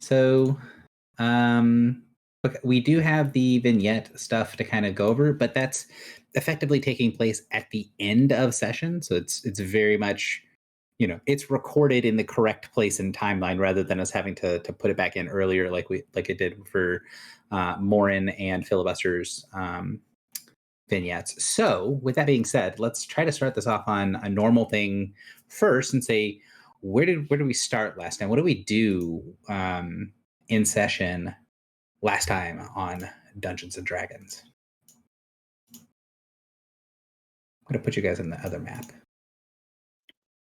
So, okay, we do have the vignette stuff to kind of go over, but that's effectively taking place at the end of session. So it's very much, it's recorded in the correct place and timeline rather than us having to put it back in earlier, like it did for Morin and Filibuster's vignettes. So, with that being said, let's try to start this off on a normal thing first and say, where did we start last time? What did we do in session last time on Dungeons and Dragons? I'm gonna put you guys on the other map.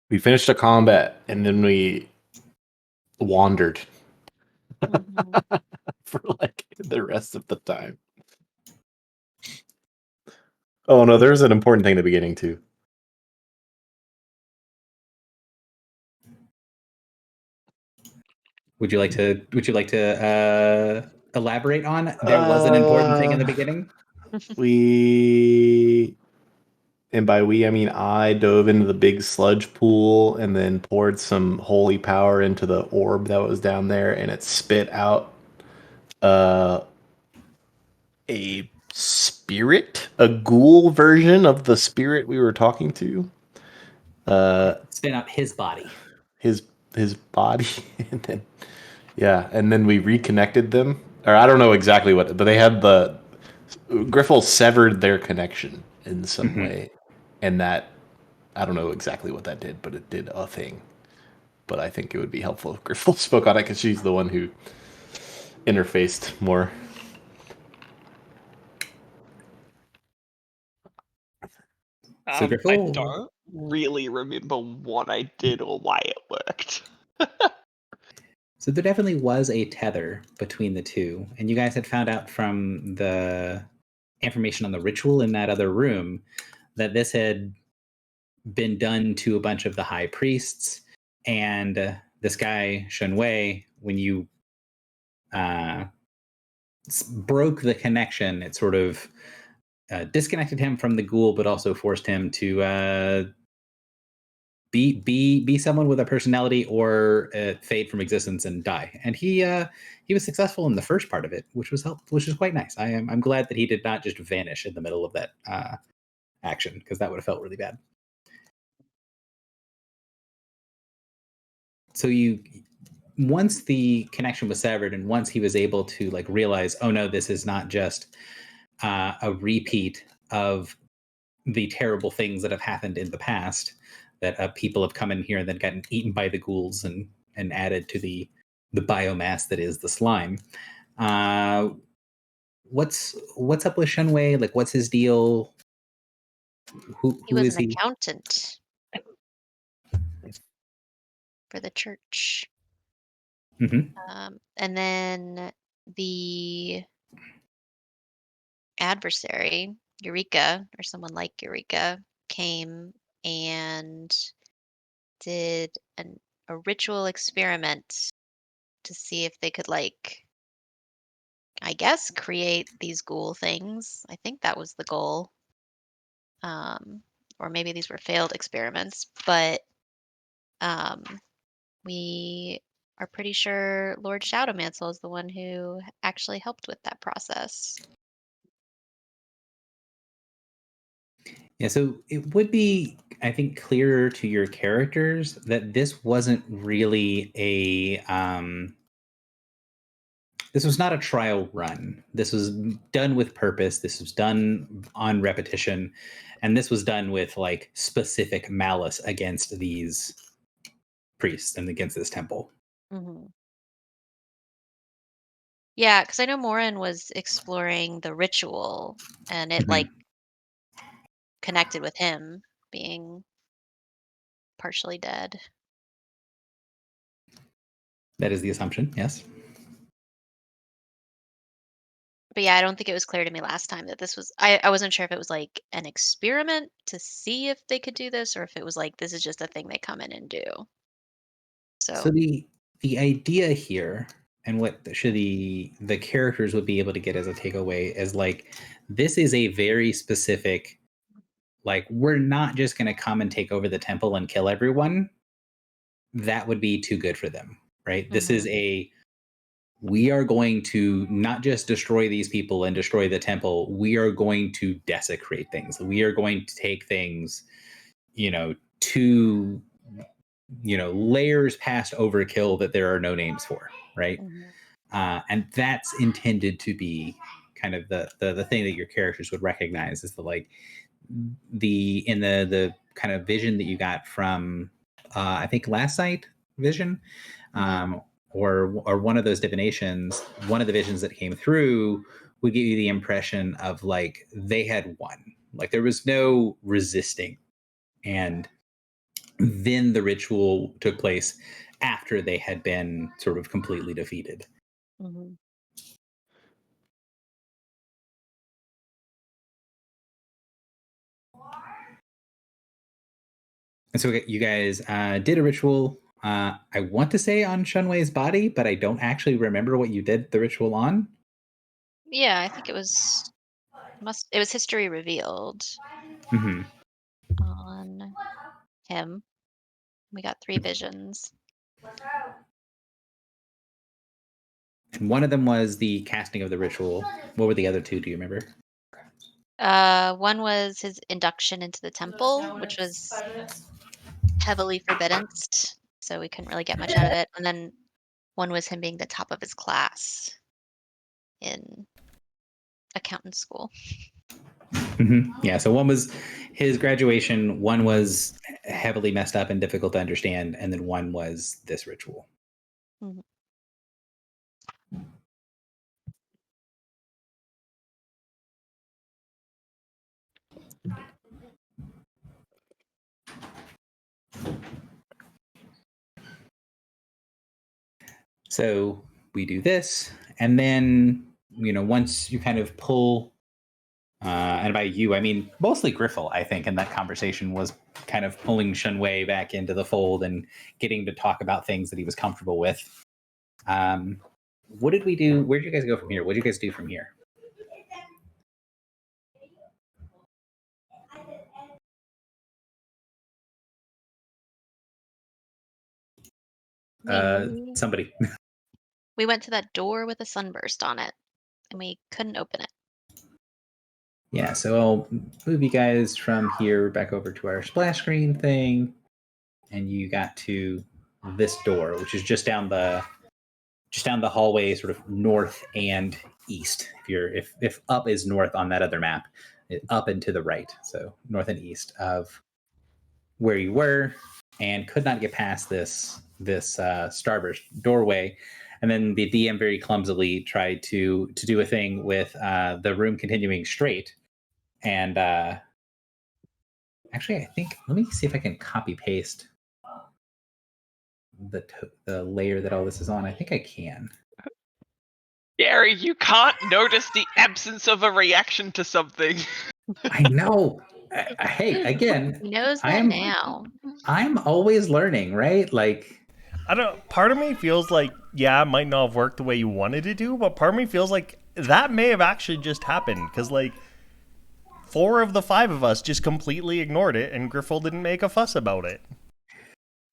We finished a combat and then we wandered for like the rest of the time. Oh no, there's an important thing at the beginning too. Would you like to elaborate on? There was an important thing in the beginning. And by we I mean I dove into the big sludge pool and then poured some holy power into the orb that was down there, and it spit out a spirit, a ghoul version of the spirit we were talking to. Spin up his body. His body, and then we reconnected them. Or I don't know exactly what, but they had Griffle severed their connection in some way, and that I don't know exactly what that did, but it did a thing. But I think it would be helpful if Griffle spoke on it because she's the one who interfaced more. So Griffle, I don't really remember what I did or why it worked. So there definitely was a tether between the two, and you guys had found out from the information on the ritual in that other room that this had been done to a bunch of the high priests, and this guy Shenwei, when you broke the connection, it sort of disconnected him from the ghoul, but also forced him to be someone with a personality or fade from existence and die. And he was successful in the first part of it, which was quite nice. I'm glad that he did not just vanish in the middle of that action, because that would have felt really bad. So once the connection was severed and once he was able to like realize, oh no, this is not just a repeat of the terrible things that have happened in the past, that people have come in here and then gotten eaten by the ghouls and added to the biomass that is the slime. What's up with Shenwei? Like, what's his deal? Who he was is an he? accountant for the church. And then the adversary, Eureka, or someone like Eureka, came and did a ritual experiment to see if they could, like, I guess, create these ghoul things. I think that was the goal. Or maybe these were failed experiments, but we are pretty sure Lord Shadowmansel is the one who actually helped with that process. Yeah, so it would be, I think, clearer to your characters that this wasn't really this was not a trial run. This was done with purpose. This was done on repetition, and this was done with like specific malice against these priests and against this temple. Mm-hmm. Yeah, because I know Morin was exploring the ritual, and it like connected with him being partially dead. That is the assumption, yes. But yeah, I don't think it was clear to me last time that this was. I wasn't sure if it was like an experiment to see if they could do this, or if it was like this is just a thing they come in and do. So the idea here, and what should the characters would be able to get as a takeaway, is like, this is a very specific, like, we're not just going to come and take over the temple and kill everyone. That would be too good for them, right? This is we are going to not just destroy these people and destroy the temple, we are going to desecrate things. We are going to take things, to, layers past overkill that there are no names for, right? And that's intended to be kind of the thing that your characters would recognize is the kind of vision that you got from I think last sight vision, or one of those divinations. One of the visions that came through would give you the impression of like they had won, like there was no resisting, and then the ritual took place after they had been sort of completely defeated. And so you guys did a ritual. I want to say on Shunwei's body, but I don't actually remember what you did the ritual on. Yeah, I think it was history revealed on him. We got 3 visions. And one of them was the casting of the ritual. What were the other 2? Do you remember? One was his induction into the temple, which was heavily forbiddensed, so we couldn't really get much out of it. And then one was him being the top of his class in accountant school. Yeah, so one was his graduation, one was heavily messed up and difficult to understand, and then one was this ritual. So we do this, and then once you kind of pull, and by you I mean mostly Griffel, I think, in that conversation was kind of pulling Shunwei back into the fold and getting to talk about things that he was comfortable with. What did we do? Where did you guys go from here? What did you guys do from here? Somebody. We went to that door with a sunburst on it, and we couldn't open it. Yeah, so I'll move you guys from here back over to our splash screen thing, and you got to this door, which is just down the hallway, sort of north and east. If up is north on that other map, up and to the right, so north and east of where you were, and could not get past this starburst doorway. And then the DM very clumsily tried to do a thing with the room continuing straight. And actually, I think, let me see if I can copy paste the layer that all this is on. I think I can. Gary, you can't notice the absence of a reaction to something. I know. Hey, again, He knows that now. I'm always learning, right? Like, I don't. Part of me feels like, yeah, it might not have worked the way you wanted it to, but part of me feels like that may have actually just happened because, like, 4 of the 5 of us just completely ignored it, and Griffel didn't make a fuss about it.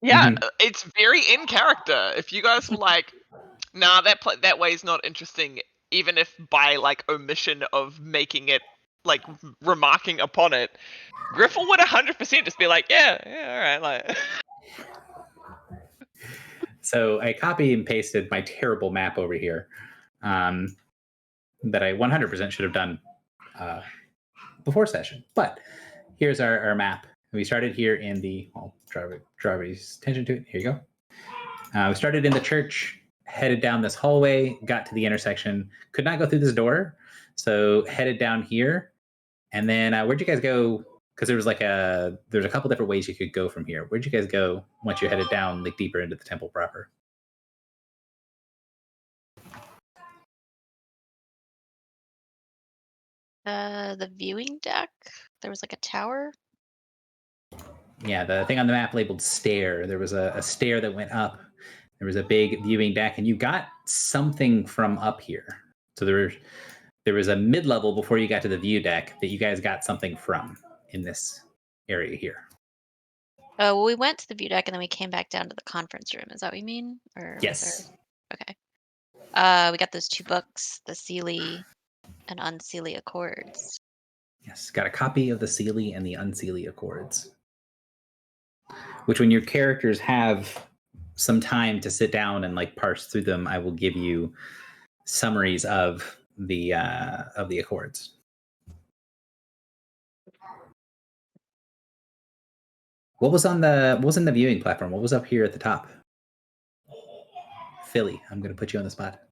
Yeah, it's very in character. If you guys were like, nah, that way is not interesting, even if by like omission of making it, like remarking upon it, Griffel would 100% just be like, yeah, all right, like. So I copied and pasted my terrible map over here, that I 100% should have done before session. But here's our map. We started here in the, draw everybody's attention to it. Here you go. We started in the church, headed down this hallway, got to the intersection, could not go through this door, so headed down here. And then where'd you guys go? Because there's a couple different ways you could go from here. Where'd you guys go once you headed down, like deeper into the temple proper? The viewing deck. There was like a tower. Yeah, the thing on the map labeled stair. There was a stair that went up. There was a big viewing deck, and you got something from up here. So there was a mid-level before you got to the view deck that you guys got something from in this area here. Oh, well, we went to the view deck and then we came back down to the conference room. Is that what you mean? Or yes. Okay. We got those 2 books, the Seelie and Unseelie Accords. Yes, got a copy of the Seelie and the Unseelie Accords. Which, when your characters have some time to sit down and like parse through them, I will give you summaries of the Accords. What was in the viewing platform? What was up here at the top? Philly, I'm going to put you on the spot.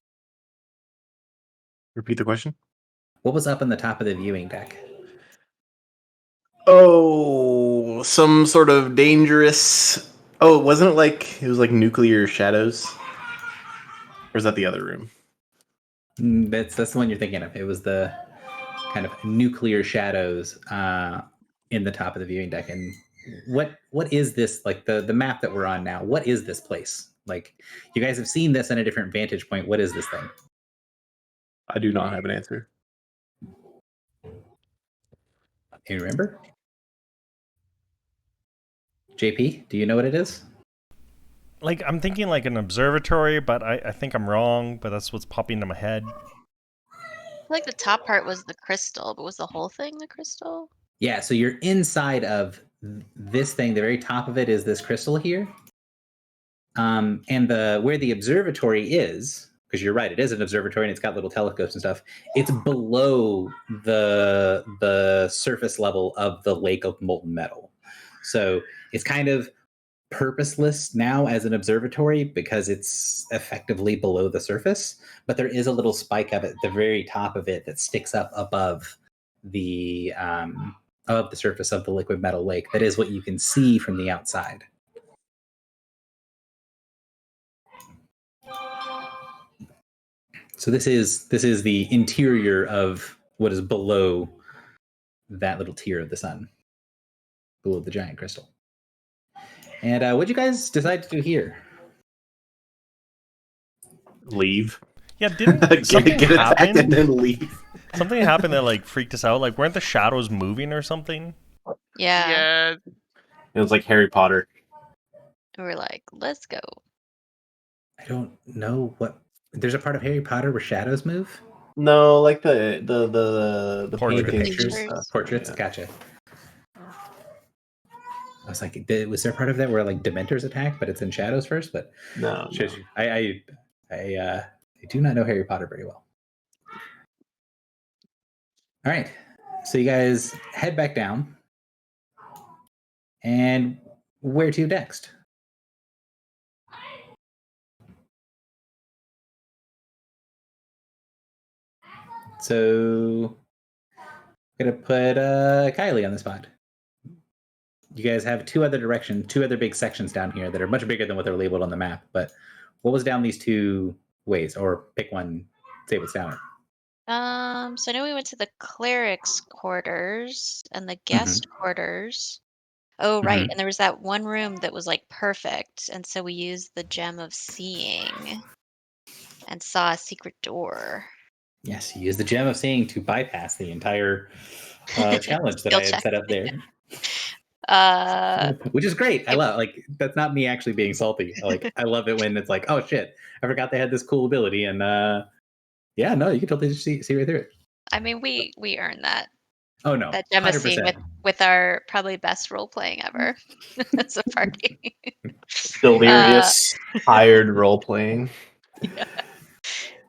Repeat the question. What was up on the top of the viewing deck? Oh, some sort of dangerous. Oh, wasn't it like it was like nuclear shadows? Or is that the other room? That's the one you're thinking of. It was the kind of nuclear shadows in the top of the viewing deck. And what is this, like the map that we're on now? What is this place? Like, you guys have seen this in a different vantage point. What is this thing? I do not have an answer. Can you remember? JP, do you know what it is? Like, I'm thinking like an observatory, but I think I'm wrong, but that's what's popping into my head. I feel like the top part was the crystal, but was the whole thing the crystal? Yeah, so you're inside of this thing. The very top of it is this crystal here. And where the observatory is, because you're right, it is an observatory and it's got little telescopes and stuff. It's below the surface level of the lake of molten metal. So it's kind of purposeless now as an observatory because it's effectively below the surface, but there is a little spike up at the very top of it that sticks up above the surface of the liquid metal lake. That is what you can see from the outside. So this is the interior of what is below that little tier of the sun, below the giant crystal. And what'd you guys decide to do here? Leave. Yeah, didn't get something it back and happen? then leave. Something happened that like freaked us out. Like, weren't the shadows moving or something? Yeah. Yeah. It was like Harry Potter. We were like, let's go. I don't know what. There's a part of Harry Potter where shadows move. No, like the Portrait paintings and pictures. stuff. Portraits. Yeah. Gotcha. I was like, was there part of that where like Dementors attack, but it's in shadows first? But No. I do not know Harry Potter very well. All right, so you guys head back down, and where to next? So, I'm gonna put Kylie on the spot. You guys have two other big sections down here that are much bigger than what they're labeled on the map. But what was down these two ways? Or pick one, say what's down it. So I know we went to the cleric's quarters and the guest quarters. Oh, right. And there was that one room that was like perfect. And so we used the gem of seeing and saw a secret door. Yes, you use the gem of seeing to bypass the entire challenge that I had set up there. Which is great. I love, like, that's not me actually being salty. Like, I love it when it's like, oh shit, I forgot they had this cool ability, and yeah, no, you can totally just see right through it. I mean, we earned that. Oh no, That gem of seeing with our probably best role playing ever as a party. Delirious, tired role playing. Yeah.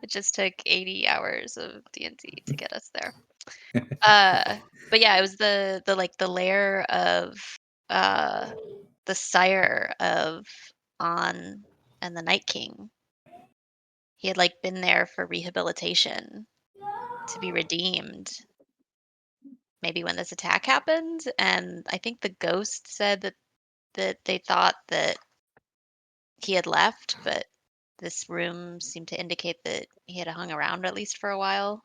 It just took 80 hours of D&D to get us there. But yeah, it was the lair of the sire of On and the Night King. He had like been there for rehabilitation to be redeemed. Maybe when this attack happened, and I think the ghost said that they thought that he had left, but this room seemed to indicate that he had hung around at least for a while.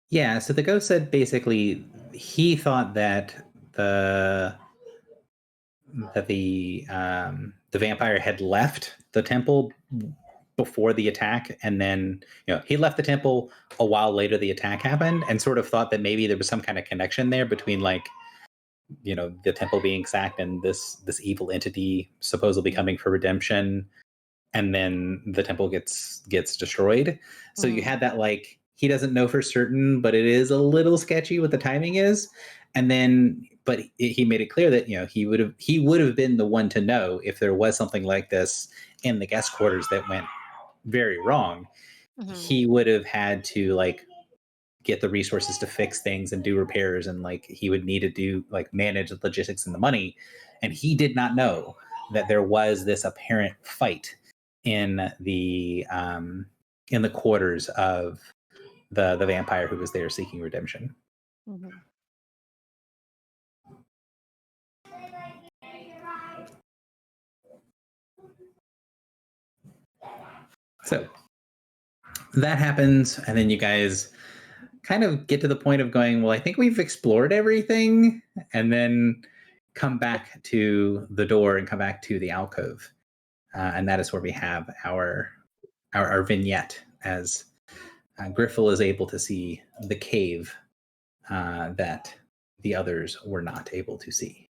Yeah, so the ghost said basically he thought that the vampire had left the temple before the attack, and then he left the temple a while later. The attack happened, and sort of thought that maybe there was some kind of connection there between like the temple being sacked and this evil entity supposedly coming for redemption. and then the temple gets destroyed. So you had that like he doesn't know for certain, but it is a little sketchy what the timing is. And then, but he made it clear that he would have been the one to know if there was something like this in the guest quarters that went very wrong. He would have had to like get the resources to fix things and do repairs, and like he would need to do like manage the logistics and the money. And he did not know that there was this apparent fight in the quarters of the vampire who was there seeking redemption. So that happens, and then you guys kind of get to the point of going, well, I think we've explored everything, and then come back to the door and come back to the alcove. And that is where we have our vignette as Griffel is able to see the cave that the others were not able to see.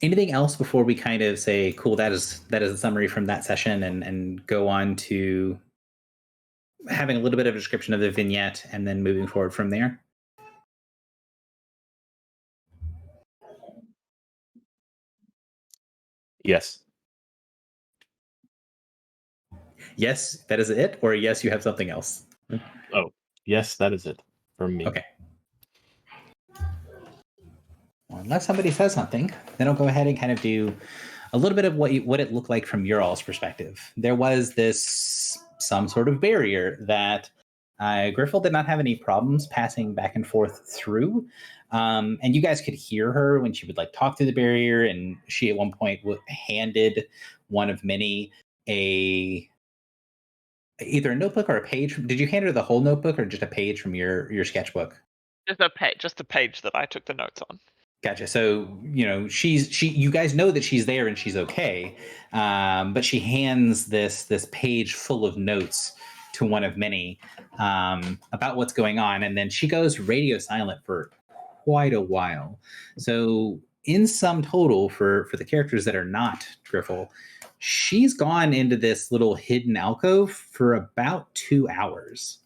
Anything else before we kind of say, cool, that is a summary from that session, and go on to having a little bit of a description of the vignette and then moving forward from there? Yes. Yes, that is it? Or yes, you have something else? Oh, yes, that is it from me. Okay. Well, unless somebody says something, then I'll go ahead and kind of do a little bit of what it looked like from your all's perspective. There was some sort of barrier that Griffel did not have any problems passing back and forth through. And you guys could hear her when she would like talk through the barrier. And she at one point handed one of many either a notebook or a page. Did you hand her the whole notebook or just a page from your sketchbook? Just a page that I took the notes on. Gotcha. So, you guys know that she's there and she's okay. But she hands this page full of notes to one of many about what's going on. And then she goes radio silent for quite a while. So in sum total for the characters that are not Griffel, she's gone into this little hidden alcove for about 2 hours.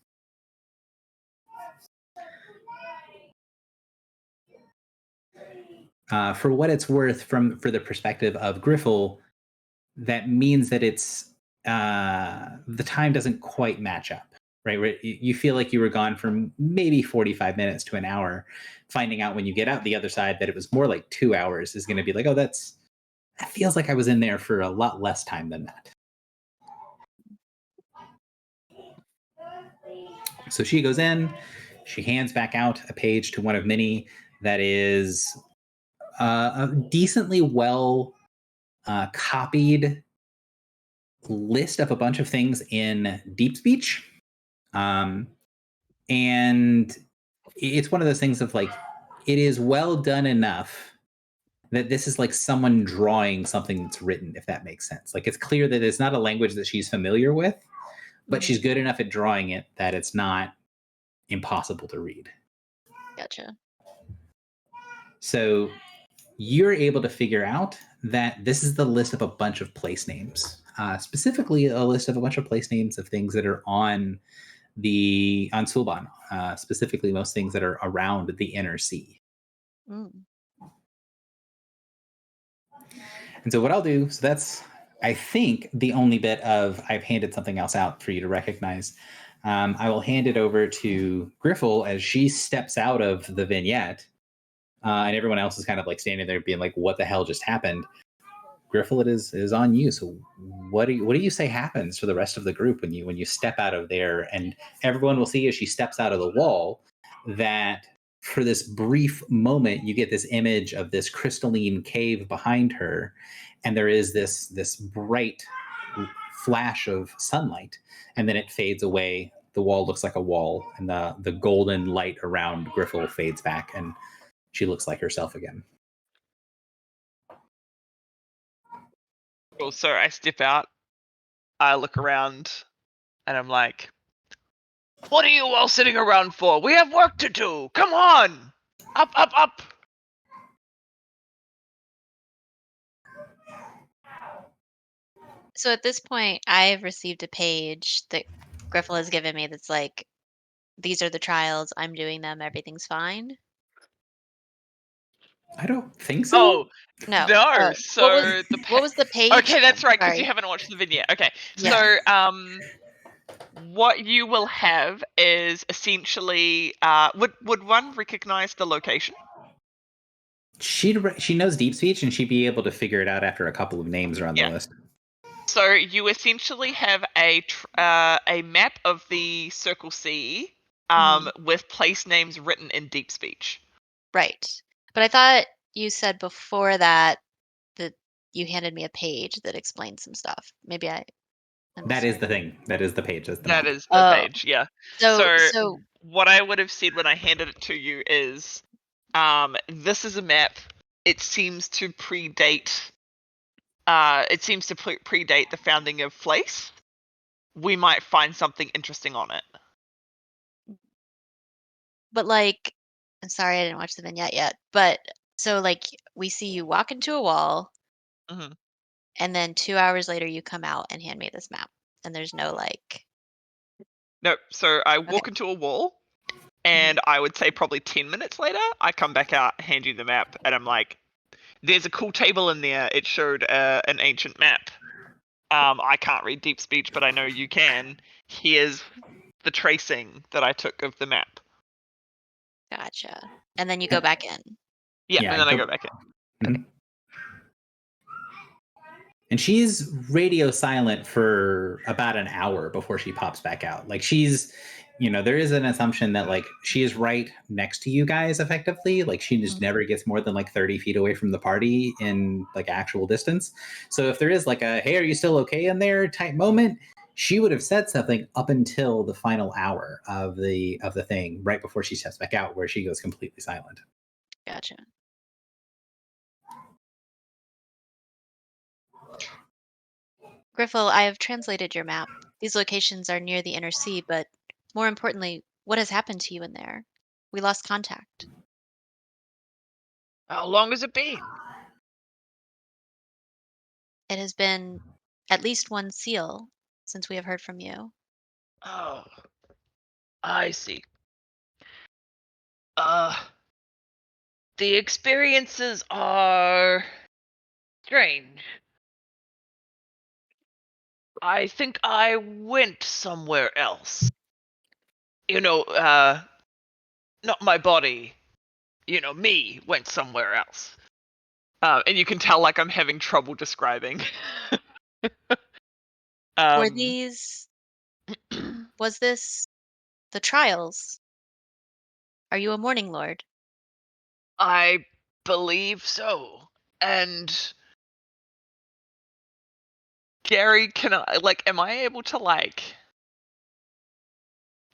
For what it's worth, for the perspective of Griffel, that means that it's the time doesn't quite match up, right? You feel like you were gone for maybe 45 minutes to an hour. Finding out when you get out the other side that it was more like 2 hours is going to be like, oh, that feels like I was in there for a lot less time than that. So she goes in, she hands back out a page to one of many that is a decently well copied list of a bunch of things in deep speech. And it's one of those things of like, it is well done enough that this is like someone drawing something that's written, if that makes sense. Like it's clear that it's not a language that she's familiar with, but she's good enough at drawing it that it's not impossible to read. Gotcha. So you're able to figure out that this is the list of a bunch of place names, specifically a list of a bunch of place names of things that are on Sulban, specifically most things that are around the inner sea. And so what I'll do, so that's, I think, the only bit of I've handed something else out for you to recognize. I will hand it over to Griffel as she steps out of the vignette, and everyone else is kind of like standing there being like, what the hell just happened? Griffel, it is on you. So what do you say happens for the rest of the group when you step out of there? And everyone will see as she steps out of the wall that for this brief moment, you get this image of this crystalline cave behind her. And there is this bright flash of sunlight, and then it fades away. The wall looks like a wall, and the golden light around Griffel fades back, and she looks like herself again. Cool. So I step out, I look around, and I'm like, what are you all sitting around for? We have work to do. Come on. Up, up, up. So at this point, I've received a page that Griffel has given me that's like, these are the trials. I'm doing them. Everything's fine. I don't think Oh so. No. no! What was So the what was the page? okay, that's right, because you Sorry. haven't watched the vignette. Okay, Yeah. so what you will have is essentially would one recognize the location? She knows deep speech, and she'd be able to figure it out after a couple of names are on the Yeah. list. So you essentially have a map of the Circle C with place names written in deep speech. Right. But I thought you said before that you handed me a page that explained some stuff. Maybe I That is misread. the thing. That is the page. That's the That map. is the Oh. page, yeah. So So what I would have said when I handed it to you is, this is a map. It seems to predate. Predate the founding of Flace. We might find something interesting on it. but like, I'm sorry I didn't watch the vignette yet. But so like we see you walk into a wall, Mhm. and then 2 hours later you come out and hand me this map, and there's no like. No, so I Okay. walk into a wall, and I would say probably 10 minutes later, I come back out, hand you the map, and I'm like, there's a cool table in there. It showed an ancient map. I can't read deep speech, but I know you can. Here's the tracing that I took of the map. Gotcha. And then you go back in. Yeah, Yeah, and then I go back in. Mhm. And she's radio silent for about an hour before she pops back out. Like she's, there is an assumption that like she is right next to you guys effectively. Like she just never gets more than like 30 feet away from the party in like actual distance. So if there is like a, hey, are you still okay in there type moment, she would have said something up until the final hour of the thing, right before she steps back out, where she goes completely silent. Gotcha. Griffel, I have translated your map. These locations are near the inner sea, but more importantly, what has happened to you in there? We lost contact. How long has it been? It has been at least one seal since we have heard from you. Oh, I see. Uh, the experiences are strange. I think I went somewhere else. Not my body. Me went somewhere else. And you can tell like I'm having trouble describing. Were um, these, was this the trials? Are you a Morning Lord? I believe so. And Gary, am I able to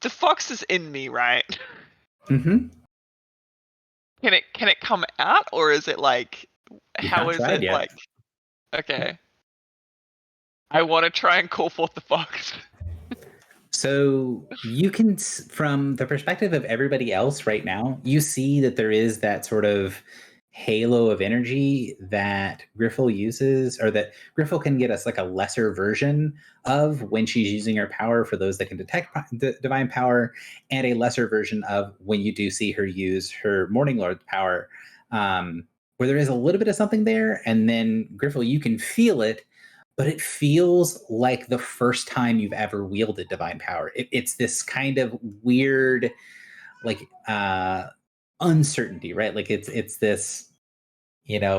the fox is in me, right? Mm-hmm. Can it come out, or is it like, You've how not is tried it yet. like? Okay, I want to try and call forth the fox. So you can, from the perspective of everybody else right now, you see that there is that sort of halo of energy that Griffel uses, or that Griffel can get us like a lesser version of when she's using her power for those that can detect the divine power, and a lesser version of when you do see her use her Morning Lord power, where there is a little bit of something there, and then Griffel, you can feel it, but it feels like the first time you've ever wielded divine power. It's this kind of weird, like uncertainty, right? Like it's this,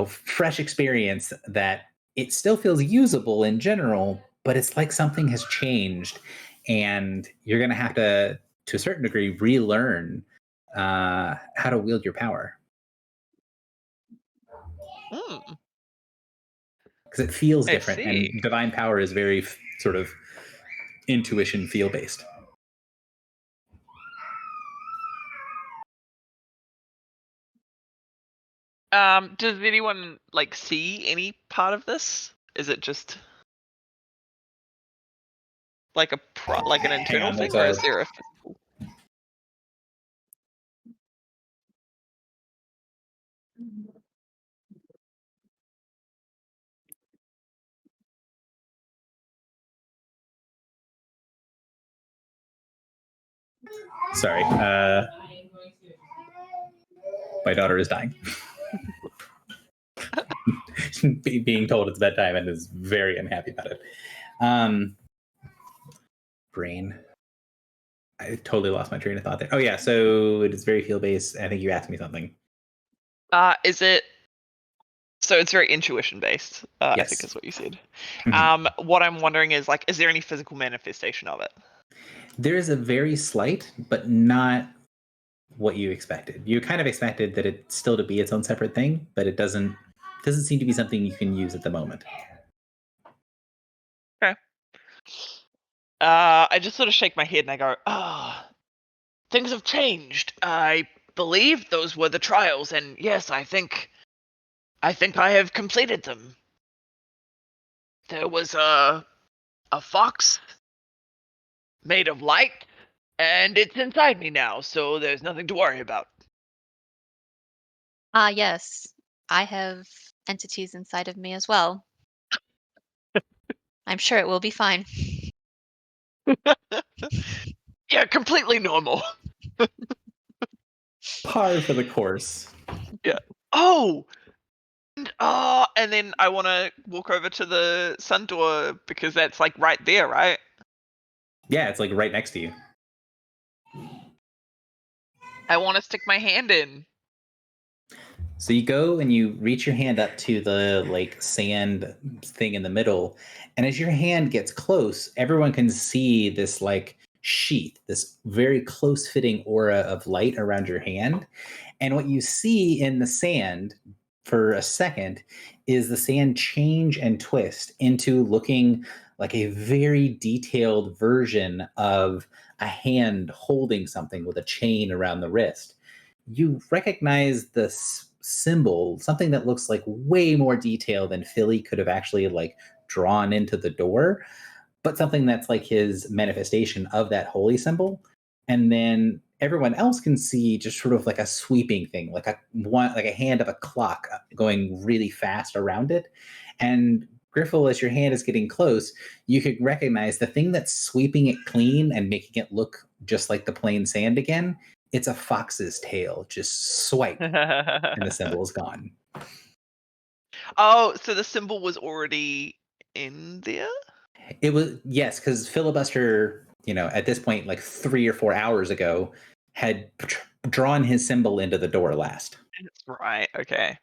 fresh experience that it still feels usable in general, but it's like something has changed, and you're gonna have to a certain degree, relearn how to wield your power Hmm, because it feels I different, see. and divine power is very sort of intuition, feel based. Does anyone see any part of this? Is it just like like an Hang internal on, thing, there's or a is there a? Sorry. My daughter is dying. Being told it's bedtime and is very unhappy about it. Brain. I totally lost my train of thought there. Oh yeah, so it is very feel based. I think you asked me something. Is it? So it's very intuition based. I Yes. think is what you said. Mhm. What I'm wondering is like, is there any physical manifestation of it? There is a very slight, but not what you expected. You kind of expected that it still to be its own separate thing, but it doesn't seem to be something you can use at the moment. I just sort of shake my head and I go, things have changed. I believe those were the trials, and yes, I think I have completed them. There was a fox made of light, and it's inside me now, so there's nothing to worry about. Yes. I have entities inside of me as well. I'm sure it will be fine. Yeah, completely normal. Par for the course. Oh, and then I want to walk over to the sun door because that's like right there, right? Yeah, it's like right next to you. I want to stick my hand in. So you go and you reach your hand up to the like sand thing in the middle, and as your hand gets close, everyone can see this like sheath, this very close-fitting aura of light around your hand. And what you see in the sand for a second is the sand change and twist into looking like a very detailed version of a hand holding something with a chain around the wrist. You recognize this symbol, something that looks like way more detail than Philly could have actually like drawn into the door, but something that's like his manifestation of that holy symbol. And then everyone else can see just sort of like a sweeping thing, like a hand of a clock going really fast around it. And Griffle, as your hand is getting close, you could recognize the thing that's sweeping it clean and making it look just like the plain sand again. It's a fox's tail, just swipe, and the symbol is gone. Oh, so the symbol was already in there? It was, yes, because Filibuster, at this point, like 3 or 4 hours ago, had drawn his symbol into the door last. That's right. Okay.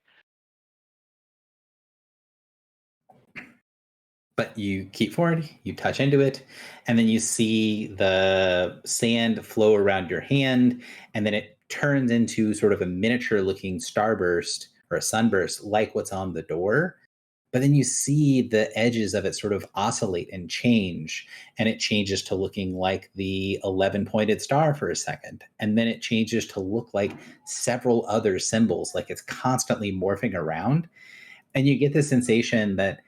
But you keep forward, you touch into it, and then you see the sand flow around your hand, and then it turns into sort of a miniature looking starburst or a sunburst like what's on the door. But then you see the edges of it sort of oscillate and change, and it changes to looking like the 11 pointed star for a second. And then it changes to look like several other symbols, like it's constantly morphing around. And you get the sensation that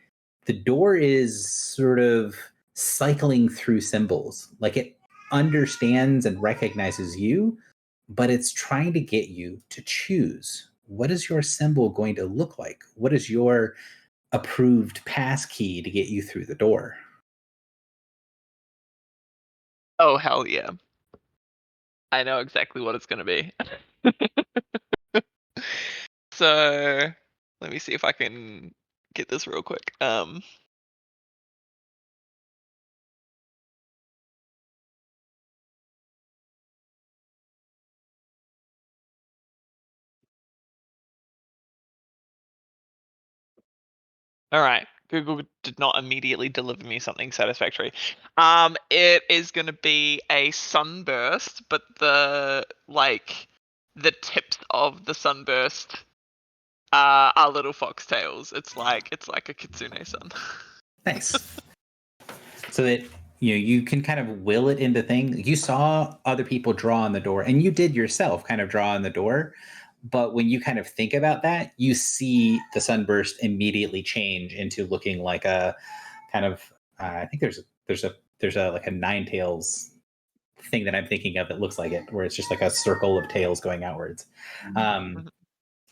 the door is sort of cycling through symbols, like it understands and recognizes you, but it's trying to get you to choose. What is your symbol going to look like? What is your approved pass key to get you through the door? Oh, hell yeah. I know exactly what it's going to be. So, let me see if I can get this real quick. All right. Google did not immediately deliver me something satisfactory. It is going to be a sunburst, but the tips of the sunburst are little foxtails. It's like a kitsune sun. Nice. So that you can kind of will it into things. You saw other people draw on the door, and you did yourself kind of draw on the door. But when you kind of think about that, you see the sunburst immediately change into looking like a kind of I think there's a like a nine tails thing that I'm thinking of that looks like it, where it's just like a circle of tails going outwards.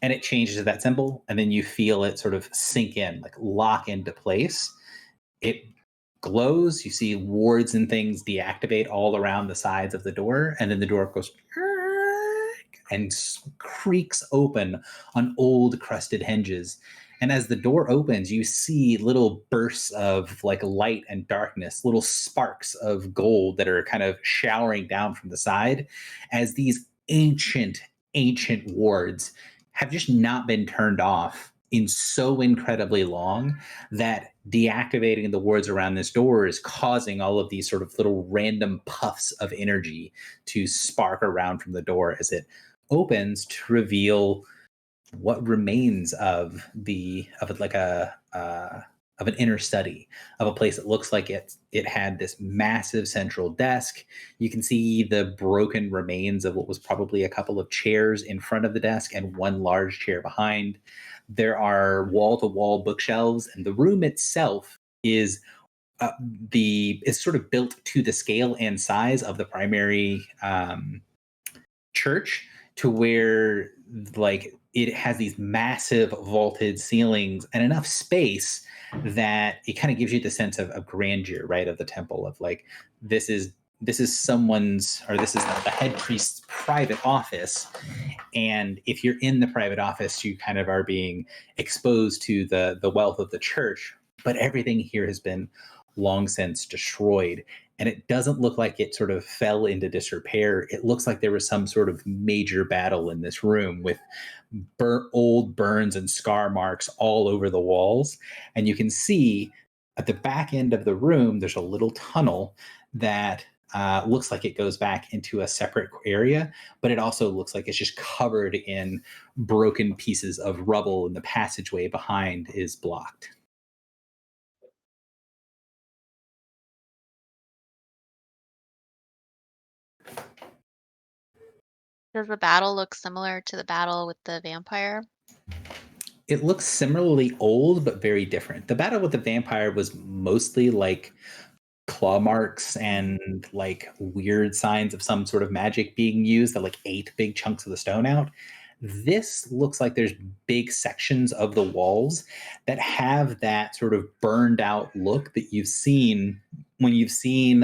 And it changes to that symbol, and then you feel it sort of sink in, like lock into place. It glows. You see wards and things deactivate all around the sides of the door, and then the door goes and creaks open on old crusted hinges. And as the door opens, you see little bursts of like light and darkness, little sparks of gold that are kind of showering down from the side as these ancient wards have just not been turned off in so incredibly long that deactivating the wards around this door is causing all of these sort of little random puffs of energy to spark around from the door as it opens to reveal what remains of an inner study, of a place that looks like it had this massive central desk. You can see the broken remains of what was probably a couple of chairs in front of the desk and one large chair behind. There are wall-to-wall bookshelves, and the room itself is sort of built to the scale and size of the primary church, to where like it has these massive vaulted ceilings and enough space that it kind of gives you the sense of grandeur, right, of the temple, of like this is someone's, or this is the head priest's private office. And if you're in the private office, you kind of are being exposed to the wealth of the church, but everything here has been long since destroyed. And it doesn't look like it sort of fell into disrepair. It looks like there was some sort of major battle in this room with old burns and scar marks all over the walls. And you can see at the back end of the room, there's a little tunnel that looks like it goes back into a separate area, but it also looks like it's just covered in broken pieces of rubble, and the passageway behind is blocked. Does the battle look similar to the battle with the vampire? It looks similarly old, but very different. The battle with the vampire was mostly like claw marks and like weird signs of some sort of magic being used that like ate big chunks of the stone out. This looks like there's big sections of the walls that have that sort of burned out look that you've seen when you've seen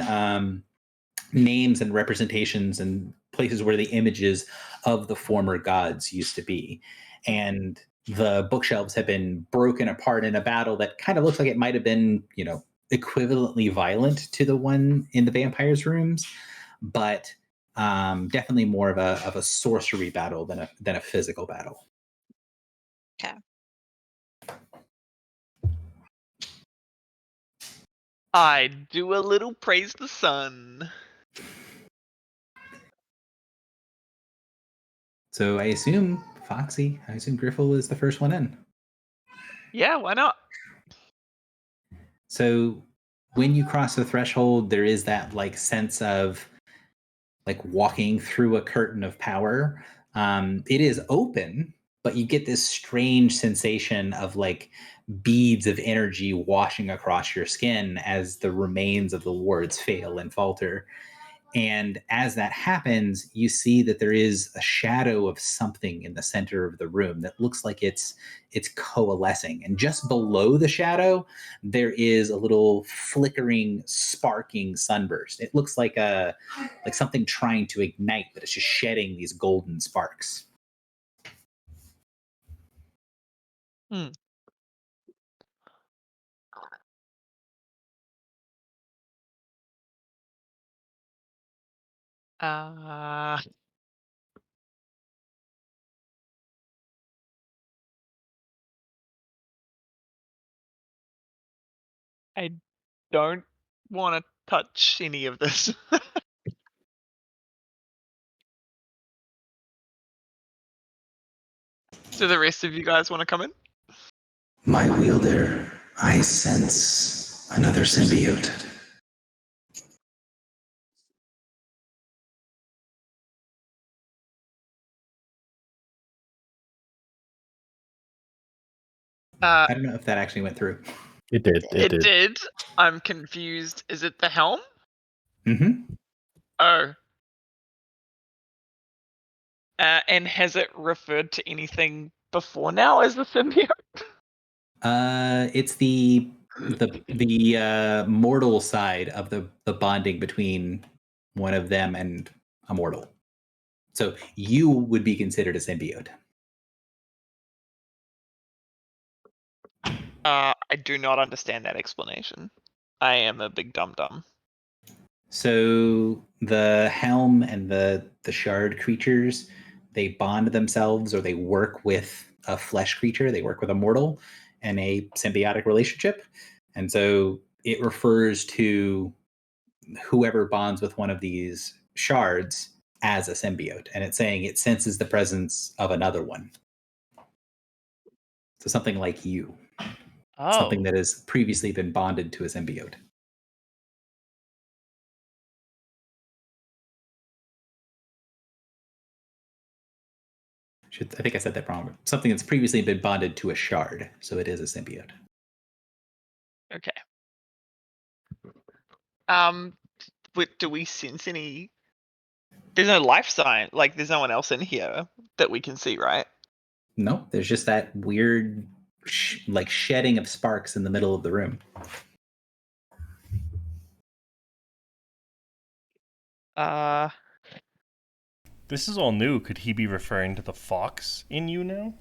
names and representations and places where the images of the former gods used to be. And the bookshelves have been broken apart in a battle that kind of looks like it might have been, equivalently violent to the one in the vampires' rooms, but definitely more of a sorcery battle than a physical battle. Okay. I do a little praise the sun. So I assume Griffle is the first one in. Yeah, why not? So when you cross the threshold, there is that like sense of like walking through a curtain of power. It is open, but you get this strange sensation of like beads of energy washing across your skin as the remains of the wards fail and falter. And as that happens, you see that there is a shadow of something in the center of the room that looks like it's coalescing. And just below the shadow, there is a little flickering, sparking sunburst. It looks like something trying to ignite, but it's just shedding these golden sparks. I don't want to touch any of this. Do the rest of you guys want to come in? My wielder, I sense another symbiote. I don't know if that actually went through. It did. It did. I'm confused. Is it the helm? Mm-hmm. Oh. And has it referred to anything before now as the symbiote? It's the the mortal side of the bonding between one of them and a mortal. So you would be considered a symbiote. I do not understand that explanation. I am a big dum-dum. So the helm and the shard creatures, they bond themselves, or they work with a flesh creature. They work with a mortal in a symbiotic relationship. And so it refers to whoever bonds with one of these shards as a symbiote. And it's saying it senses the presence of another one. So something like you. Oh. Something that has previously been bonded to a symbiote. I think I said that wrong. Something that's previously been bonded to a shard, so it is a symbiote. Okay. Do we sense any? There's no life sign. Like, there's no one else in here that we can see, right? No, there's just that weird, like shedding of sparks in the middle of the room. This is all new. Could he be referring to the fox in you now?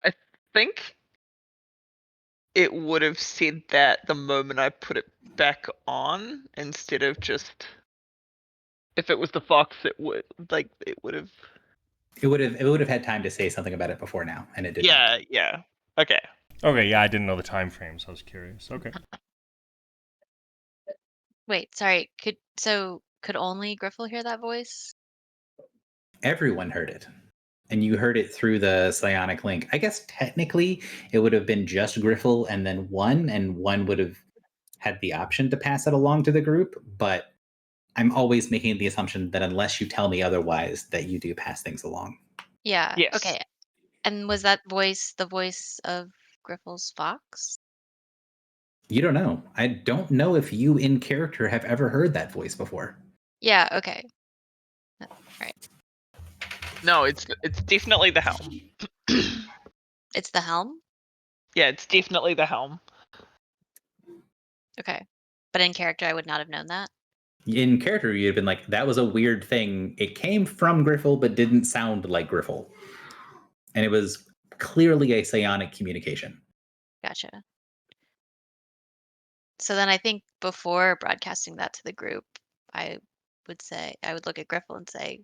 I think it would have said that the moment I put it back on, instead of just, if it was the fox, it would have. It would have had time to say something about it before now, and it didn't. Yeah. Okay. Okay, yeah, I didn't know the time frame, so I was curious. Okay. Wait, sorry. Could only Griffle hear that voice? Everyone heard it. And you heard it through the psionic link. I guess technically it would have been just Griffle and then one would have had the option to pass it along to the group, but I'm always making the assumption that unless you tell me otherwise, that you do pass things along. Yeah. Yes. Okay. And was that voice the voice of Griffle's fox? You don't know. I don't know if you in character have ever heard that voice before. Yeah, okay. Right. No, it's definitely the helm. It's the helm? Yeah, it's definitely the helm. Okay. But in character I would not have known that. In character, you'd have been like, that was a weird thing. It came from Griffle, but didn't sound like Griffle. And it was clearly a psionic communication. Gotcha. So then I think before broadcasting that to the group, I would look at Griffle and say,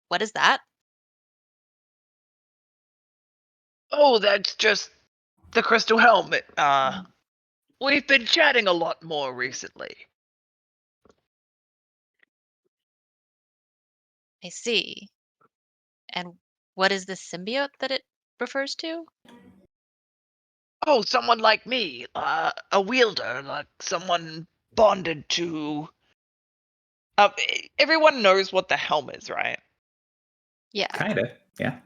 what is that? Oh, that's just the crystal helmet. We've been chatting a lot more recently. I see. And what is the symbiote that it refers to? Oh, someone like me, a wielder, like someone bonded to. Everyone knows what the helm is, right? Yeah. Kind of, yeah.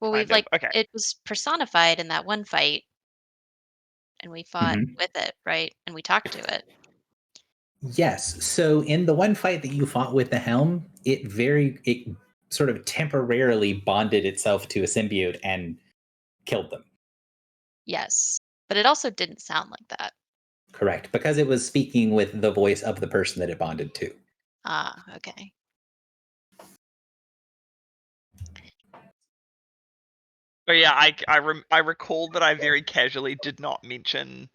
Well, we've Kind of, okay. it was personified in that one fight, and we fought Mhm. with it, right? And we talked to it. Yes. So in the one fight that you fought with the helm, it sort of temporarily bonded itself to a symbiote and killed them. Yes. But it also didn't sound like that. Correct. Because it was speaking with the voice of the person that it bonded to. Ah, okay. But yeah, I recall that I very casually did not mention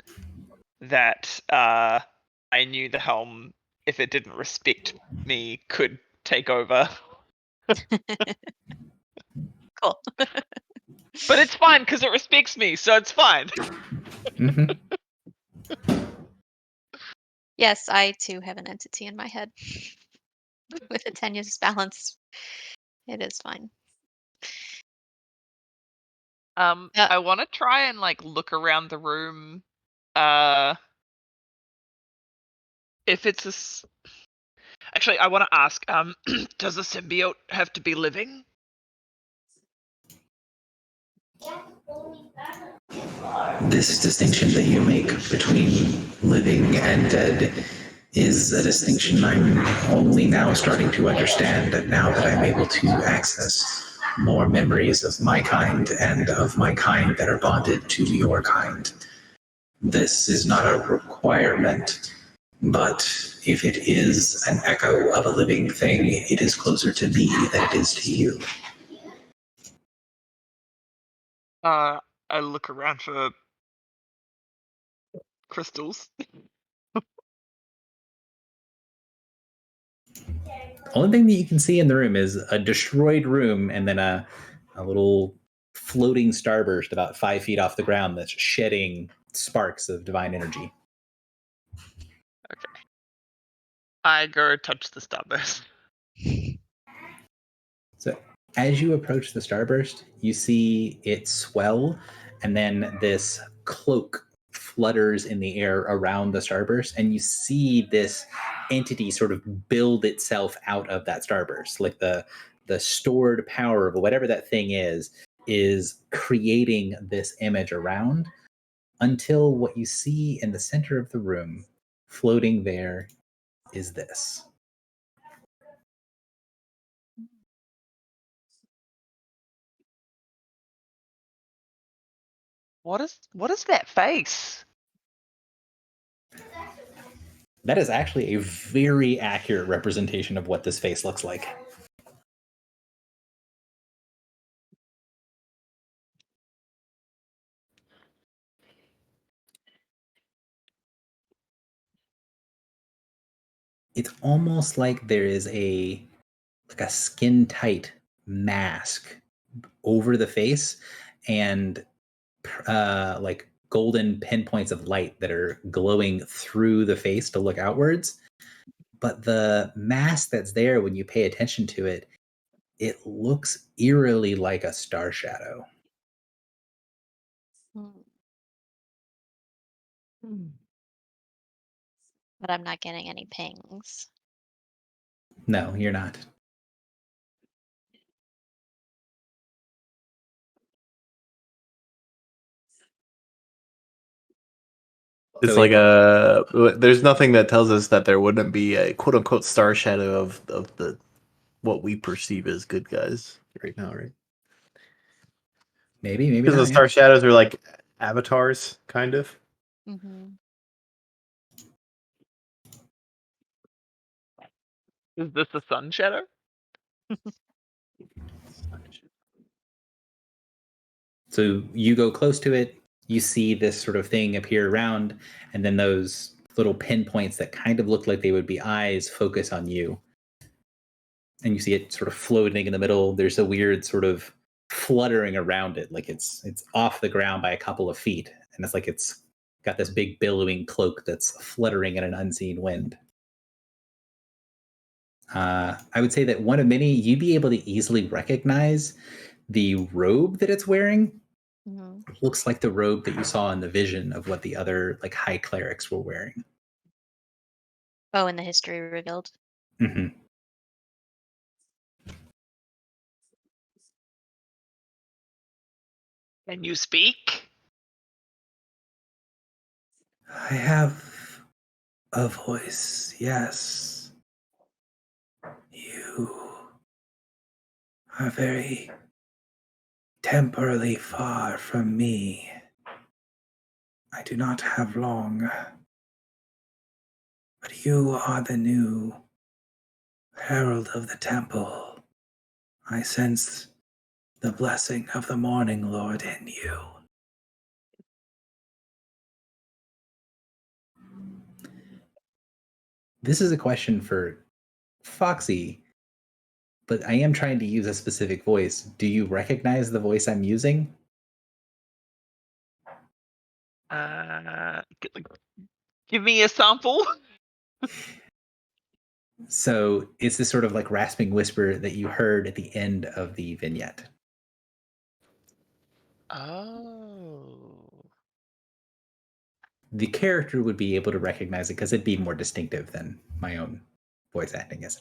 that I knew the helm, if it didn't respect me, could take over. Cool. But it's fine because it respects me, so it's fine. Mhm. Yes, I too have an entity in my head with a tenuous balance. It is fine. I want to try and look around the room. If it's actually, I want to ask. Does a symbiote have to be living? This distinction that you make between living and dead is a distinction I'm only now starting to understand, and now that I'm able to access more memories of my kind and of my kind that are bonded to your kind. This is not a requirement, but if it is an echo of a living thing, it is closer to me than it is to you. I look around for crystals. Only thing that you can see in the room is a destroyed room and then a little floating starburst about 5 feet off the ground that's shedding sparks of divine energy. Okay. I go touch the starburst. So as you approach the starburst, you see it swell, and then this cloak flutters in the air around the starburst, and you see this entity sort of build itself out of that starburst. Like the stored power of whatever that thing is creating this image around, until what you see in the center of the room, floating there, is this. What is that face? That is actually a very accurate representation of what this face looks like. It's almost like there is a skin tight mask over the face, and like golden pinpoints of light that are glowing through the face to look outwards. But the mask that's there, when you pay attention to it, it looks eerily like a star shadow. But I'm not getting any pings. No, you're not. It's So like there's nothing that tells us that there wouldn't be a quote unquote star shadow of the what we perceive as good guys right now, right? maybe Because not. the star shadows are like avatars, kind of. Mm-hmm. Is this a sun shadow? So you go close to it, you see this sort of thing appear around, and then those little pinpoints that kind of look like they would be eyes focus on you. And you see it sort of floating in the middle. There's a weird sort of fluttering around it, like it's off the ground by a couple of feet, and it's like it's got this big billowing cloak that's fluttering in an unseen wind. I would say that one of many, you'd be able to easily recognize the robe that it's wearing. Mm-hmm. Looks like the robe that you saw in the vision of what the other like high clerics were wearing. Oh, and the history revealed. Mm-hmm. Can you speak? I have a voice, yes. You are very temporally far from me. I do not have long. But you are the new herald of the temple. I sense the blessing of the Morning Lord in you. This is a question for Foxy, but I am trying to use a specific voice. Do you recognize the voice I'm using? Give me a sample. So it's this sort of like rasping whisper that you heard at the end of the vignette. Oh. The character would be able to recognize it because it'd be more distinctive than my own voice acting is.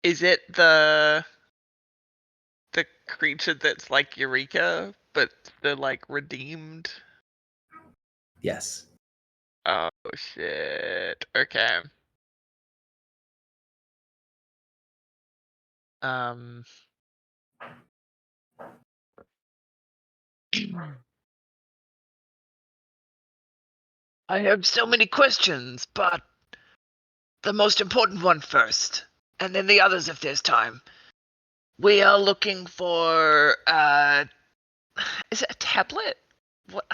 Is it the creature that's like Eureka, but the like redeemed? Yes. Oh shit. Okay. I have so many questions, but the most important one first, and then the others if there's time. We are looking for is it a tablet? What?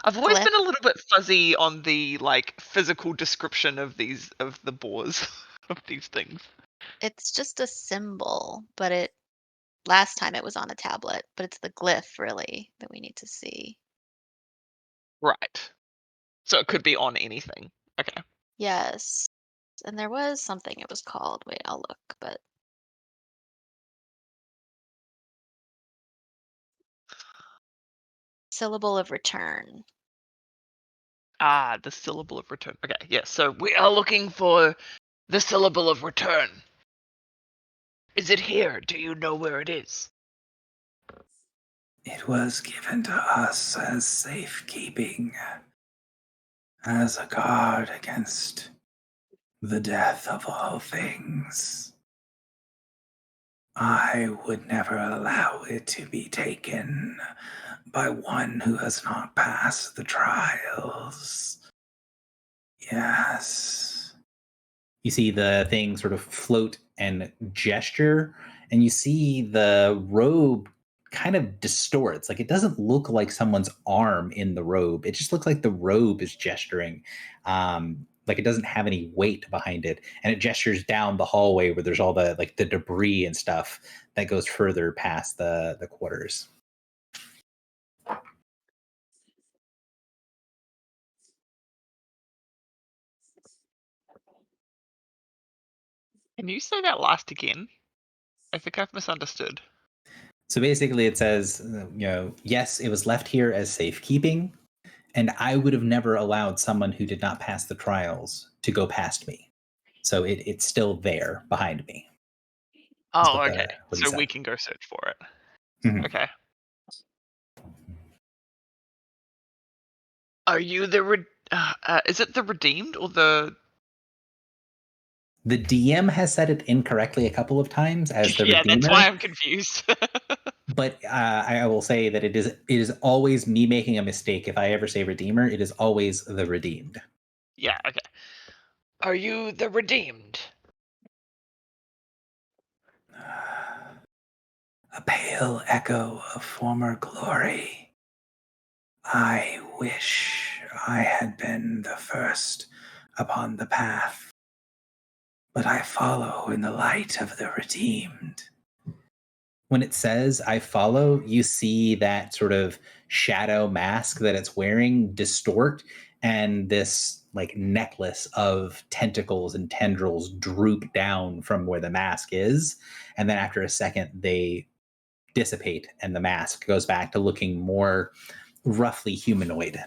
I've always Glyph. been a little bit fuzzy on the like physical description of the boars of these things. It's just a symbol, but last time it was on a tablet, but it's the glyph really that we need to see. Right. So it could be on anything. Okay. Yes. And there was something it was called. Wait, I'll look, but syllable of return. Ah, the syllable of return. Okay, yes. So we are looking for the syllable of return. Is it here? Do you know where it is? It was given to us as safekeeping, as a guard against the death of all things. I would never allow it to be taken by one who has not passed the trials. Yes. You see the thing sort of float and gesture, and you see the robe kind of distorts. Like it doesn't look like someone's arm in the robe. It just looks like the robe is gesturing. Like it doesn't have any weight behind it, and it gestures down the hallway where there's all the like the debris and stuff that goes further past the quarters. Can you say that last again? I think I've misunderstood. So basically, it says, yes, it was left here as safekeeping, and I would have never allowed someone who did not pass the trials to go past me. So it's still there behind me. Oh, what okay. what he So said. we can go search for it. Mhm. Okay. Are you the is it the redeemed or the? The DM has said it incorrectly a couple of times as the Yeah, Redeemer. that's why I'm confused. But I will say that it is always me making a mistake. If I ever say Redeemer, it is always the Redeemed. Yeah, okay. Are you the redeemed? A pale echo of former glory. I wish I had been the first upon the path, but I follow in the light of the redeemed. When it says I follow, you see that sort of shadow mask that it's wearing distort, and this like necklace of tentacles and tendrils droop down from where the mask is. And then after a second, they dissipate and the mask goes back to looking more roughly humanoid.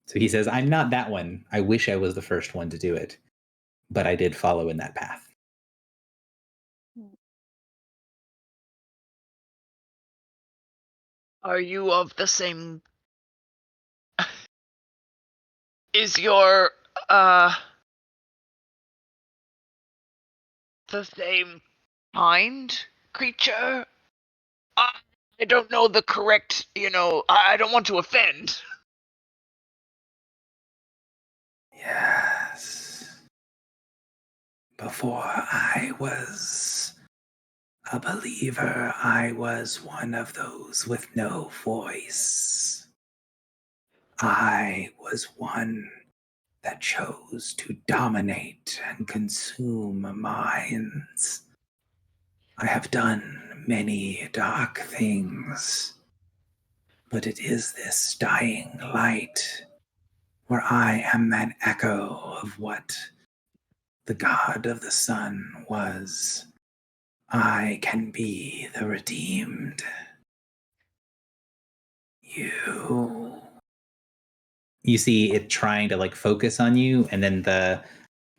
So he says, I'm not that one. I wish I was the first one to do it, but I did follow in that path. Are you of the same? Is your the same kind creature? I don't know the correct, I don't want to offend. Yes. Before I was a believer, I was one of those with no voice. I was one that chose to dominate and consume minds. I have done many dark things, but it is this dying light where I am an echo of what the god of the sun was. I can be the redeemed. You see it trying to like focus on you, and then the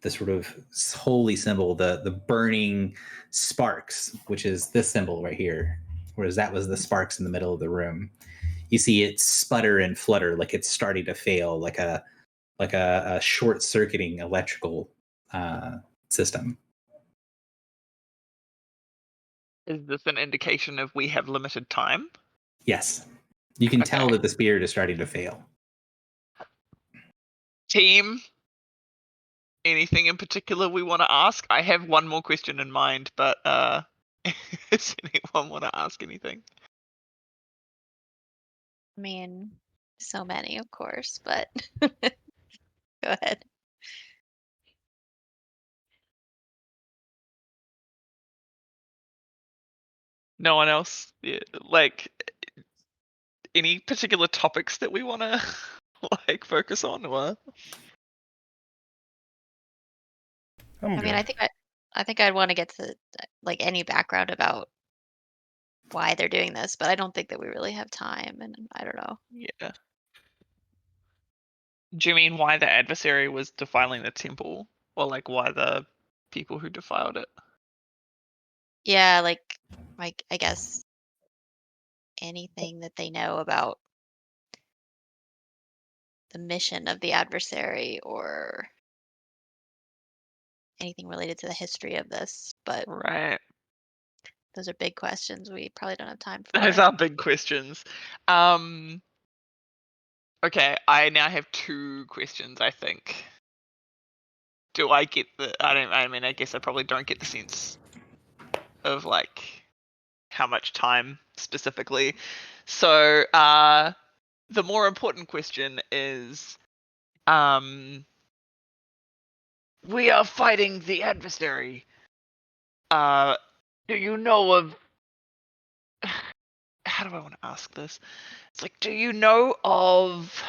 sort of holy symbol, the burning sparks, which is this symbol right here, whereas that was the sparks in the middle of the room. You see it sputter and flutter like it's starting to fail, like a short circuiting electrical system. Is this an indication of we have limited time? Yes. You can tell Okay. that the spirit is starting to fail. Team, anything in particular we want to ask? I have one more question in mind, but does anyone want to ask anything? I mean, so many, of course, but go ahead. No one else? Yeah, like any particular topics that we want to like focus on, or I'm I good. mean, I think I'd want to get to like any background about why they're doing this, but I don't think that we really have time, and I don't know. yeah. Do you mean why the adversary was defiling the temple, or like why the people who defiled it? Yeah, like I guess anything that they know about the mission of the adversary or anything related to the history of this, but Right. those are big questions we probably don't have time Those for. are big questions. Okay, I now have 2 questions, I think. Do I get the I mean I guess I probably don't get the sense of like how much time specifically. So the more important question is we are fighting the adversary. Do you know of how do I want to ask this? It's like, do you know of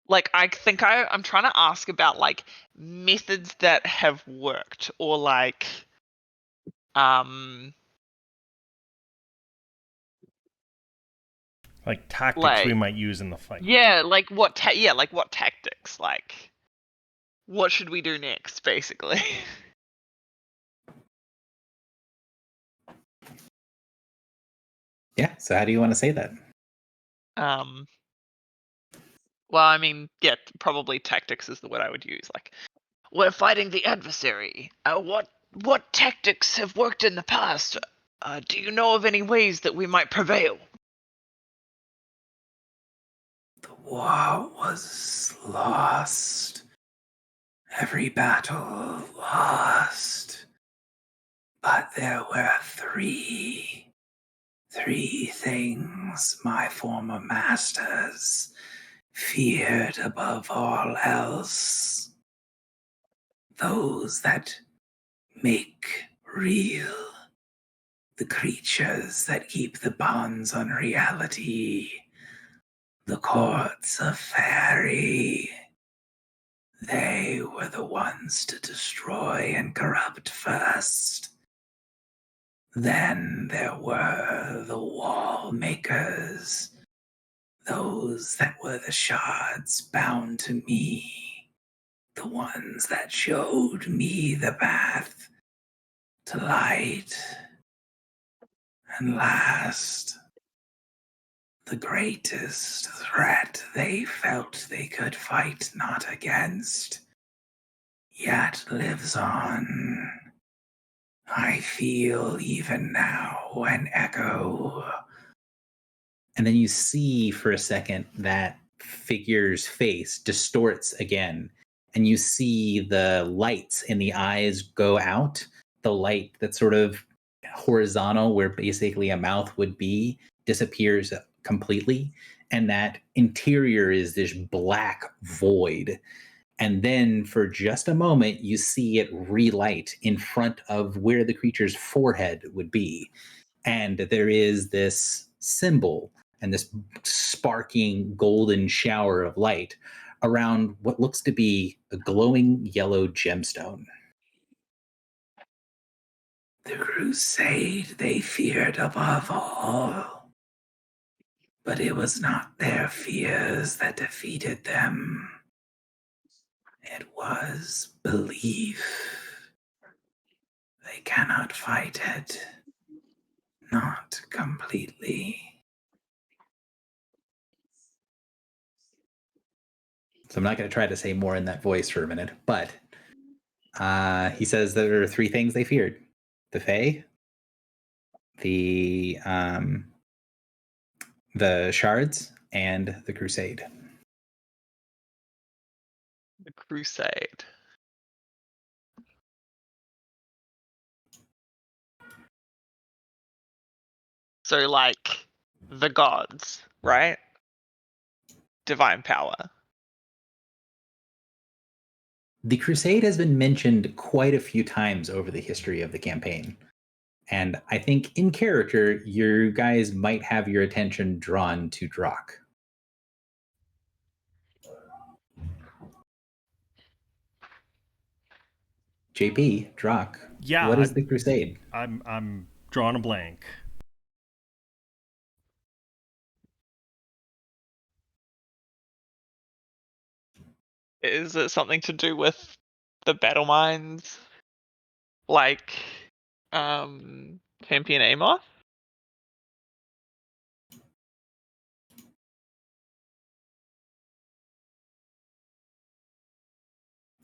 like I think I'm trying to ask about like methods that have worked or like um Like tactics we like might use in the fight. yeah, like what like what tactics, like what should we do next basically. Yeah. So how do you want to say that? um well, I mean, yeah, probably tactics is the word I would use. Like we're fighting the adversary. What tactics have worked in the past? Do you know of any ways that we might prevail? The war was lost. Every battle lost. But there were three things my former masters feared above all else. Those that make real, the creatures that keep the bonds on reality, the courts of fairy. They were the ones to destroy and corrupt first. Then there were the wall makers, those that were the shards bound to me, the ones that showed me the path to light. And last, the greatest threat they felt they could fight not against, yet lives on. I feel even now an echo. And then you see for a second that figure's face distorts again, and you see the lights in the eyes go out. The light that's sort of horizontal, where basically a mouth would be, disappears completely. And that interior is this black void. And then for just a moment, you see it relight in front of where the creature's forehead would be. And there is this symbol and this sparking golden shower of light around what looks to be a glowing yellow gemstone. The crusade they feared above all. But it was not their fears that defeated them. It was belief. They cannot fight it. Not completely. So I'm not going to try to say more in that voice for a minute, but he says there are 3 things they feared: the Fae, the shards, and the Crusade. The Crusade. So, like, the gods, right? Divine power. The Crusade has been mentioned quite a few times over the history of the campaign. And I think in character, you guys might have your attention drawn to Drak. JP, Drak, Yeah, what is the Crusade? I'm drawing a blank. Is it something to do with the battle mines? Like, Champion Amoth?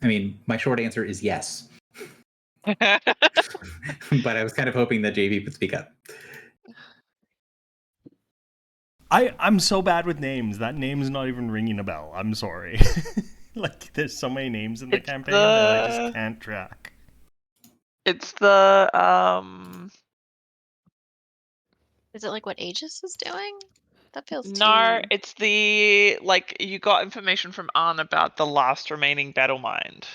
I mean, my short answer is yes. But I was kind of hoping that JP would speak up. I'm so bad with names. That name's not even ringing a bell. I'm sorry. Like, there's so many names in the It's campaign that I just can't track. It's the Is it like what Aegis is doing? That feels no, too... it's the, like, you got information from Arn about the last remaining battle mind.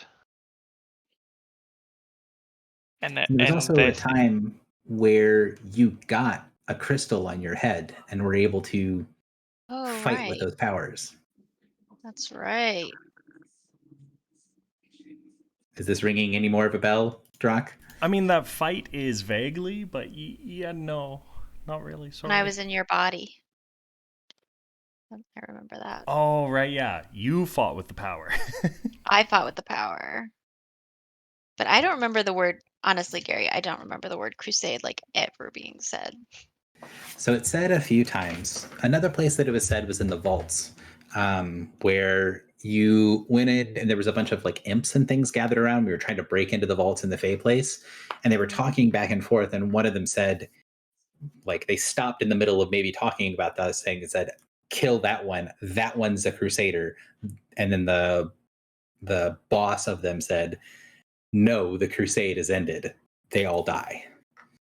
And There was also a time where you got a crystal on your head and were able to fight with those powers. That's right. Is this ringing any more of a bell, Drak? I mean, that fight is vaguely, but yeah, no, not really. Sorry. When I was in your body. I remember that. Oh, right, yeah. You fought with the power. I fought with the power. But I don't remember the word, honestly, Gary, I don't remember the word crusade like ever being said. So it's said a few times. Another place that it was said was in the vaults, where you went in and there was a bunch of like imps and things gathered around. We were trying to break into the vaults in the Fae place, and they were talking back and forth. And one of them said, like, they stopped in the middle of maybe talking about that thing and said, "Kill that one. That one's a crusader." And then the boss of them said, "No, the crusade is ended. They all die."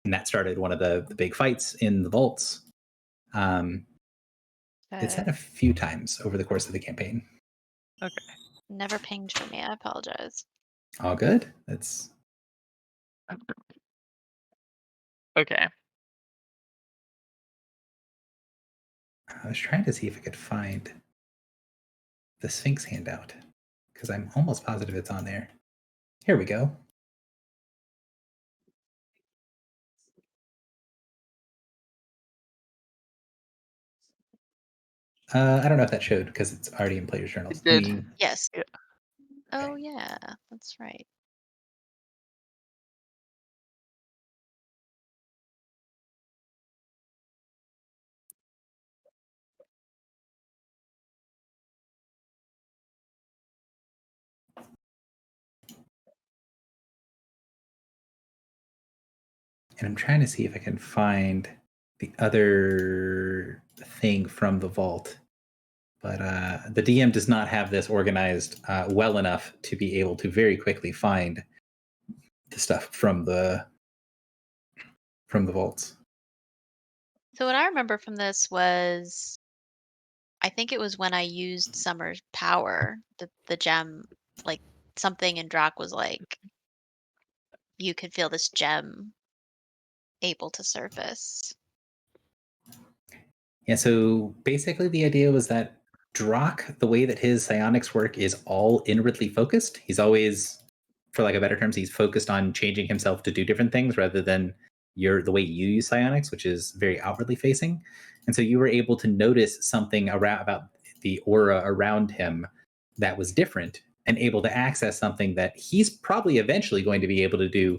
And that started one of the big fights in the vaults. It's had a few times over the course of the campaign. Okay. Never pinged for me. I apologize. All good. That's Okay. I was trying to see if I could find the Sphinx handout because I'm almost positive it's on there. Here we go. I don't know if that showed because it's already in Player's Journals. It did. Yes. Yeah. Oh, yeah. That's right. And I'm trying to see if I can find the other thing from the vault. But the DM does not have this organized well enough to be able to very quickly find the stuff from the vaults. So what I remember from this was, I think it was when I used Summer's power, the gem, like something in Drak was like, you could feel this gem able to surface. Yeah, so basically the idea was that Drak, the way that his psionics work is all inwardly focused. He's always, for lack of better terms, he's focused on changing himself to do different things rather than the way you use psionics, which is very outwardly facing. And so you were able to notice something about the aura around him that was different and able to access something that he's probably eventually going to be able to do.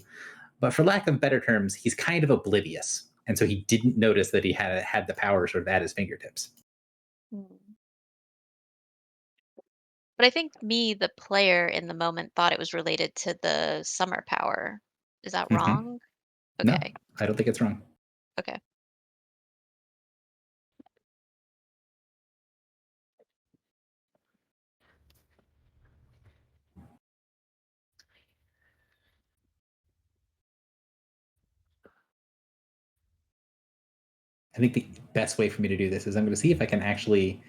But for lack of better terms, he's kind of oblivious. And so he didn't notice that he had the power sort of at his fingertips. But I think me, the player in the moment, thought it was related to the summer power. Is that Mhm. wrong? No, Okay. I don't think it's wrong. Okay. I think the best way for me to do this is I'm going to see if I can actually,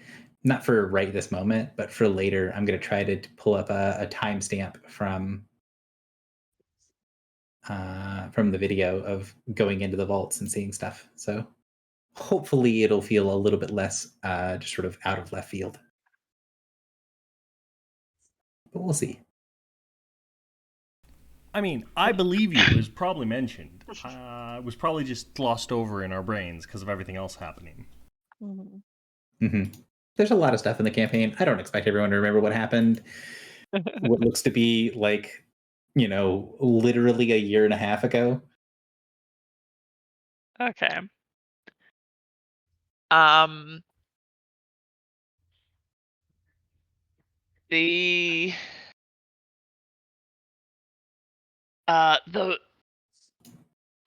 not for right this moment, but for later, I'm going to try to pull up a timestamp from the video of going into the vaults and seeing stuff. So hopefully it'll feel a little bit less just sort of out of left field. But we'll see. I mean, I believe you. It was probably mentioned. It was probably just glossed over in our brains because of everything else happening. Mhm. There's a lot of stuff in the campaign. I don't expect everyone to remember what happened. What looks to be like, literally a year and a half ago. Okay. Um. The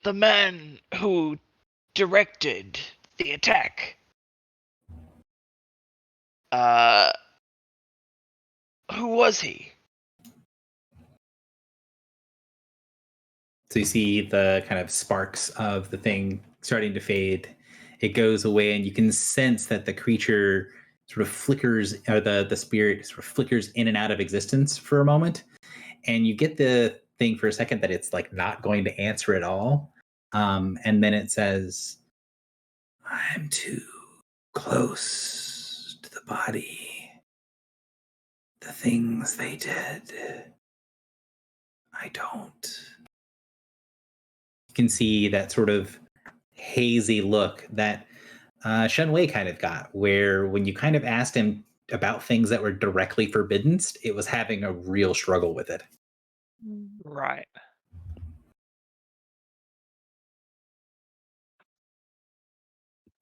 the man who directed the attack. Who was he? So you see the kind of sparks of the thing starting to fade. It goes away, and you can sense that the creature sort of flickers, or the spirit sort of flickers in and out of existence for a moment. And you get the thing for a second that it's like not going to answer at all. And then it says, I'm too close to the body. The things they did, I don't. You can see that sort of hazy look that Shun Wei kind of got, where when you kind of asked him about things that were directly forbidden, it was having a real struggle with it. Right.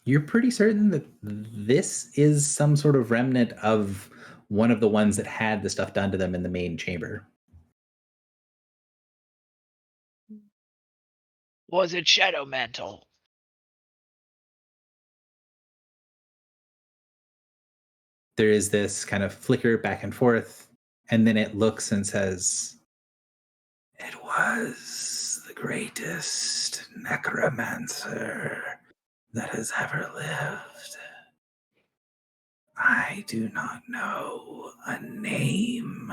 You're pretty certain that this is some sort of remnant of one of the ones that had the stuff done to them in the main chamber. Was it Shadow Mantle? There is this kind of flicker back and forth, and then it looks and says, it was the greatest necromancer that has ever lived. I do not know a name.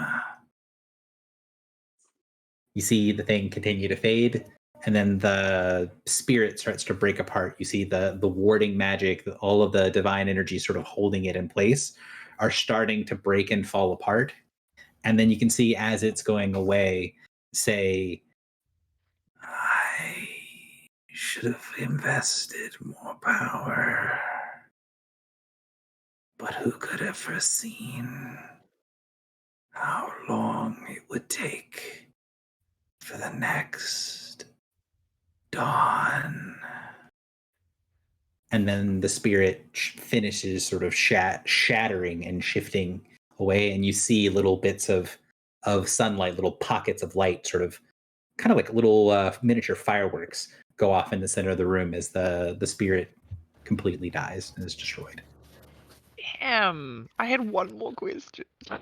You see the thing continue to fade, and then the spirit starts to break apart. You see the warding magic, all of the divine energy sort of holding it in place, are starting to break and fall apart. And then you can see as it's going away, say, I should have invested more power. But who could have foreseen how long it would take for the next dawn? And then the spirit finishes sort of shattering and shifting away, and you see little bits of sunlight, little pockets of light, sort of kind of like little miniature fireworks go off in the center of the room as the spirit completely dies and is destroyed. Damn. I had one more question. I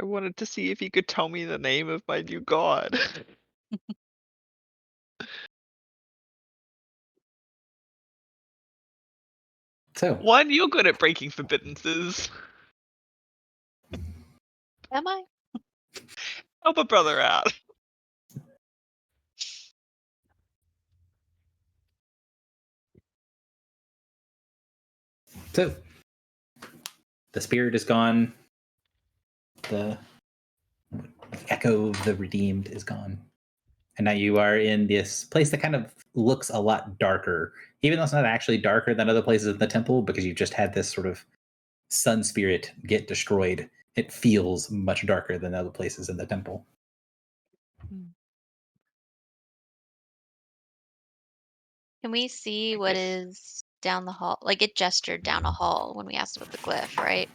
wanted to see if you could tell me the name of my new god. So One, you're good at breaking forbiddances. Am I? Help a brother out. So the spirit is gone. The echo of the redeemed is gone. And now you are in this place that kind of looks a lot darker, even though it's not actually darker than other places in the temple, because you've just had this sort of sun spirit get destroyed. It feels much darker than other places in the temple. Can we see what is down the hall. Like it gestured down a hall when we asked about the glyph, right?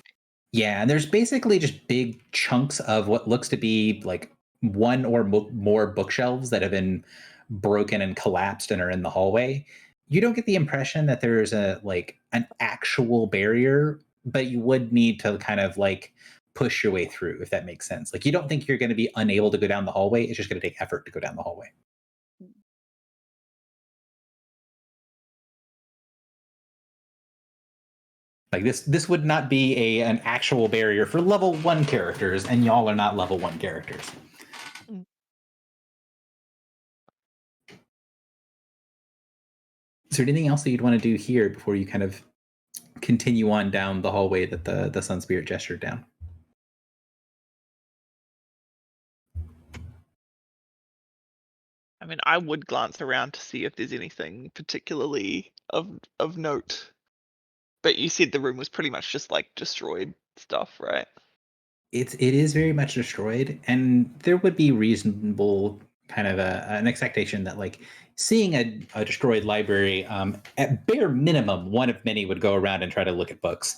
Yeah, and there's basically just big chunks of what looks to be like one or more bookshelves that have been broken and collapsed and are in the hallway. You don't get the impression that there's an actual barrier, but you would need to kind of like push your way through, if that makes sense. Like you don't think you're going to be unable to go down the hallway. It's just going to take effort to go down the hallway. Like this would not be an actual barrier for level 1 characters, and y'all are not level 1 characters. Is there anything else that you'd want to do here before you kind of continue on down the hallway that the Sun Spirit gestured down? I mean, I would glance around to see if there's anything particularly of note. But you said the room was pretty much just like destroyed stuff, right? It is very much destroyed, and there would be reasonable kind of an expectation that like seeing a destroyed library, at bare minimum, one of many would go around and try to look at books.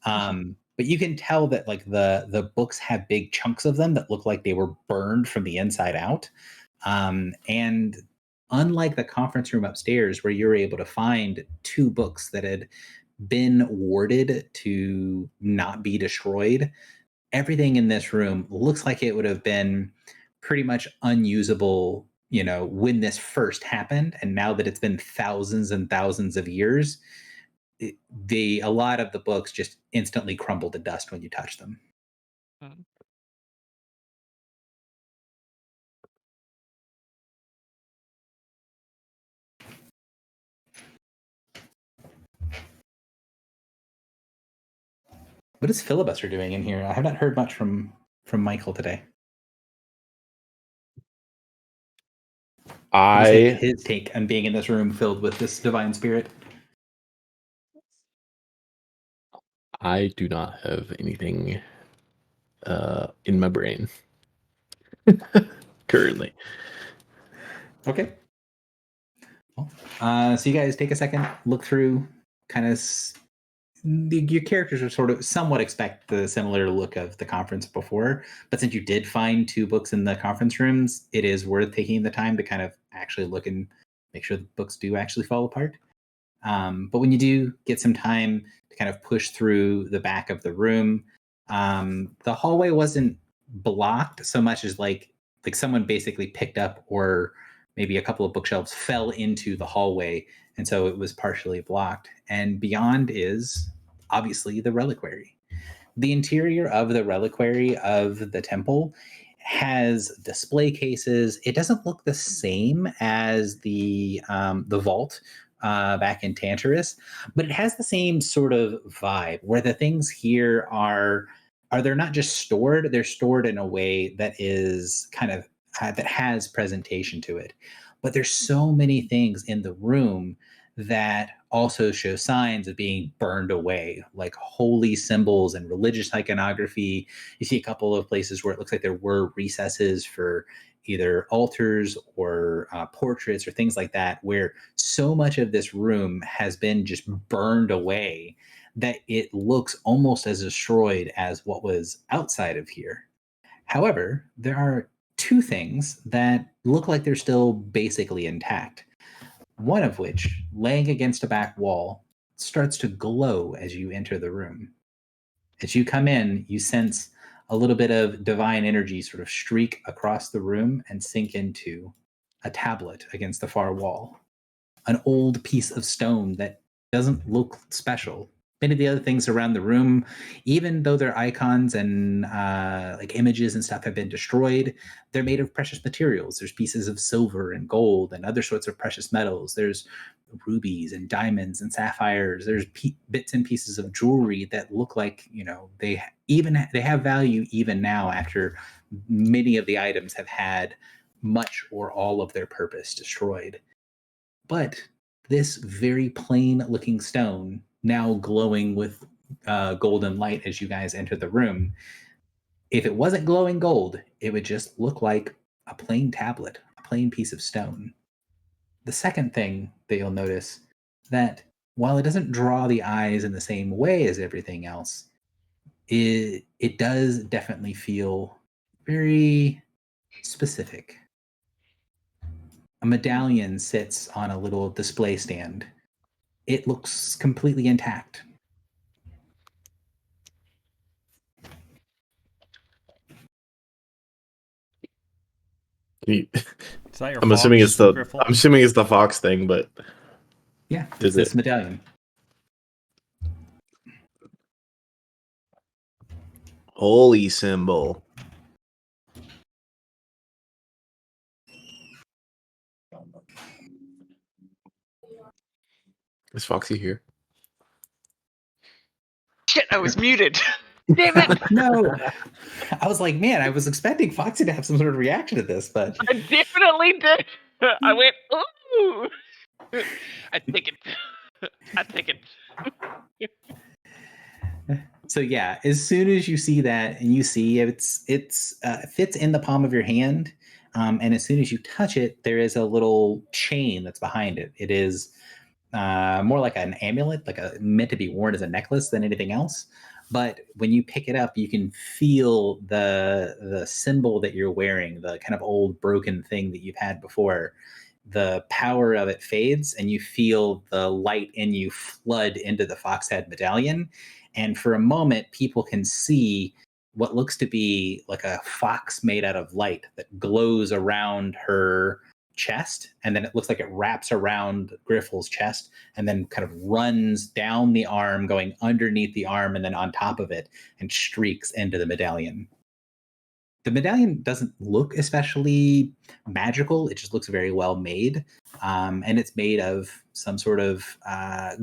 But you can tell that like the books have big chunks of them that look like they were burned from the inside out. And unlike the conference room upstairs, where you're able to find 2 books that had been warded to not be destroyed, everything in this room looks like it would have been pretty much unusable, when this first happened. And now that it's been thousands and thousands of years, a lot of the books just instantly crumble to dust when you touch them. What is Filibuster doing in here? I have not heard much from Michael today. His take on being in this room filled with this divine spirit. I do not have anything in my brain currently. Okay. Well, so you guys take a second, look through, kind of. Your characters are sort of somewhat expect the similar look of the conference before, but since you did find 2 books in the conference rooms, it is worth taking the time to kind of actually look and make sure the books do actually fall apart. But when you do get some time to kind of push through the back of the room, the hallway wasn't blocked so much as like someone basically picked up, or maybe a couple of bookshelves fell into the hallway, and so it was partially blocked. And beyond is obviously the reliquary. The interior of the reliquary of the temple has display cases. It doesn't look the same as the vault back in Tantarus, but it has the same sort of vibe where the things here are they're not just stored, they're stored in a way that is kind of that has presentation to it. But there's so many things in the room that also show signs of being burned away, like holy symbols and religious iconography. You see a couple of places where it looks like there were recesses for either altars or portraits or things like that, where so much of this room has been just burned away that it looks almost as destroyed as what was outside of here. However, there are 2 things that look like they're still basically intact. One of which, laying against a back wall, starts to glow as you enter the room. As you come in, you sense a little bit of divine energy sort of streak across the room and sink into a tablet against the far wall. An old piece of stone that doesn't look special. Many of the other things around the room, even though their icons and like images and stuff have been destroyed, they're made of precious materials. There's pieces of silver and gold and other sorts of precious metals. There's rubies and diamonds and sapphires. There's bits and pieces of jewelry that look like they have value even now, after many of the items have had much or all of their purpose destroyed. But this very plain looking stone, now glowing with golden light as you guys enter the room, if it wasn't glowing gold, it would just look like a plain tablet, a plain piece of stone. The second thing that you'll notice, that while it doesn't draw the eyes in the same way as everything else, it does definitely feel very specific. A medallion sits on a little display stand. It looks completely intact. Is that your I'm fox, assuming it's the Griffle? I'm assuming it's the fox thing, but Yeah, Is it's this it? medallion. holy symbol. Is Foxy here? Shit, I was muted. Damn it! No, I was like, man, I was expecting Foxy to have some sort of reaction to this, but I definitely did. I went, ooh. I take it. I take it. so yeah. As soon as you see that, and you see it fits in the palm of your hand, and as soon as you touch it, there is a little chain that's behind it. It is more like an amulet, meant to be worn as a necklace than anything else. But when you pick it up, you can feel the symbol that you're wearing, the kind of old broken thing that you've had before. The power of it fades, and you feel the light in you flood into the Foxhead medallion. And for a moment, people can see what looks to be like a fox made out of light that glows around her chest, and then it looks like it wraps around Griffle's chest and then kind of runs down the arm, going underneath the arm and then on top of it, and streaks into the medallion. The medallion doesn't look especially magical. It just looks very well made. And it's made of some sort of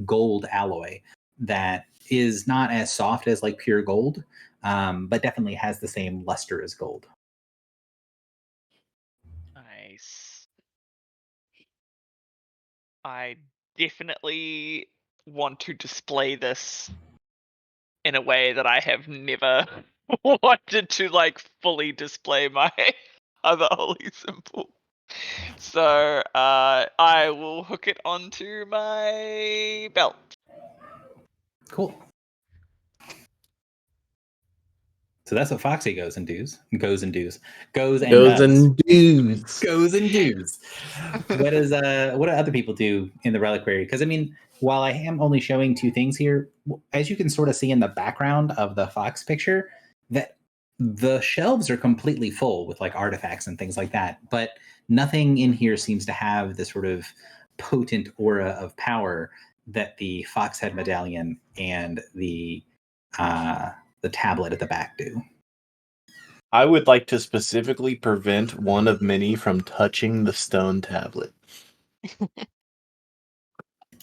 gold alloy that is not as soft as like pure gold, but definitely has the same luster as gold. Nice. I definitely want to display this in a way that I have never wanted to like fully display my other holy symbol. So I will hook it onto my belt. Cool. So that's what Foxy goes and does. What do other people do in the reliquary? Because I mean, while I am only showing two things here, as you can sort of see in the background of the Fox picture, that the shelves are completely full with like artifacts and things like that, but nothing in here seems to have the sort of potent aura of power that the Foxhead medallion and the tablet at the back do. I would like to specifically prevent one of many from touching the stone tablet.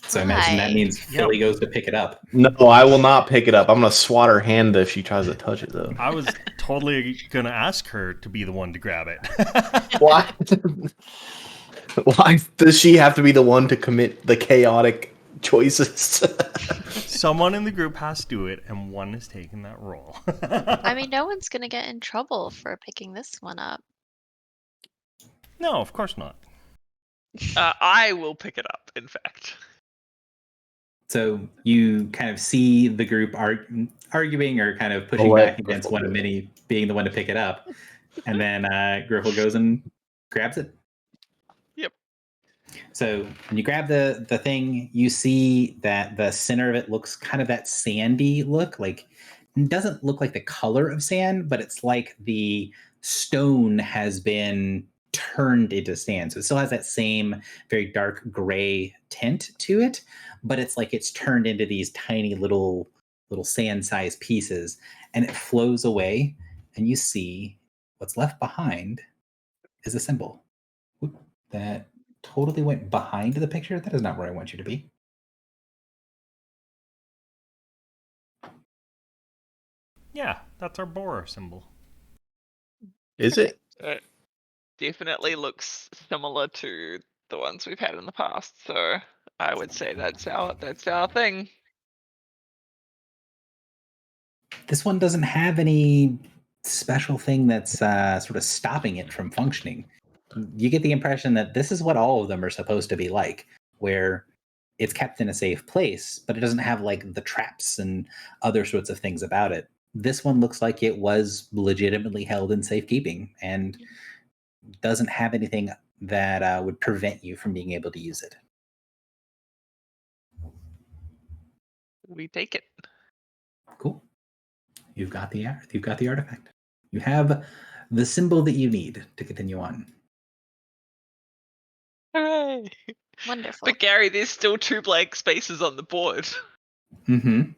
So I imagine that Why? means Philly goes to pick it up. No, I will not pick it up. I'm gonna swat her hand if she tries to touch it, though. I was totally gonna ask her to be the one to grab it. Why? Why does she have to be the one to commit the chaotic choices? Someone in the group has to do it, and one is taking that role. I mean, no one's gonna get in trouble for picking this one up. No, of course not. I will pick it up, in fact. So you kind of see the group arguing or kind of pushing back against one of many being the one to pick it up. And then Griffle goes and grabs it. Yep. So when you grab the thing, you see that the center of it looks kind of that sandy look. Like, it doesn't look like the color of sand, but it's like the stone has been turned into sand. So it still has that same very dark gray tint to it, but it's like it's turned into these tiny little sand-sized pieces, and it flows away, and you see what's left behind is a symbol. Whoop, that totally went behind the picture. That is not where I want you to be. Yeah, that's our boar symbol. Is it? It definitely looks similar to the ones we've had in the past, so I would say that's our thing. This one doesn't have any special thing that's sort of stopping it from functioning. You get the impression that this is what all of them are supposed to be like, where it's kept in a safe place, but it doesn't have like the traps and other sorts of things about it. This one looks like it was legitimately held in safekeeping and doesn't have anything that would prevent you from being able to use it. We take it. Cool. You've got the artifact. You have the symbol that you need to continue on. Hooray! Wonderful. But Gary, there's still 2 blank spaces on the board. Mm-hmm.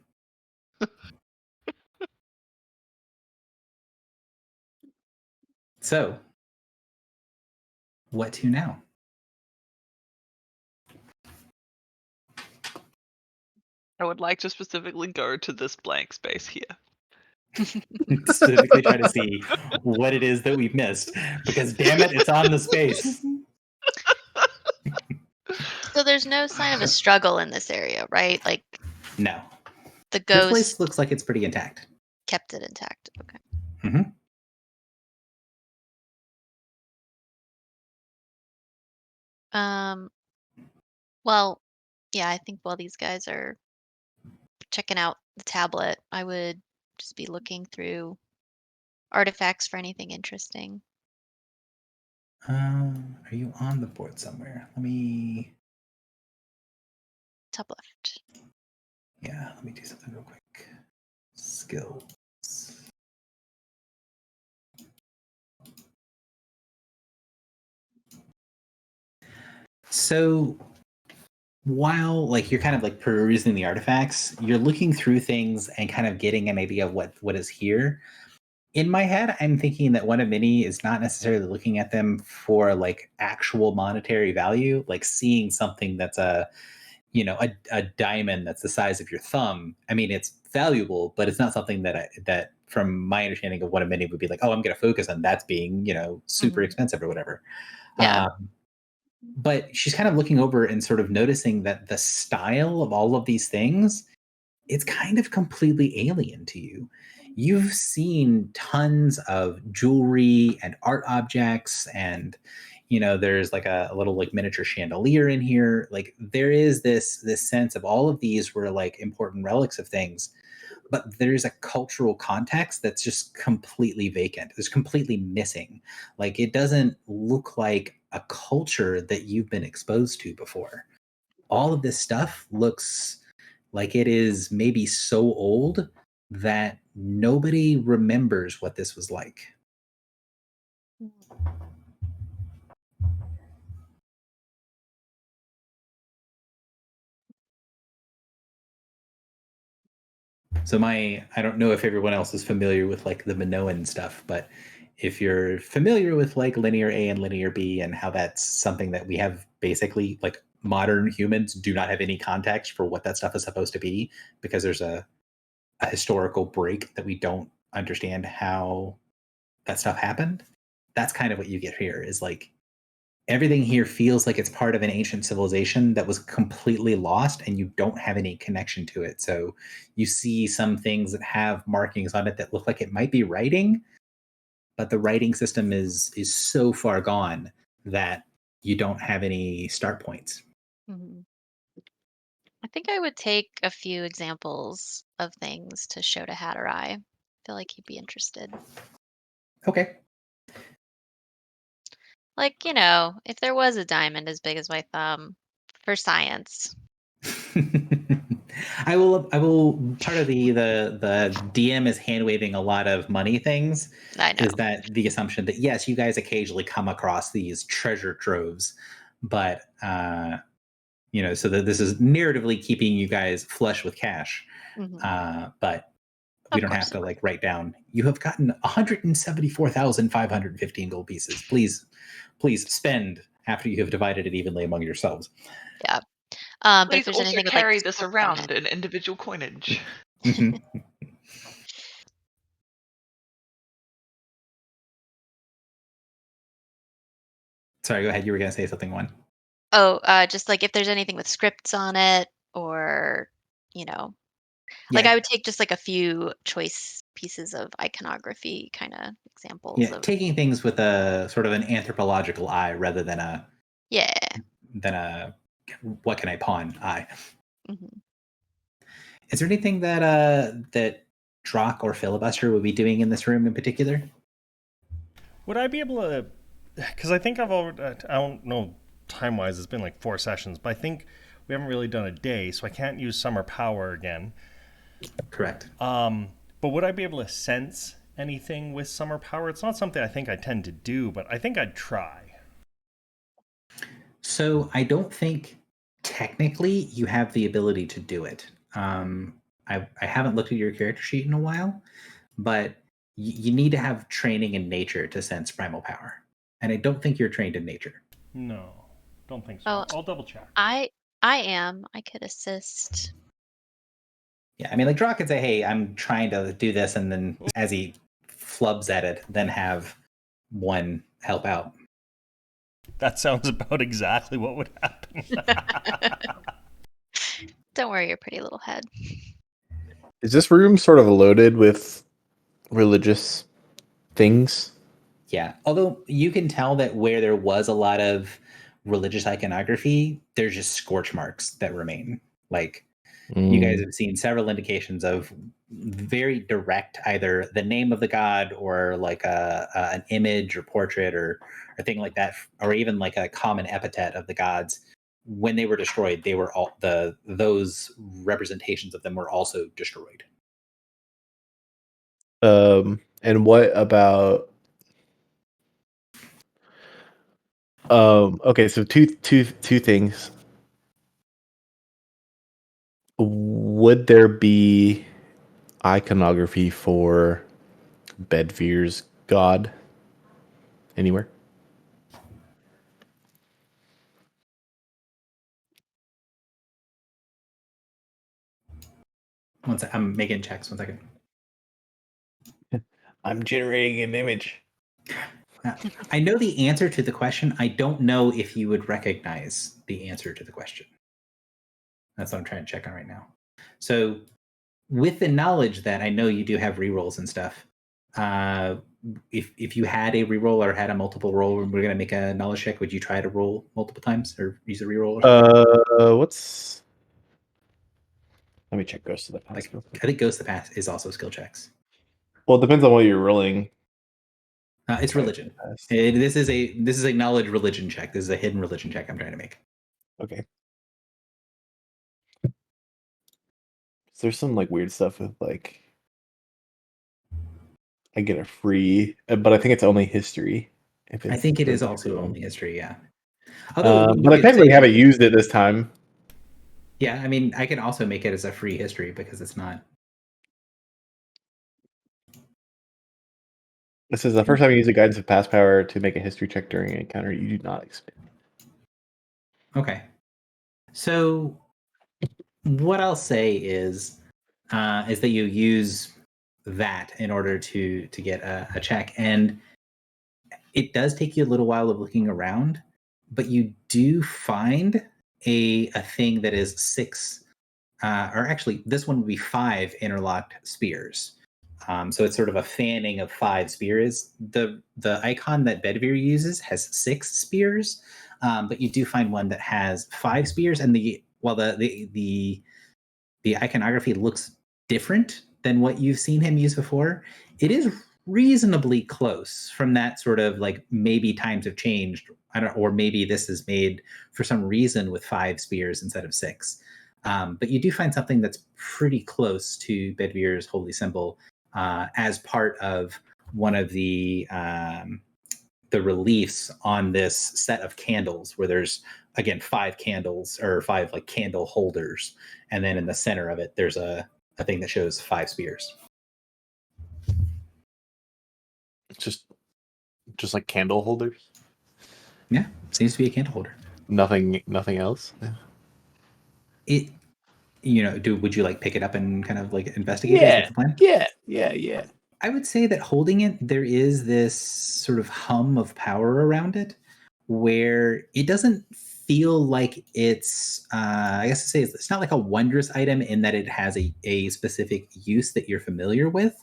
So, what to now? I would like to specifically go to this blank space here. Specifically try to see what it is that we've missed, because damn it, it's on the space. So there's no sign of a struggle in this area, right? Like No. the This ghost place looks like it's pretty intact. kept it intact. Okay. Mm-hmm. Well, yeah, I think while these guys are checking out the tablet, I would just be looking through artifacts for anything interesting. Are you on the board somewhere? Let me. Top left. Yeah, let me do something real quick. Skills. So while like you're kind of like perusing the artifacts, you're looking through things and kind of getting an idea of what is here. In my head, I'm thinking that one of many is not necessarily looking at them for like actual monetary value, like seeing something that's a diamond that's the size of your thumb. I mean, it's valuable, but it's not something that from my understanding of what a mini would be like, oh, I'm going to focus on that's being, super expensive or whatever. Yeah. But she's kind of looking over and sort of noticing that the style of all of these things, it's kind of completely alien to you. You've seen tons of jewelry and art objects, and there's like a little like miniature chandelier in here. Like there is this sense of all of these were like important relics of things, but there's a cultural context that's just completely vacant. It's completely missing. Like it doesn't look like a culture that you've been exposed to before. All of this stuff looks like it is maybe so old that nobody remembers what this was like. So I don't know if everyone else is familiar with like the Minoan stuff, but if you're familiar with like linear A and linear B and how that's something that we have basically like modern humans do not have any context for what that stuff is supposed to be because there's a historical break that we don't understand how that stuff happened. That's kind of what you get here is like everything here feels like it's part of an ancient civilization that was completely lost and you don't have any connection to it. So you see some things that have markings on it that look like it might be writing, but the writing system is so far gone that you don't have any start points. Mm-hmm. I think I would take a few examples of things to show to Hatterai. I feel like he'd be interested. Okay. Like, if there was a diamond as big as my thumb for science. I will part of the DM is hand waving a lot of money things. I know. Is that the assumption that yes, you guys occasionally come across these treasure troves, but so that this is narratively keeping you guys flush with cash. Mm-hmm. But we don't have to like write down. You have gotten 174,515 gold pieces. Please spend after you have divided it evenly among yourselves. Yeah. But Please if there's also anything with, carry like, this script on around it. in individual coinage. Mm-hmm. Sorry, go ahead. You were going to say something, One. Oh, just like if there's anything with scripts on it or, like I would take just like a few choice pieces of iconography kind of examples of. Taking things with a sort of an anthropological eye rather than a Yeah. what can I pawn? Mhm. Is there anything that that Drock or Filibuster would be doing in this room in particular? Would I be able to? Because I think I've already. I don't know time wise. It's been like 4 sessions, but I think we haven't really done a day, so I can't use summer power again. Correct. But would I be able to sense anything with summer power? It's not something I think I tend to do, but I think I'd try. So I don't think technically you have the ability to do it. I haven't looked at your character sheet in a while, but you need to have training in nature to sense primal power, and I don't think you're trained in nature. No, don't think so. Oh, I'll double check. I am. I could assist. Yeah, I mean, like Drock could say, "Hey, I'm trying to do this," and then as he flubs at it, then have one help out. That sounds about exactly what would happen. Don't worry your pretty little head. Is this room sort of loaded with religious things? Yeah, although you can tell that where there was a lot of religious iconography, there's just scorch marks that remain. Like you guys have seen several indications of very direct, either the name of the god or like an image or portrait or thing like that, or even like a common epithet of the gods. When they were destroyed, they were all those representations of them were also destroyed. And what about? Okay, so two things. Would there be iconography for Bedvir's god anywhere? One sec, I'm making checks. 1 second. I'm generating an image. I know the answer to the question. I don't know if you would recognize the answer to the question. That's what I'm trying to check on right now. So, with the knowledge that I know you do have rerolls and stuff, if you had a reroll or had a multiple roll, and we're gonna make a knowledge check, would you try to roll multiple times or use a reroll? Or What's? Let me check Ghost of the Past. I think Ghost of the Past is also skill checks. Well, it depends on what you're rolling. It's religion. This is a knowledge religion check. This is a hidden religion check I'm trying to make. Okay. There's some like weird stuff with like I get a free, but I think it's only history. I think it is also only history. Yeah. But I technically haven't used it this time. Yeah, I mean, I can also make it as a free history because it's not. This is the first time you use the Guidance of Past Power to make a history check during an encounter. You do not expend. Okay. So what I'll say is that you use that in order to get a check, and it does take you a little while of looking around, but you do find a thing that is 6, or actually this one would be 5 interlocked spears. So it's sort of a fanning of 5 spears. The icon that Bedivere uses has 6 spears, but you do find one that has 5 spears, and the iconography looks different than what you've seen him use before. It is reasonably close from that sort of like maybe times have changed, or maybe this is made for some reason with 5 spears instead of 6. But you do find something that's pretty close to Bedivere's holy symbol as part of one of the reliefs on this set of candles, where there's again 5 candles or 5 like candle holders, and then in the center of it there's a thing that shows 5 spears. Just like candle holders. Yeah, seems to be a candle holder. Nothing else. It, would you like pick it up and kind of like investigate it? Is that the plan? Yeah. I would say that holding it, there is this sort of hum of power around it, where it doesn't feel like it's. I guess to say it's not like a wondrous item in that it has a specific use that you're familiar with,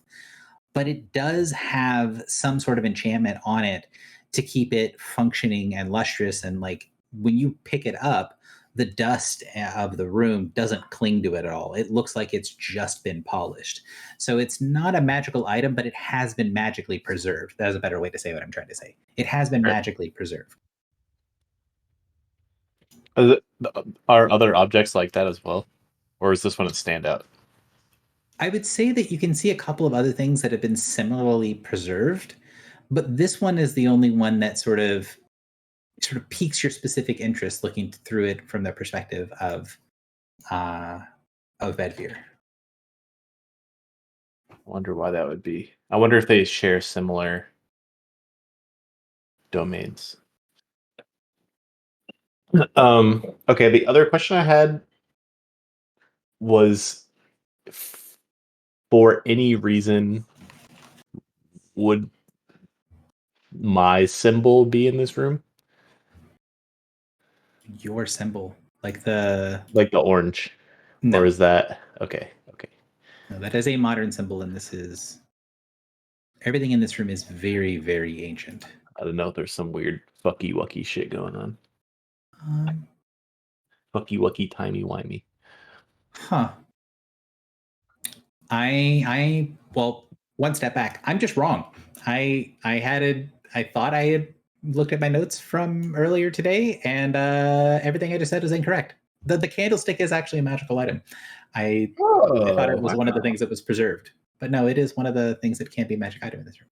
but it does have some sort of enchantment on it to keep it functioning and lustrous. And like when you pick it up, the dust of the room doesn't cling to it at all. It looks like it's just been polished. So it's not a magical item, but it has been magically preserved. That's a better way to say what I'm trying to say. It has been magically preserved. Are other objects like that as well? Or is this one a standout? I would say that you can see a couple of other things that have been similarly preserved, but this one is the only one that sort of piques your specific interest looking through it from the perspective of Bedvere. I wonder why that would be. I wonder if they share similar domains. Okay, the other question I had was, for any reason, would my symbol be in this room? Your symbol, like the orange, no, or is that okay? No, that is a modern symbol, and this is everything in this room is very, very ancient. I don't know if there's some weird fucky wucky shit going on. Fucky wucky timey wimey. Huh. Well, one step back. I'm just wrong. I thought I had looked at my notes from earlier today, and everything I just said is incorrect. The candlestick is actually a magical item. I thought it was one of the things that was preserved, but no, it is one of the things that can't be a magic item in this room.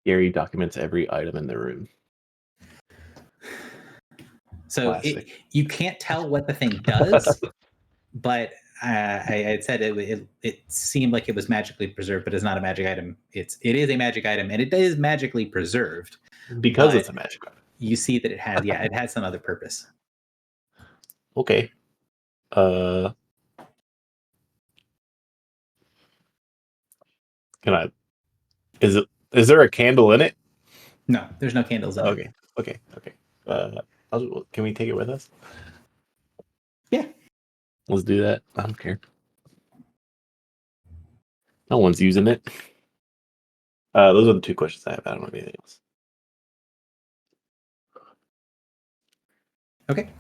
Gary documents every item in the room. So you can't tell what the thing does, but I had said it seemed like it was magically preserved, but it's not a magic item. It is a magic item, and it is magically preserved because it's a magic item. You see that it has some other purpose. Okay. Is there a candle in it? No, there's no candles in it. Okay. Can we take it with us? Yeah. Let's do that. I don't care. No one's using it. Those are the two questions I have. I don't know anything else. Okay.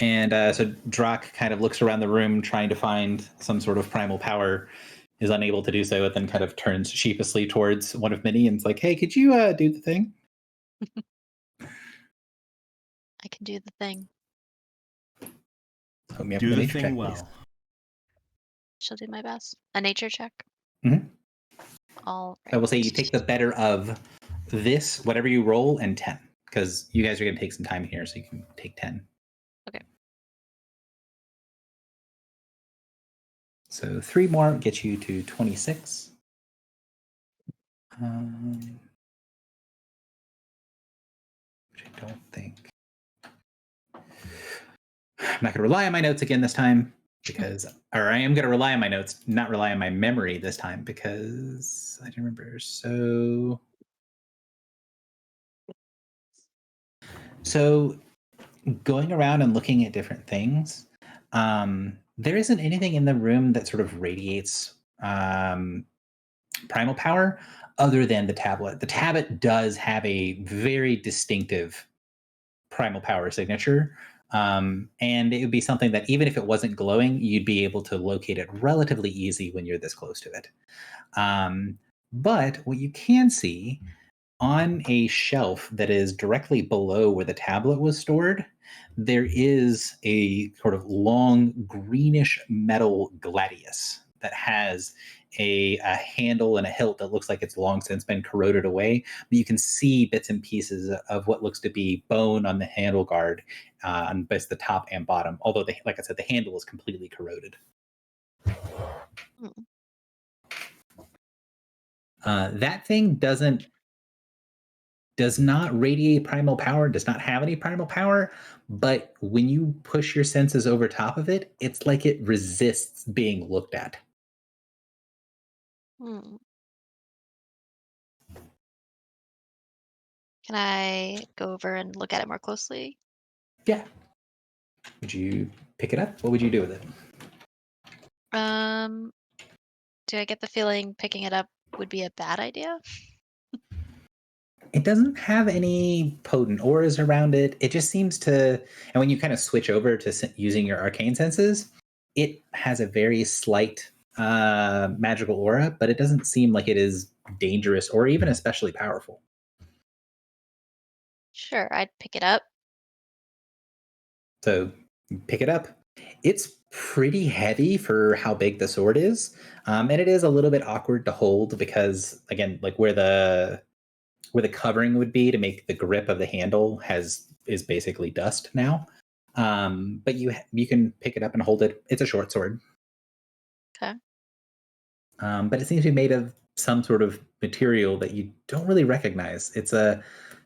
And so Drock kind of looks around the room trying to find some sort of primal power, is unable to do so, and then kind of turns sheepishly towards one of Minnie and's like, hey, could you do the thing? I can do the thing. Do the thing well. Please. She'll do my best. A nature check? Mm-hmm. All right. I will say you take the better of this, whatever you roll, and 10. Because you guys are going to take some time here, so you can take 10. Okay. So 3 more gets you to 26. Which I don't think. I'm not going to rely on my notes again this time, or I am going to rely on my notes, not rely on my memory this time, because I don't remember. So going around and looking at different things, there isn't anything in the room that sort of radiates primal power other than the tablet. The tablet does have a very distinctive primal power signature, and it would be something that even if it wasn't glowing, you'd be able to locate it relatively easy when you're this close to it. But what you can see on a shelf that is directly below where the tablet was stored, there is a sort of long greenish metal gladius that has a handle and a hilt that looks like it's long since been corroded away. But you can see bits and pieces of what looks to be bone on the handle guard on both the top and bottom. Although, like I said, the handle is completely corroded. That thing does not radiate primal power, does not have any primal power, but when you push your senses over top of it, it's like it resists being looked at. Can I go over and look at it more closely? Yeah. Would you pick it up? What would you do with it? Do I get the feeling picking it up would be a bad idea? It doesn't have any potent auras around it. It just seems to, and when you kind of switch over to using your arcane senses, it has a very slight magical aura, but it doesn't seem like it is dangerous or even especially powerful. Sure, I'd pick it up. So pick it up. It's pretty heavy for how big the sword is, and it is a little bit awkward to hold because, again, like where the covering would be to make the grip of the handle is basically dust now. But you can pick it up and hold it. It's a short sword. Okay. But it seems to be made of some sort of material that you don't really recognize. It's a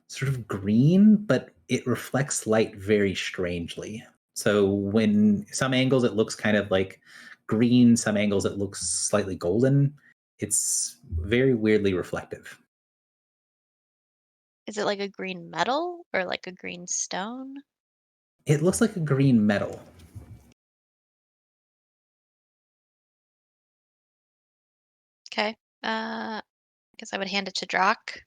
sort of green, but it reflects light very strangely. So when some angles it looks kind of like green, some angles it looks slightly golden. It's very weirdly reflective. Is it like a green metal or like a green stone? It looks like a green metal. Okay. I guess I would hand it to Drock.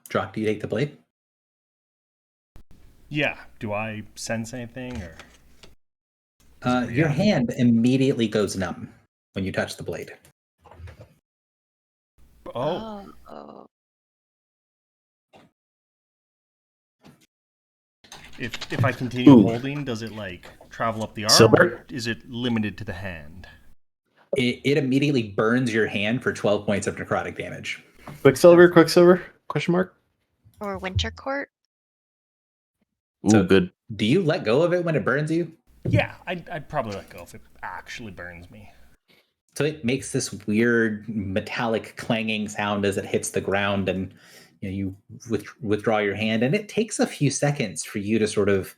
Drock, do you take the blade? Yeah. Do I sense anything or? Your hand immediately goes numb when you touch the blade. Oh. If I continue holding, does it like travel up the arm, Silver? or is it limited to the hand? It immediately burns your hand for 12 points of necrotic damage. Quicksilver? Question mark? Or Winter Court? Ooh, So- good. Do you let go of it when it burns you? Yeah, I'd probably let go if it actually burns me. So it makes this weird metallic clanging sound as it hits the ground, and you withdraw your hand, and it takes a few seconds for you to sort of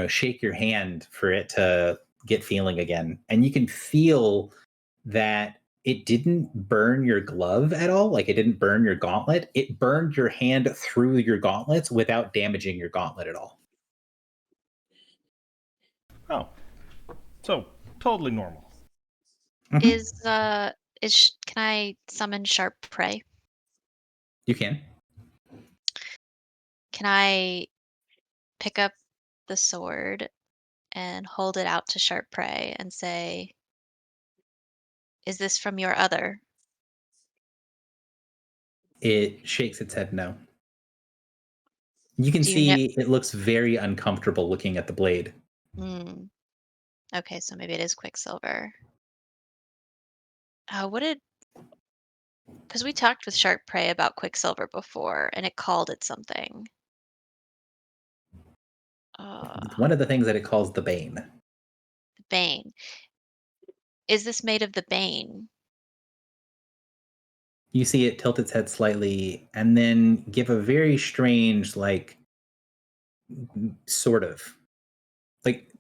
shake your hand for it to get feeling again. And you can feel that it didn't burn your glove at all. Like it didn't burn your gauntlet. It burned your hand through your gauntlets without damaging your gauntlet at all. Oh, so totally normal. Mhm. Can I summon Sharp Prey? You can. Can I pick up the sword and hold it out to Sharp Prey and say, "Is this from your other?" It shakes its head no. You can Do you know? see it looks very uncomfortable looking at the blade. Okay, so maybe it is Quicksilver. Because we talked with Sharp Prey about Quicksilver before, and it called it something. One of the things that it calls the Bane. The Bane. Is this made of the Bane? You see it tilt its head slightly and then give a very strange, sort of,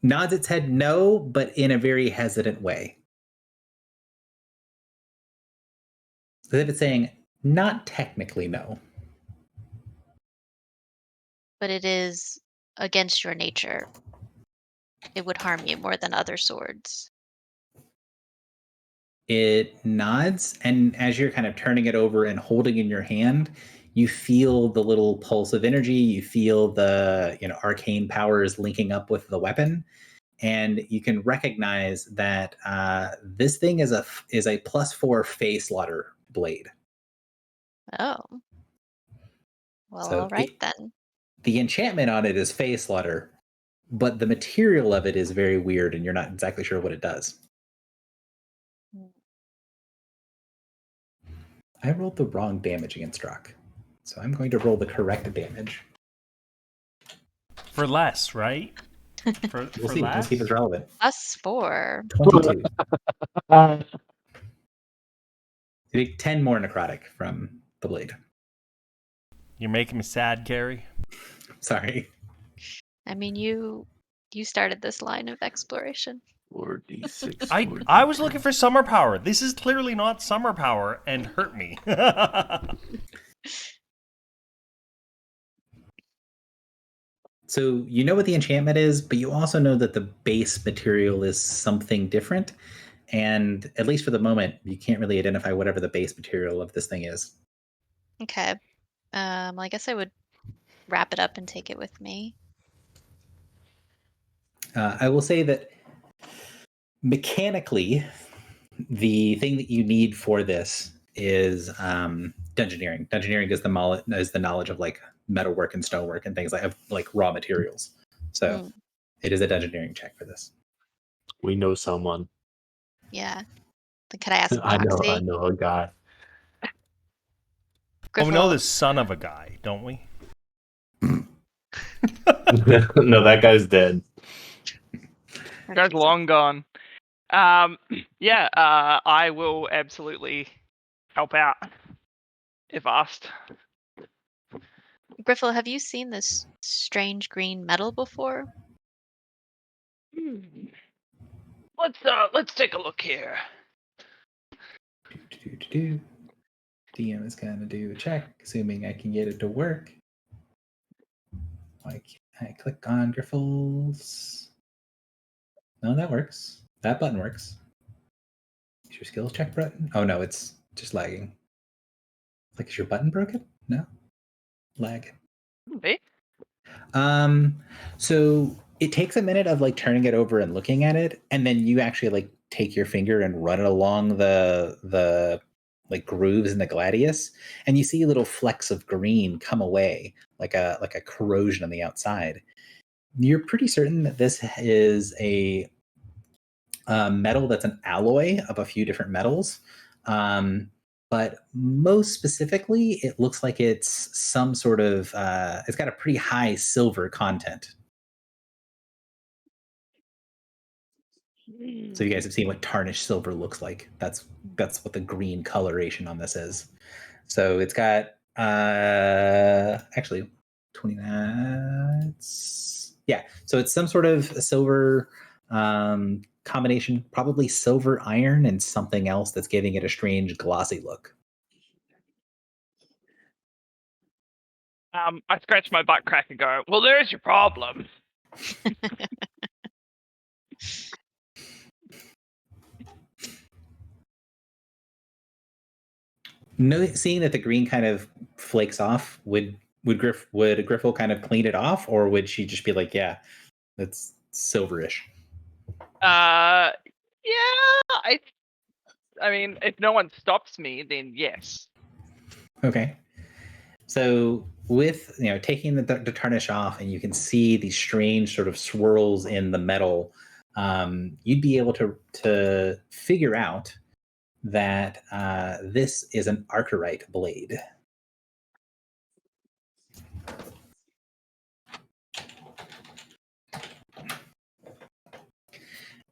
nods its head no, but in a very hesitant way. So that it's saying, not technically no. But it is against your nature. It would harm you more than other swords. It nods, and as you're kind of turning it over and holding in your hand, you feel the little pulse of energy. You feel the arcane powers linking up with the weapon, and you can recognize that this thing is a +4 Fey Slaughter blade. Oh. Well, So all right then. The enchantment on it is Fey Slaughter, but the material of it is very weird, and you're not exactly sure what it does. I rolled the wrong damage against Drock, so I'm going to roll the correct damage. For less, right? For We'll see. less? We'll see if it's relevant. +4. 22. You take 10 more necrotic from the blade. You're making me sad, Carrie. Sorry. I mean, you started this line of exploration. 4d6. I was looking for summer power. This is clearly not summer power and hurt me. So you know what the enchantment is, but you also know that the base material is something different. And at least for the moment, you can't really identify whatever the base material of this thing is. Okay. I guess I would wrap it up and take it with me. I will say that mechanically, the thing that you need for this is dungeoneering. Dungeoneering is the knowledge of like metalwork and stonework and things like raw materials. So it is a dungeoneering check for this. We know someone. Yeah. Then could I ask I Proxy? know a guy. Oh, we know Griffle, the son of a guy, don't we? No, that guy's dead. Guy's long gone. Yeah, I will absolutely help out if asked. Griffle, have you seen this strange green metal before? Let's take a look here. DM is going to do a check, assuming I can get it to work. I click on Griffles. No, that works. That button works. Is your skills check button? Oh no, it's just lagging. Like, is your button broken? No, lag. Hey? So it takes a minute of like turning it over and looking at it, and then you actually like take your finger and run it along the like grooves in the gladius, and you see little flecks of green come away, like a corrosion on the outside. You're pretty certain that this is a metal that's an alloy of a few different metals. But most specifically, it looks like it's some sort of, it's got a pretty high silver content. So you guys have seen what tarnished silver looks like. That's what the green coloration on this is. So it's got, actually 29. Yeah. So it's some sort of silver combination, probably silver iron and something else that's giving it a strange glossy look. I scratch my butt crack and go, well, there's your problem. Seeing that the green kind of flakes off, would Griffle kind of clean it off, or would she just be like, yeah, that's silverish? Yeah, I mean, if no one stops me, then yes. Okay. So with taking the tarnish off, and you can see these strange sort of swirls in the metal, you'd be able to figure out that this is an Archerite blade.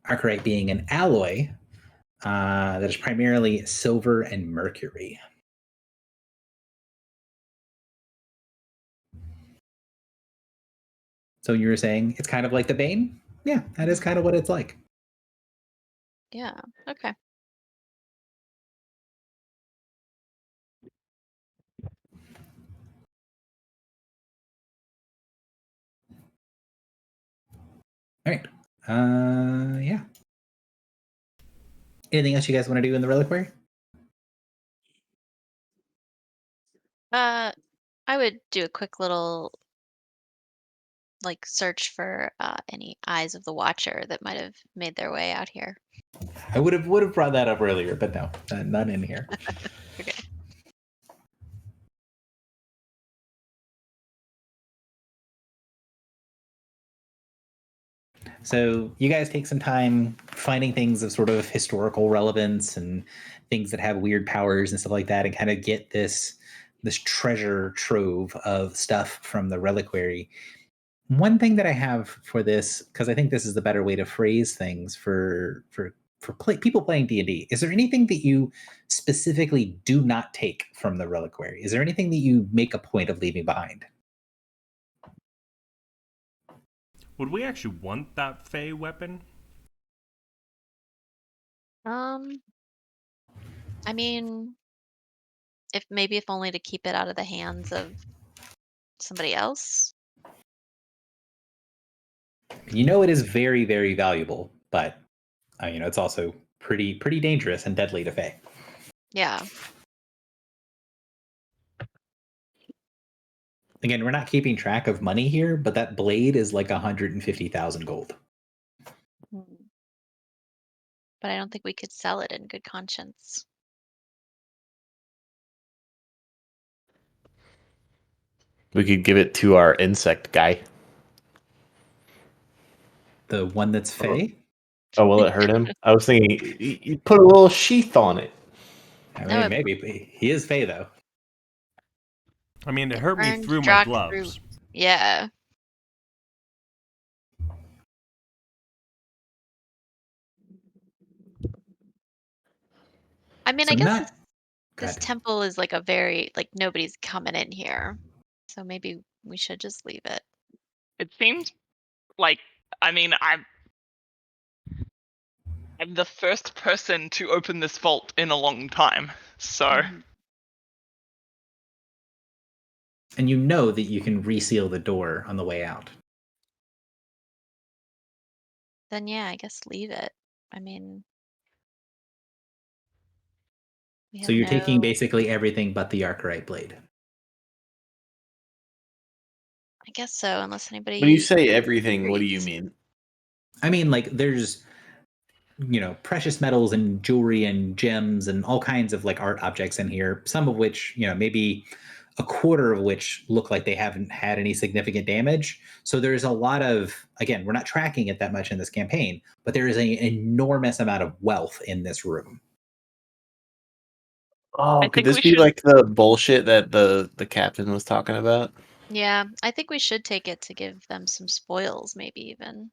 Archerite being an alloy that is primarily silver and mercury. So you were saying it's kind of like the Bane? Yeah, that is kind of what it's like. Yeah, okay. All right. Yeah. Anything else you guys want to do in the reliquary? I would do a quick little like search for any eyes of the Watcher that might have made their way out here. I would have brought that up earlier, but no, not in here. Okay. So you guys take some time finding things of sort of historical relevance and things that have weird powers and stuff like that, and kind of get this treasure trove of stuff from the reliquary. One thing that I have for this, because I think this is the better way to phrase things for people playing D&D, is there anything that you specifically do not take from the reliquary? Is there anything that you make a point of leaving behind? Would we actually want that Fey weapon? I mean, if only to keep it out of the hands of somebody else. It is very, very valuable, but it's also pretty dangerous and deadly to Fey. Yeah. Again, we're not keeping track of money here, but that blade is like 150,000 gold. Hmm. But I don't think we could sell it in good conscience. We could give it to our insect guy. The one that's Fey? Oh, will it hurt him? I was thinking you put a little sheath on it. I No, mean, it- maybe. He is Fey, though. I mean, it hurt me burned through my Drock gloves. through- Yeah. I mean, So I guess not- this, Go this ahead. temple is like a very, like, nobody's coming in here. So maybe we should just leave it. It seems like, I mean, I'm the first person to open this vault in a long time, so Mhm. And you know that you can reseal the door on the way out. Then yeah, I guess leave it. I mean, we So have you're taking no- basically everything but the Archerite blade. I guess so, unless anybody. When you say everything, what do you disagrees. mean? I mean, like, there's, precious metals and jewelry and gems and all kinds of like art objects in here, some of which, maybe a quarter of which look like they haven't had any significant damage. So there's a lot of, again, we're not tracking it that much in this campaign, but there is an enormous amount of wealth in this room. Oh, I could think this we be should- like the bullshit that the captain was talking about? Yeah, I think we should take it to give them some spoils, maybe even.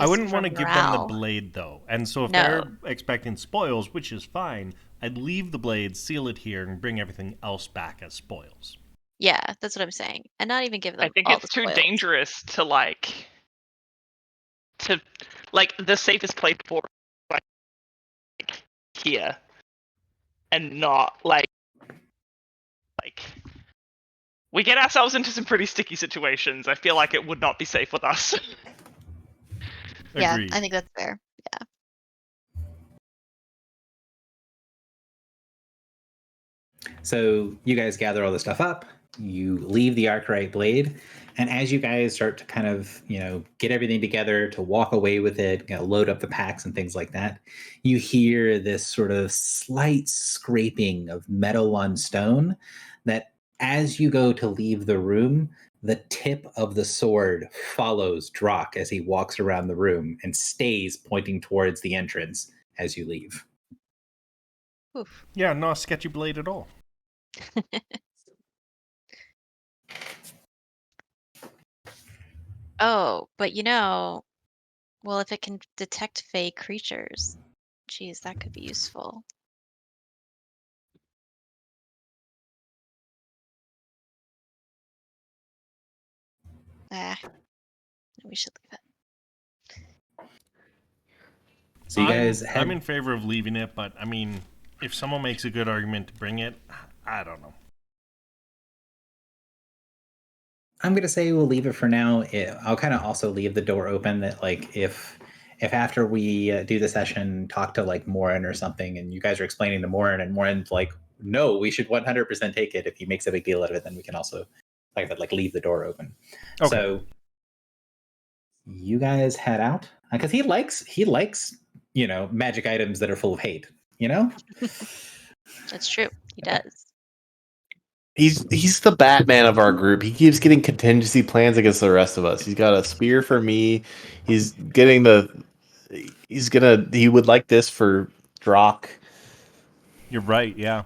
I Just wouldn't for want to give them the morale. blade, though. And so if No. they're expecting spoils, which is fine, I'd leave the blade, seal it here, and bring everything else back as spoils. Yeah, that's what I'm saying, and not even give them. I think all it's the too spoils. dangerous to the safest place for like here, and not like we get ourselves into some pretty sticky situations. I feel like it would not be safe with us. Yeah, Agreed. I think that's fair. So you guys gather all the stuff up, you leave the Archerite blade, and as you guys start to kind of, get everything together to walk away with it, load up the packs and things like that, you hear this sort of slight scraping of metal on stone that as you go to leave the room, the tip of the sword follows Drock as he walks around the room and stays pointing towards the entrance as you leave. Oof. Yeah, not a sketchy blade at all. Oh, but well, if it can detect fey creatures, geez, that could be useful. We should leave it. So you guys head... I'm in favor of leaving it, but I mean, if someone makes a good argument to bring it, I don't know. I'm going to say we'll leave it for now. I'll kind of also leave the door open that, like, if after we do the session, talk to like Morin or something, and you guys are explaining to Morin, and Morin's like, no, we should 100% take it. If he makes a big deal out of it, then we can also, like I said, like leave the door open. Okay. So you guys head out because he likes magic items that are full of hate. That's true. He does. He's the Batman of our group. He keeps getting contingency plans against the rest of us. He's got a spear for me. He would like this for Drock. You're right, yeah.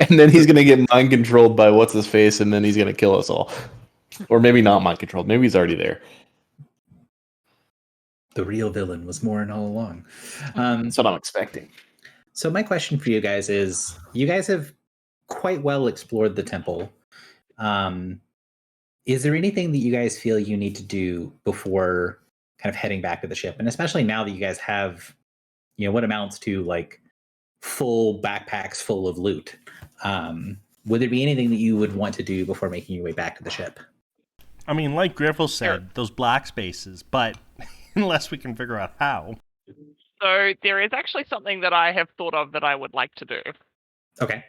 And then he's gonna get mind controlled by what's his face, and then he's gonna kill us all. Or maybe not mind controlled. Maybe he's already there. The real villain was Morin all along. That's what I'm expecting. So my question for you guys is, you guys have quite well explored the temple. Is there anything that you guys feel you need to do before kind of heading back to the ship? And especially now that you guys have, what amounts to like full backpacks full of loot. Would there be anything that you would want to do before making your way back to the ship? I mean, like Griffle said, those black spaces, but unless we can figure out how. So there is actually something that I have thought of that I would like to do. Okay.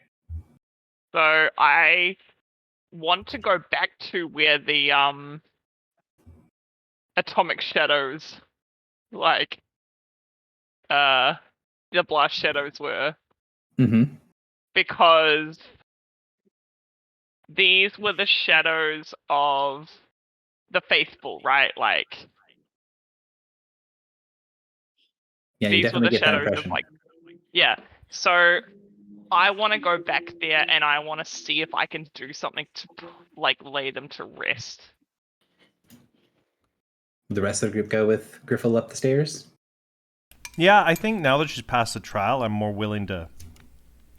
So I want to go back to where the atomic shadows, like the blast shadows were, Mm-hmm. because these were the shadows of the faithful, right? Like Yeah, you these were definitely the get that shadows of impression. like, yeah. So I want to go back there and I want to see if I can do something to like lay them to rest. The rest of the group go with Griffle up the stairs. Yeah, I think now that she's passed the trial, I'm more willing to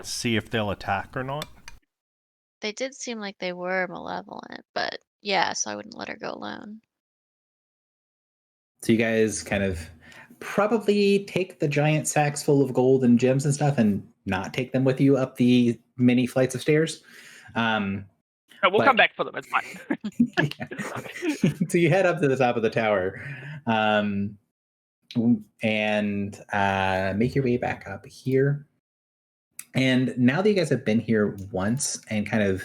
see if they'll attack or not. They did seem like they were malevolent, but yeah, so I wouldn't let her go alone. So you guys kind of probably take the giant sacks full of gold and gems and stuff and not take them with you up the many flights of stairs. No, we'll But- come back for them. It's fine. So you head up to the top of the tower and make your way back up here. And now that you guys have been here once and kind of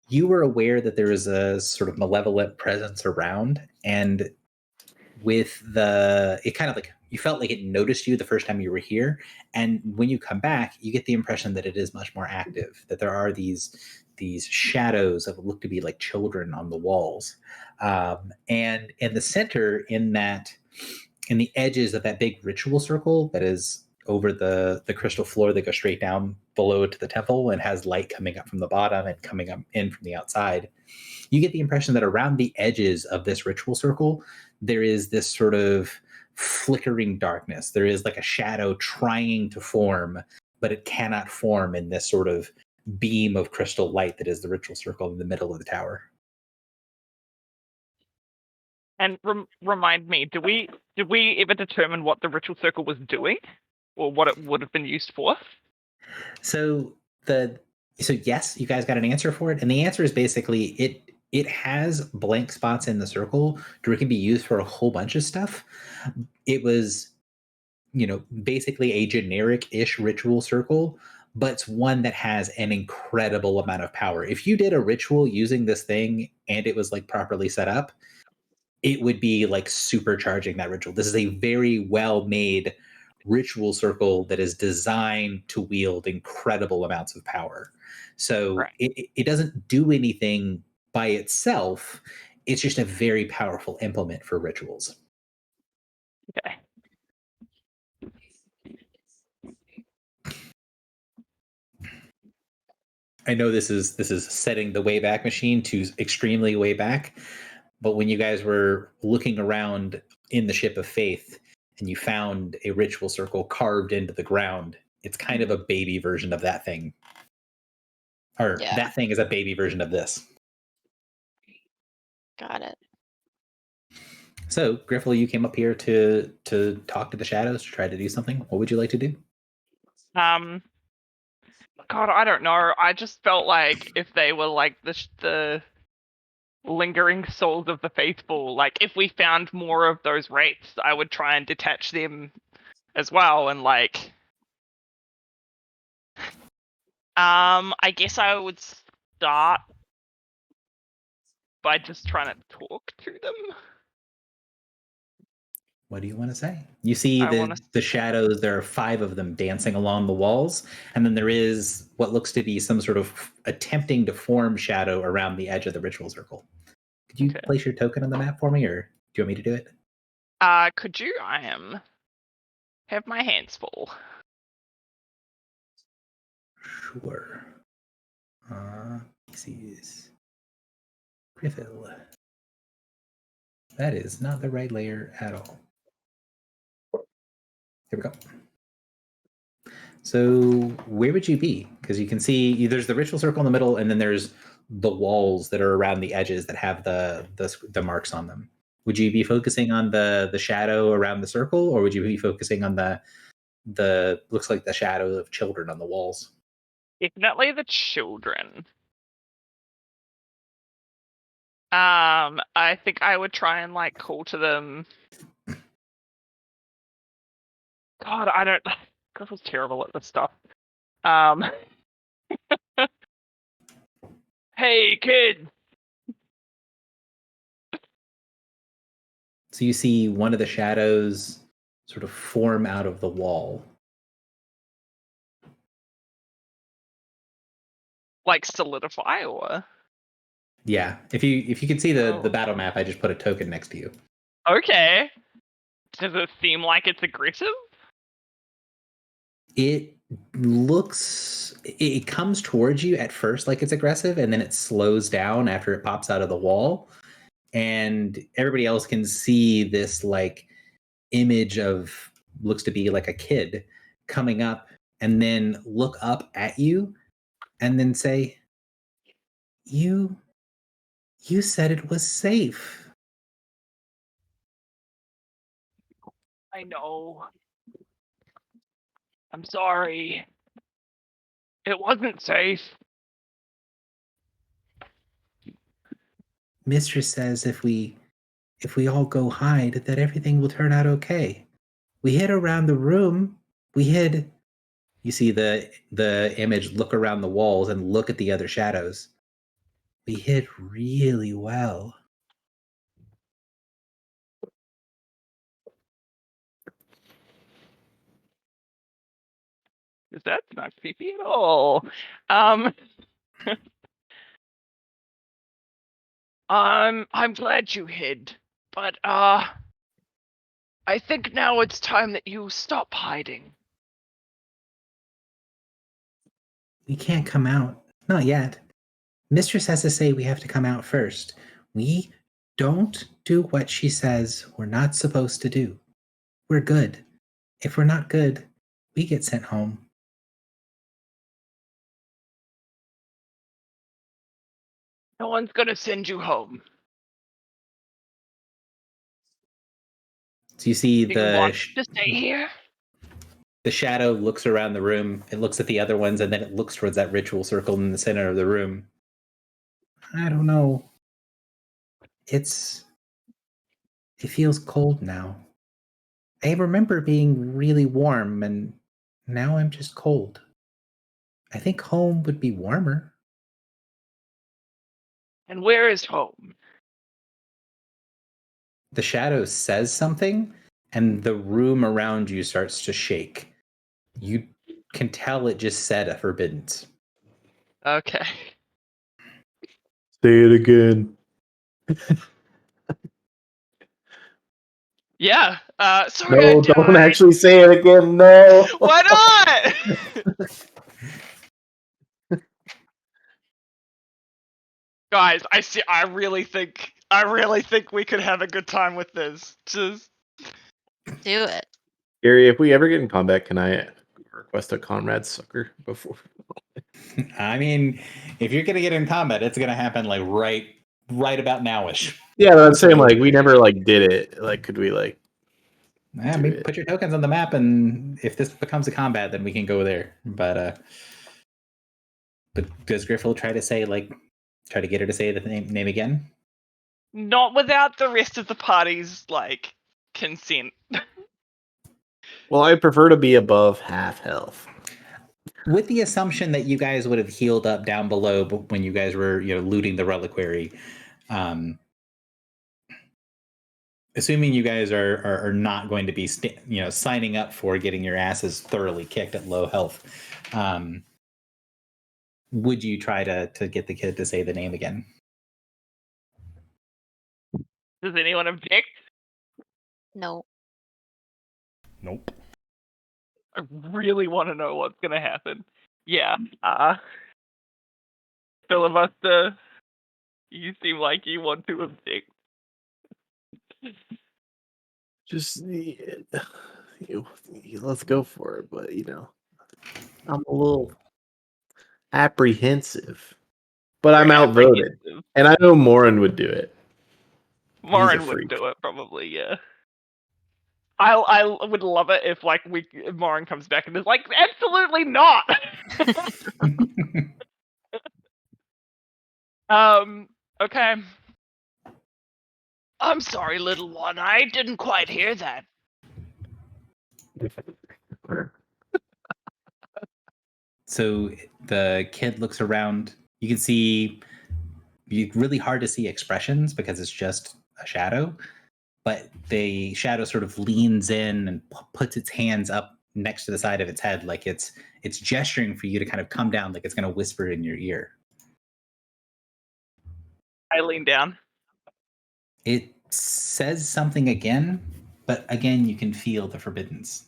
you were aware that there was a sort of malevolent presence around, and with it kind of like you felt like it noticed you the first time you were here, and when you come back you get the impression that it is much more active, that there are these shadows that look to be like children on the walls, and in the center, in the edges of that big ritual circle that is over the crystal floor that goes straight down below to the temple and has light coming up from the bottom and coming up in from the outside, you get the impression that around the edges of this ritual circle there is this sort of flickering darkness. There is like a shadow trying to form, but it cannot form in this sort of beam of crystal light that is the ritual circle in the middle of the tower. And remind me, did we ever determine what the ritual circle was doing, or what it would have been used for? So yes, you guys got an answer for it, and the answer is basically it has blank spots in the circle where it can be used for a whole bunch of stuff. It was, basically a generic-ish ritual circle, but it's one that has an incredible amount of power. If you did a ritual using this thing and it was like properly set up, it would be like supercharging that ritual. This is a very well-made ritual circle that is designed to wield incredible amounts of power. So Right. it doesn't do anything by itself. It's just a very powerful implement for rituals. Okay. I know this is setting the Wayback Machine to extremely way back, but when you guys were looking around in the Ship of Faith and you found a ritual circle carved into the ground, it's kind of a baby version of that thing. Or Yeah. that thing is a baby version of this. Got it. So, Griffle, you came up here to talk to the shadows, to try to do something. What would you like to do? God, I don't know. I just felt like if they were like the lingering souls of the faithful, like if we found more of those wraiths, I would try and detach them as well, and like, I guess I would start by just trying to talk to them. What do you want to say? You see I the shadows, there are 5 of them dancing along the walls, and then there is what looks to be some sort of attempting to form shadow around the edge of the ritual circle. Could you Okay. place your token on the map for me, or do you want me to do it? Could you? Have my hands full. Sure. This is Griffle. That is not the right layer at all. Here we go. So where would you be? Because you can see there's the ritual circle in the middle, and then there's the walls that are around the edges that have the marks on them. Would you be focusing on the shadow around the circle, or would you be focusing on the looks like the shadow of children on the walls? Definitely the children. I think I would try and like call to them. God, I don't. Griffle's terrible at this stuff. Um. Hey, kid. So you see one of the shadows sort of form out of the wall. Like solidify or? Yeah, if you can see the Oh. battle map, I just put a token next to you. Okay. Does it seem like it's aggressive? It looks, it comes towards you at first like it's aggressive, and then it slows down after it pops out of the wall, and everybody else can see this like image of, looks to be like a kid coming up, and then look up at you and then say, you said it was safe. I know. I'm sorry. It wasn't safe. Mistress says if we all go hide, that everything will turn out okay. We hid around the room. We hid. You see the image look around the walls and look at the other shadows. We hid really well. Because that's not creepy at all. I'm glad you hid, but I think now it's time that you stop hiding. We can't come out. Not yet. Mistress has to say we have to come out first. We don't do what she says we're not supposed to do. We're good. If we're not good, we get sent home. No one's gonna send you home. So you see Do you want to stay here? the shadow looks around the room. It looks at the other ones, and then it looks towards that ritual circle in the center of the room. I don't know. It feels cold now. I remember being really warm, and now I'm just cold. I think home would be warmer. And where is home? The shadow says something, and the room around you starts to shake. You can tell it just said a forbiddance. Okay. Say it again. Yeah. Sorry. No, don't actually say it again. No. Why not? Guys, I really think we could have a good time with this. Just Do it. Gary, if we ever get in combat, can I request a comrade sucker before? I mean, if you're gonna get in combat, it's gonna happen like right about nowish. Yeah, but I'm saying like we never like did it. Like, could we like? I mean, put your tokens on the map, and if this becomes a combat, then we can go there. But does Griffle try to get her to say the name again? not without the rest of the party's like consent. Well, I prefer to be above half health. With the assumption that you guys would have healed up down below when you guys were, looting the reliquary, assuming you guys are not going to be, signing up for getting your asses thoroughly kicked at low health, would you try to get the kid to say the name again? Does anyone object? No. Nope. I really want to know what's gonna happen. Yeah. Filibuster, you seem like you want to object. Just let's go for it. But I'm a little apprehensive. But I'm outvoted, and I know Morin would do it. Morin would do it probably. Yeah. I would love it if Morin comes back and is like, absolutely not. Okay. I'm sorry, little one. I didn't quite hear that. So the kid looks around. You can see, really hard to see expressions because it's just a shadow, but the shadow sort of leans in and puts its hands up next to the side of its head, like it's gesturing for you to kind of come down, like it's going to whisper in your ear. I lean down. It says something again, but again, you can feel the forbiddance.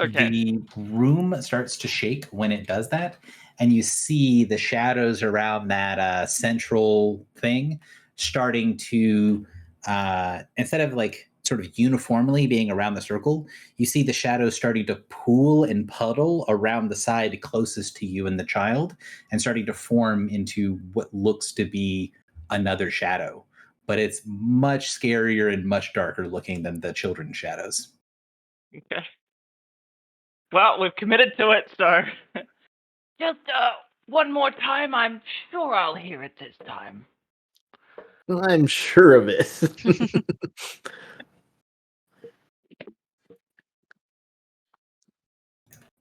Okay. The room starts to shake when it does that, and you see the shadows around that central thing starting to, instead of like sort of uniformly being around the circle, you see the shadows starting to pool and puddle around the side closest to you and the child, and starting to form into what looks to be another shadow. But it's much scarier and much darker looking than the children's shadows. Okay. Well, we've committed to it, so just one more time. I'm sure I'll hear it this time. I'm sure of it.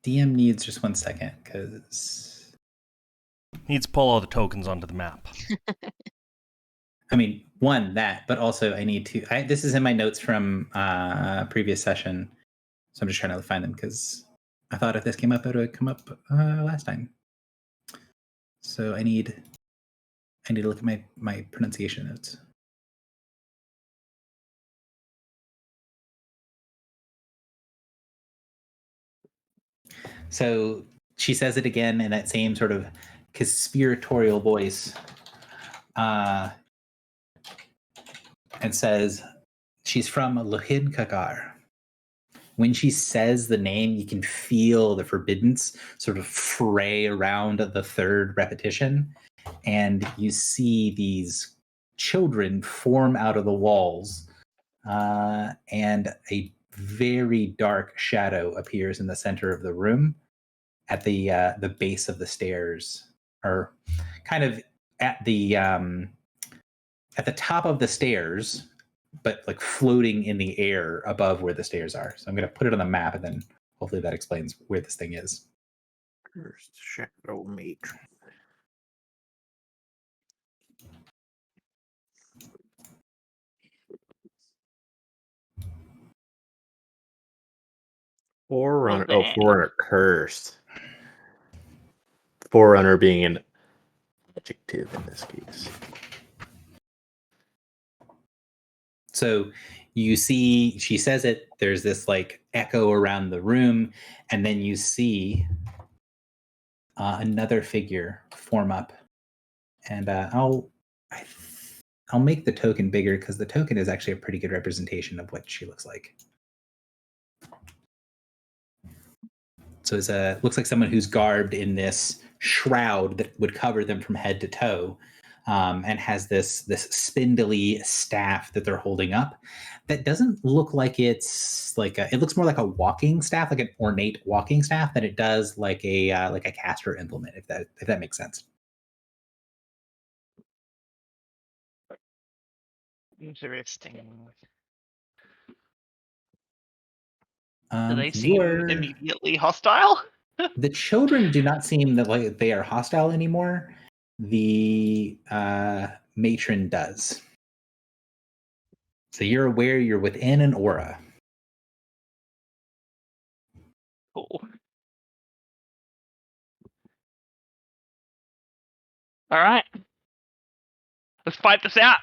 DM needs just 1 second because Needs to pull all the tokens onto the map. I mean, one, that, but also I need to. This is in my notes from previous session, so I'm just trying to find them because I thought if this came up, it would come up last time. So I need to look at my pronunciation notes. So she says it again in that same sort of conspiratorial voice, and says she's from Lohid Kakar. When she says the name, you can feel the forbiddance sort of fray around the third repetition, and you see these children form out of the walls, and a very dark shadow appears in the center of the room at the base of the stairs, or kind of at the top of the stairs, but like floating in the air above where the stairs are. So I'm going to put it on the map, and then hopefully that explains where this thing is. First shadow matron. Forerunner. Oh, Forerunner cursed. Forerunner being an adjective in this case. So you see, she says it, there's this like echo around the room, and then you see another figure form up. And I'll make the token bigger because the token is actually a pretty good representation of what she looks like. So it's looks like someone who's garbed in this shroud that would cover them from head to toe, and has this spindly staff that they're holding up. That doesn't look like it's like it looks more like a walking staff, like an ornate walking staff, than it does like a caster implement. If that makes sense. Interesting. Do they seem immediately hostile? The children do not seem that like they are hostile anymore. The matron does. So you're aware you're within an aura. Cool. All right. Let's fight this out.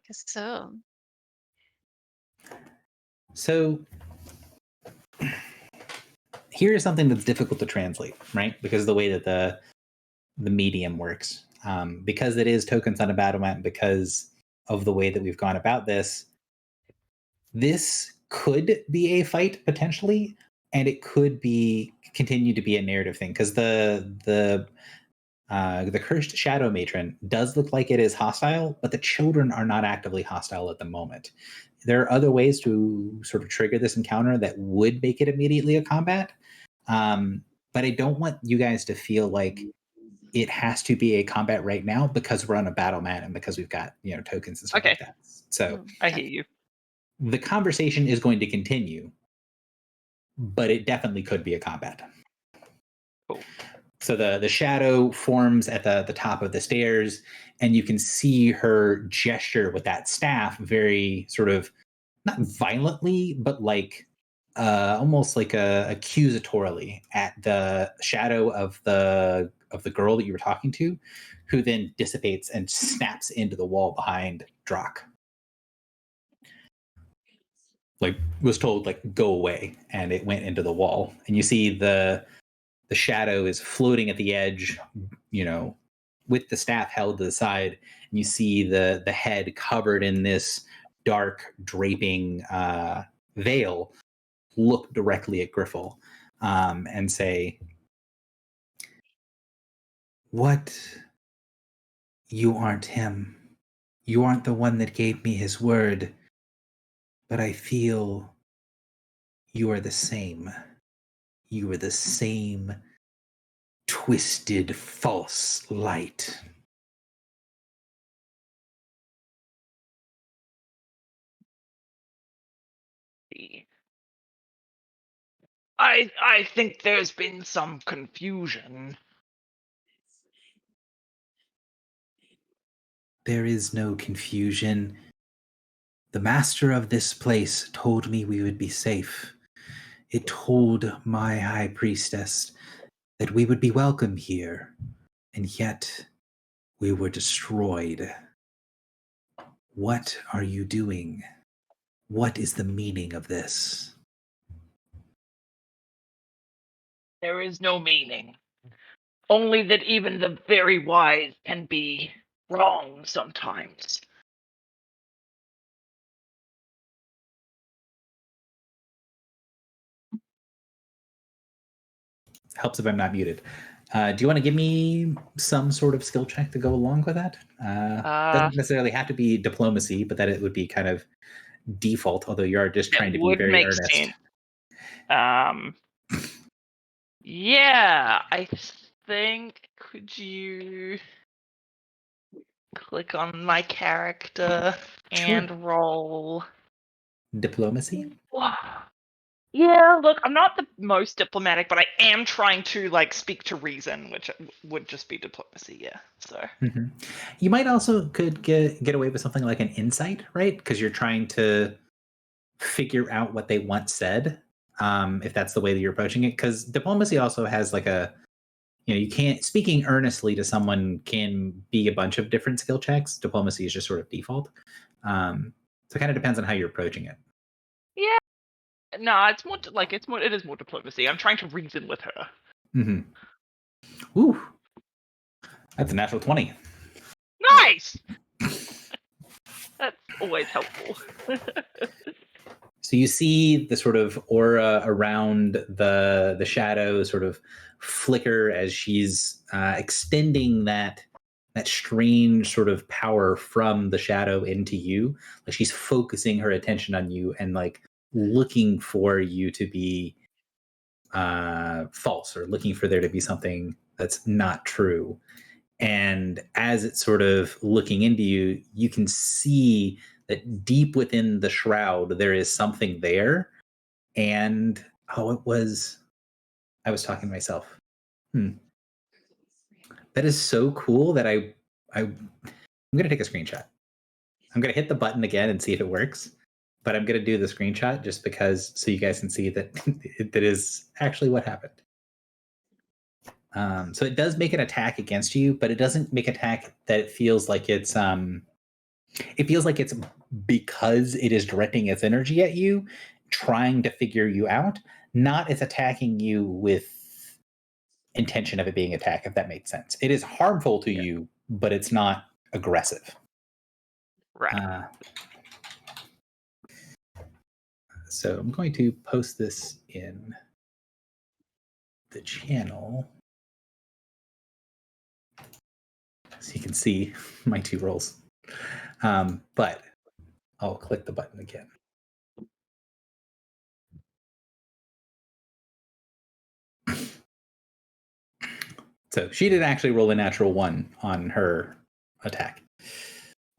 Guess so. So here's something that's difficult to translate, right? Because of the way that the medium works. Because it is tokens on a battle map, because of the way that we've gone about this could be a fight potentially, and it could continue to be a narrative thing, because the cursed shadow matron does look like it is hostile, but the children are not actively hostile at the moment. There are other ways to sort of trigger this encounter that would make it immediately a combat, but I don't want you guys to feel like it has to be a combat right now because we're on a battle mat and because we've got tokens and stuff like that. So I hear you. the conversation is going to continue, but it definitely could be a combat. Cool. So the shadow forms at the top of the stairs, and you can see her gesture with that staff very sort of not violently, but like almost like accusatorily at the shadow of the girl that you were talking to, who then dissipates and snaps into the wall behind Drock. Like was told like go away, and it went into the wall, and you see the shadow is floating at the edge, with the staff held to the side, and you see the head covered in this dark draping veil look directly at Griffel and say, "What? You aren't him. You aren't the one that gave me his word, but I feel you are the same. You are the same twisted, false light." I think there's been some confusion. There is no confusion. The master of this place told me we would be safe. It told my high priestess that we would be welcome here, and yet we were destroyed. What are you doing? What is the meaning of this? There is no meaning. Only that even the very wise can be wrong sometimes. Helps if I'm not muted. Do you want to give me some sort of skill check to go along with that? Doesn't necessarily have to be diplomacy, but that it would be kind of default, although you are just trying to be would very make earnest. sense. Yeah, I think, could you click on my character and roll Diplomacy? Yeah, look, I'm not the most diplomatic, but I am trying to like speak to reason, which would just be diplomacy. Yeah, so You might also could get away with something like an insight, right? Because you're trying to figure out what they once said, if that's the way that you're approaching it. Because diplomacy also has like you can't, speaking earnestly to someone can be a bunch of different skill checks. Diplomacy is just sort of default. So it kind of depends on how you're approaching it. yeah. No, it's more like it is more diplomacy. I'm trying to reason with her. Mm-hmm. Ooh, that's a natural 20. Nice. That's always helpful. So you see the sort of aura around the shadow sort of flicker as she's extending that strange sort of power from the shadow into you. Like she's focusing her attention on you and like looking for you to be false, or looking for there to be something that's not true. And as it's sort of looking into you, you can see that deep within the shroud, there is something there. And I was talking to myself. That is so cool that I'm going to take a screenshot. I'm going to hit the button again and see if it works. But I'm going to do the screenshot just because, so you guys can see that that is actually what happened. So it does make an attack against you, but it doesn't make an attack that it feels like it's because it is directing its energy at you, trying to figure you out, not it's attacking you with intention of it being attack, if that makes sense. It is harmful to you, but it's not aggressive. Right. So I'm going to post this in the channel so you can see my two rolls. But I'll click the button again. So she did actually roll a natural 1 on her attack.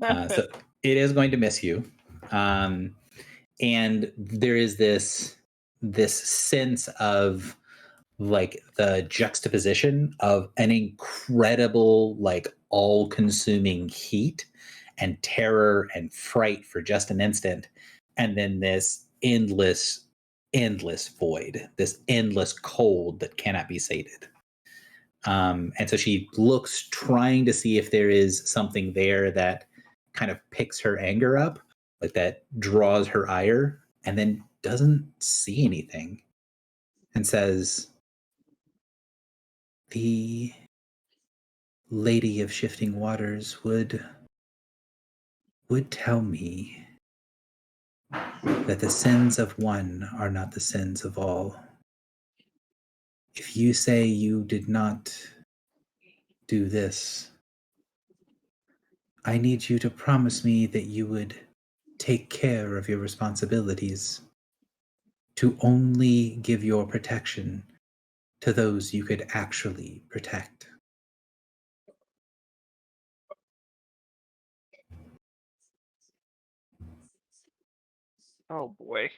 So it is going to miss you. And there is this this sense of like the juxtaposition of an incredible, like all-consuming heat and terror and fright for just an instant, and then this endless void, this endless cold that cannot be sated. And so she looks, trying to see if there is something there that kind of picks her anger up, like that draws her ire, and then doesn't see anything, and says, "The Lady of Shifting Waters would tell me that the sins of one are not the sins of all. If you say you did not do this, I need you to promise me that you would take care of your responsibilities, to only give your protection to those you could actually protect." Oh boy.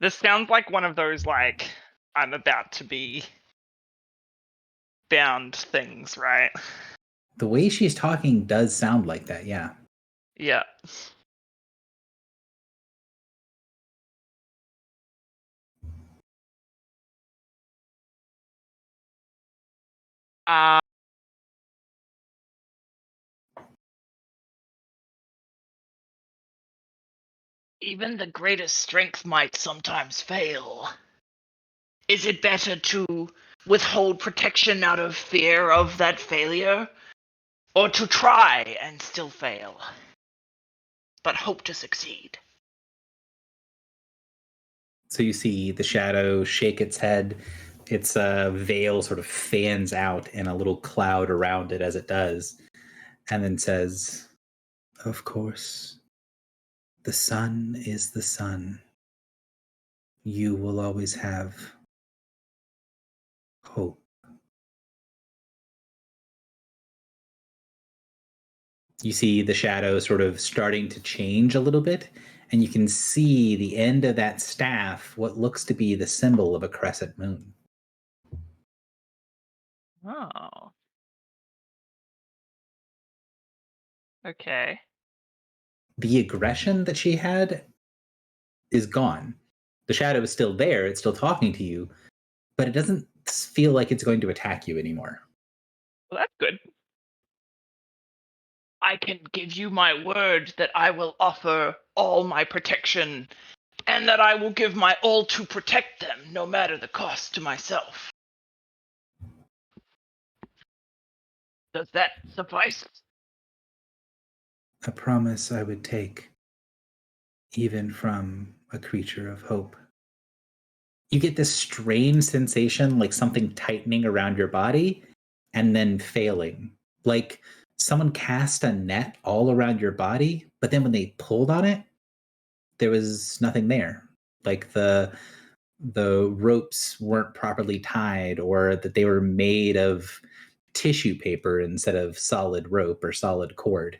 This sounds like one of those, like, I'm about to be bound things, right? The way she's talking does sound like that, yeah. Yeah. Even the greatest strength might sometimes fail. Is it better to withhold protection out of fear of that failure, or to try and still fail, but hope to succeed? So you see the shadow shake its head. Its veil sort of fans out in a little cloud around it as it does, and then says, "Of course, the sun is the sun. You will always have hope." You see the shadow sort of starting to change a little bit, and you can see the end of that staff, what looks to be the symbol of a crescent moon. Oh. Okay. The aggression that she had is gone. The shadow is still there, it's still talking to you, but it doesn't feel like it's going to attack you anymore. Well, that's good. I can give you my word that I will offer all my protection, and that I will give my all to protect them, no matter the cost to myself. Does that suffice? A promise I would take, even from a creature of hope. You get this strange sensation, like something tightening around your body and then failing. Like someone cast a net all around your body, but then when they pulled on it, there was nothing there. Like the ropes weren't properly tied, or that they were made of tissue paper instead of solid rope or solid cord.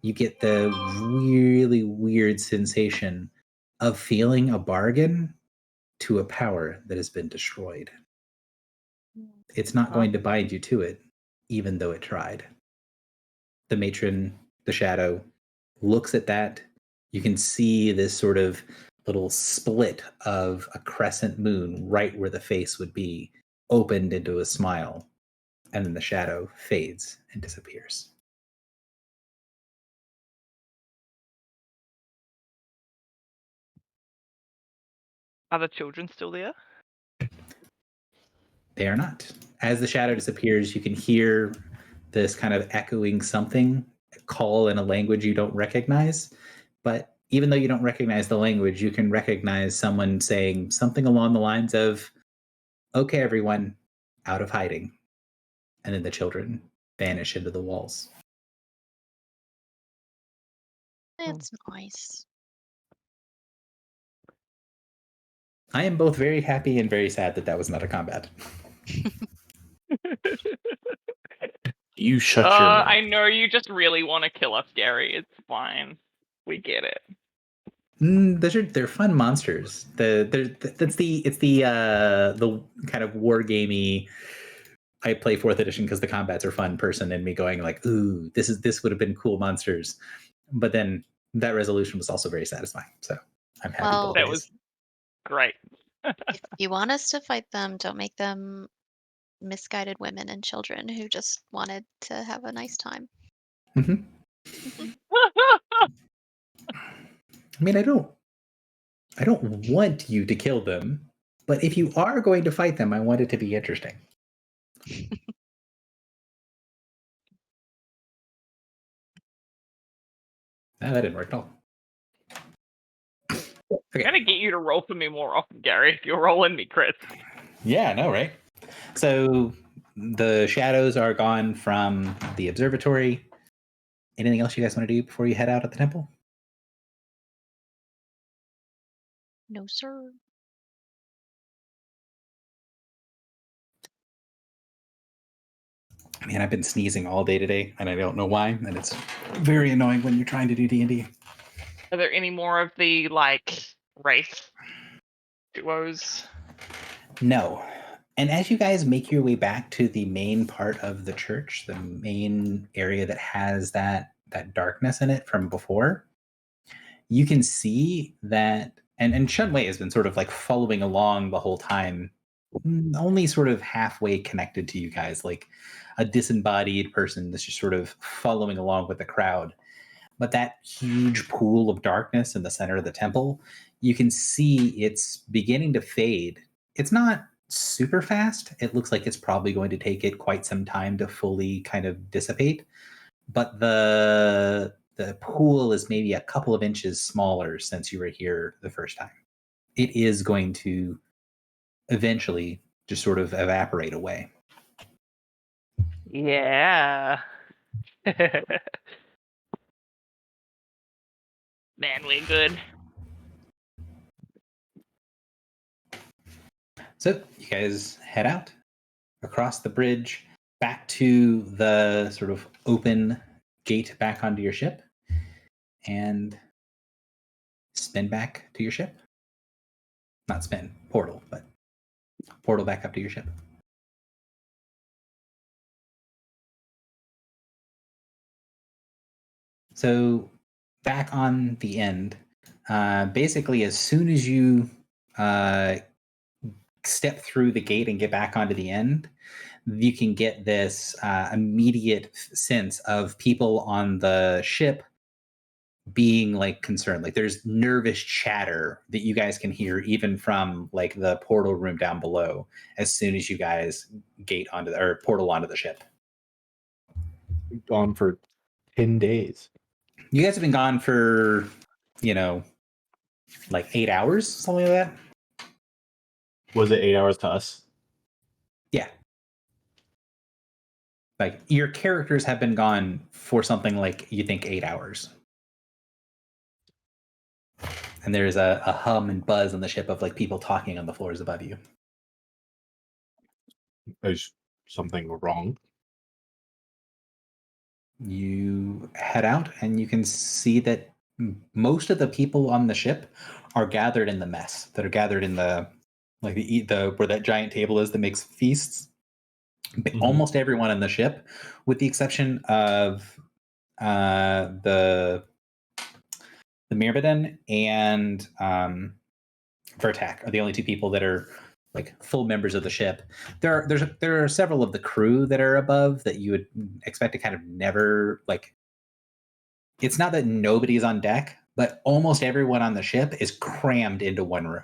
You get the really weird sensation of feeling a bargain to a power that has been destroyed. It's not going to bind you to it, even though it tried. The matron, the shadow, looks at that. You can see this sort of little split of a crescent moon right where the face would be, opened into a smile, and then the shadow fades and disappears. Are the children still there? They are not. As the shadow disappears, you can hear this kind of echoing something call in a language you don't recognize. But even though you don't recognize the language, you can recognize someone saying something along the lines of, "Okay, everyone, out of hiding." And then the children vanish into the walls. That's nice. I am both very happy and very sad that that was not a combat. You shut your mouth. I know you just really want to kill us, Gary. It's fine. We get it. They're fun monsters. It's the kind of war gamey. I play 4th edition because the combats are fun person, and me going like, ooh, this would have been cool monsters. But then that resolution was also very satisfying. So I'm happy Well, both That ways. was great. if you want us to fight them, don't make them misguided women and children who just wanted to have a nice time. Mhm. I mean, I don't want you to kill them, but if you are going to fight them, I want it to be interesting. That didn't work at all. I'm Okay. gonna get you to roll for me more often, Gary. If you're rolling me crits. Yeah, I know, right? So the shadows are gone from the observatory. Anything else you guys want to do before you head out of the temple? No, sir. Man, I've been sneezing all day today, and I don't know why, and it's very annoying when you're trying to do D&D. Are there any more of the like race duos? No. And as you guys make your way back to the main part of the church, the main area that has that darkness in it from before, you can see that, and Shun Wei has been sort of like following along the whole time, only sort of halfway connected to you guys, like a disembodied person that's just sort of following along with the crowd. But that huge pool of darkness in the center of the temple, you can see it's beginning to fade. It's not super fast. It looks like it's probably going to take it quite some time to fully kind of dissipate. But the pool is maybe a couple of inches smaller since you were here the first time. It is going to eventually just sort of evaporate away. Yeah. Man, we're good. So you guys head out across the bridge back to the sort of open gate back onto your ship and spin back to your ship. Not spin, portal, but portal back up to your ship. So back on the end, basically as soon as you step through the gate and get back onto the end, you can get this immediate sense of people on the ship being like concerned. Like there's nervous chatter that you guys can hear even from like the portal room down below as soon as you guys gate onto the, or portal onto the ship. Gone for 10 days. You guys have been gone for, like 8 hours, something like that. Was it 8 hours to us? Yeah. Like your characters have been gone for something like you think 8 hours. And there's a hum and buzz on the ship of like people talking on the floors above you. Is something wrong? You head out and you can see that most of the people on the ship are gathered in the mess, that are gathered in the like the where that giant table is that makes feasts. Mhm. Almost everyone on the ship, with the exception of the Myrmidon and Vertak, are the only two people that are like full members of the ship. There are several of the crew that are above that you would expect to kind of never like. It's not that nobody's on deck, but almost everyone on the ship is crammed into one room.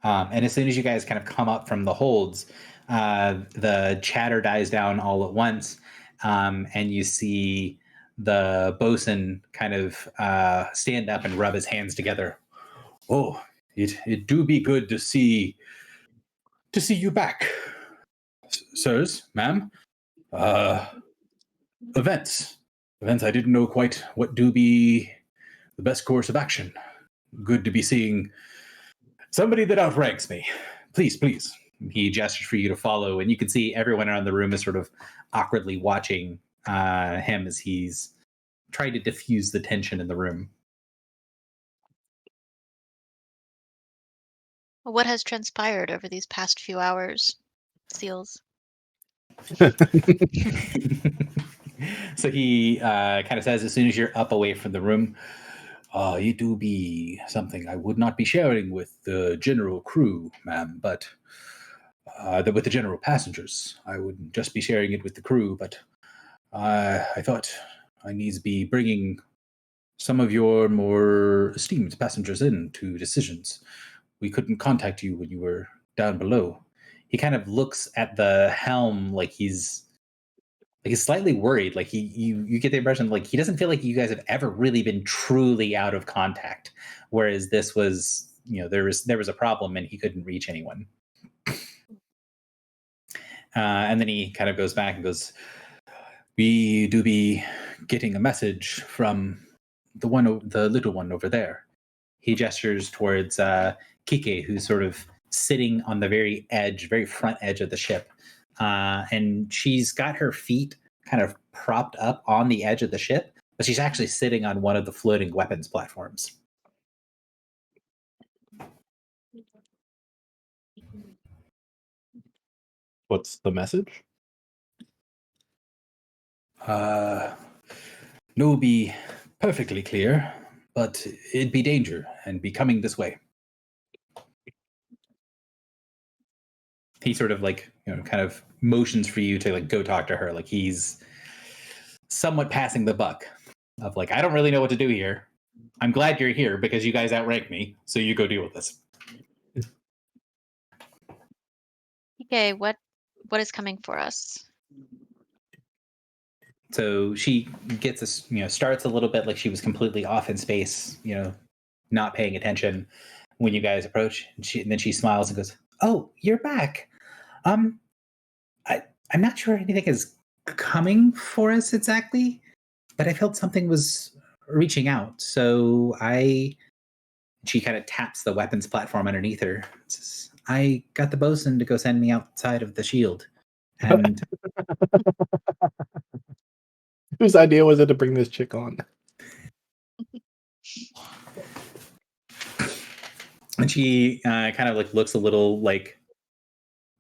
And as soon as you guys kind of come up from the holds, the chatter dies down all at once, and you see the bosun kind of stand up and rub his hands together. Oh, it do be good to see you back, sirs, ma'am. Events. I didn't know quite what do be the best course of action. Good to be seeing somebody that outranks me. Please. He gestures for you to follow, and you can see everyone around the room is sort of awkwardly watching him as he's try to diffuse the tension in the room. What has transpired over these past few hours, Seals? So he kind of says, as soon as you're up away from the room, it do be something I would not be sharing with the general crew, ma'am, but with the general passengers. I would just be sharing it with the crew, but I thought I needs be bringing some of your more esteemed passengers in to decisions. We couldn't contact you when you were down below. He kind of looks at the helm like he's slightly worried. Like you get the impression like he doesn't feel like you guys have ever really been truly out of contact. Whereas this was, there was a problem and he couldn't reach anyone. And then he kind of goes back and goes, "We do be getting a message from the little one over there." He gestures towards Kike, who's sort of sitting on the very front edge of the ship. And she's got her feet kind of propped up on the edge of the ship, but she's actually sitting on one of the floating weapons platforms. What's the message? No be perfectly clear, but it'd be danger and be coming this way. He sort of kind of motions for you to go talk to her. Like he's somewhat passing the buck of I don't really know what to do here. I'm glad you're here because you guys outrank me. So you go deal with this. Okay, what is coming for us? So she gets this, starts a little bit like she was completely off in space, not paying attention when you guys approach. And then she smiles and goes, "Oh, you're back. I'm not sure anything is coming for us exactly, but I felt something was reaching out. So she kind of taps the weapons platform underneath her. Says, I got the bosun to go send me outside of the shield. And whose idea was it to bring this chick on? And she kind of looks a little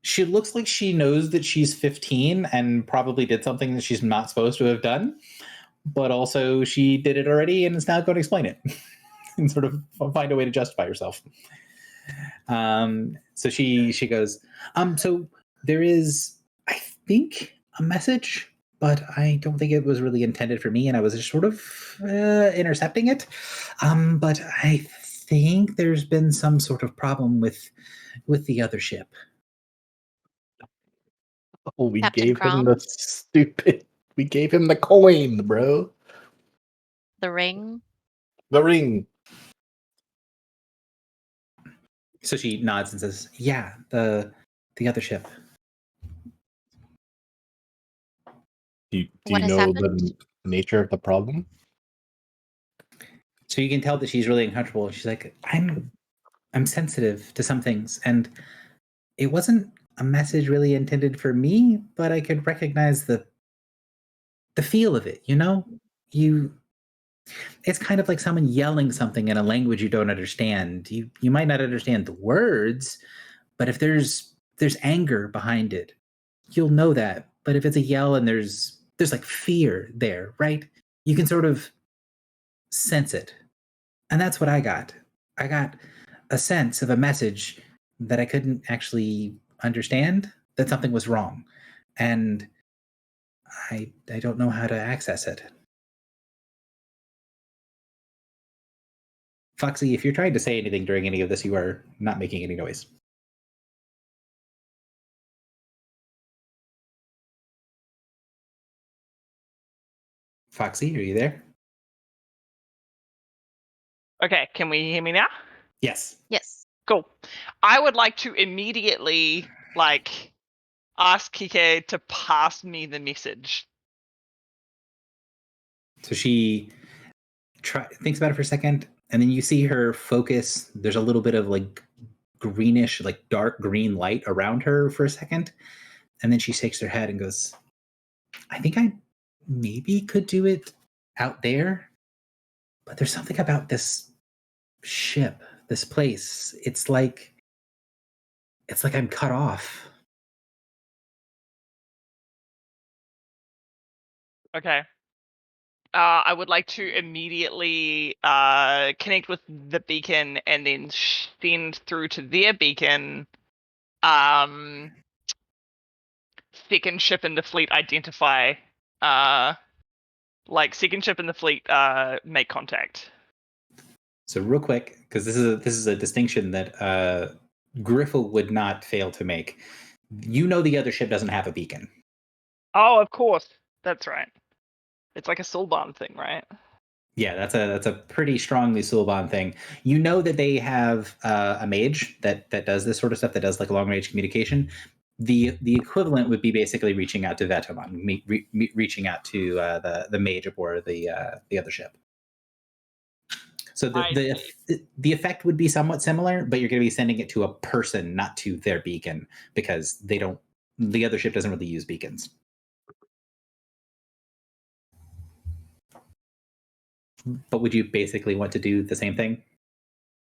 she looks like she knows that she's 15 and probably did something that she's not supposed to have done, but also she did it already and is now going to explain it and sort of find a way to justify herself. So she goes, so there is, I think, a message, but I don't think it was really intended for me, and I was just sort of intercepting it. But I think there's been some sort of problem with the other ship. Oh, we Captain gave him Crumbs? we gave him the coin, bro. The ring? The ring. So she nods and says, yeah, the other ship. Do you What has know happened? the nature of the problem? So you can tell that she's really uncomfortable. She's like, I'm sensitive to some things, and it wasn't a message really intended for me, but I could recognize the feel of it, it's kind of like someone yelling something in a language you don't understand. You might not understand the words, but if there's anger behind it, you'll know that. But if it's a yell and there's fear there, right? You can sort of sense it. And that's what I got. I got a sense of a message that I couldn't actually understand, that something was wrong. And I don't know how to access it. Foxy, if you're trying to say anything during any of this, you are not making any noise. Foxy, are you there? Okay, can we hear me now? Yes. Yes. Cool. I would like to immediately ask Kike to pass me the message. So she thinks about it for a second, and then you see her focus. There's a little bit of greenish, dark green light around her for a second, and then she shakes her head and goes, I think I maybe could do it out there, but there's something about this ship, this place. It's like I'm cut off. Okay. I would like to immediately connect with the beacon and then send through to their beacon. Second ship in the fleet identify. Second ship in the fleet make contact. So real quick, because this is a distinction that Griffle would not fail to make. You know the other ship doesn't have a beacon. Oh, of course. That's right. It's like a Soulbond thing, right? Yeah, that's a pretty strongly Soulbond thing. You know that they have a mage that does this sort of stuff, that does like long range communication. The equivalent would be basically reaching out to Vetemon, reaching out to the mage aboard the other ship. So the effect would be somewhat similar, but you're going to be sending it to a person, not to their beacon, because the other ship doesn't really use beacons. But would you basically want to do the same thing?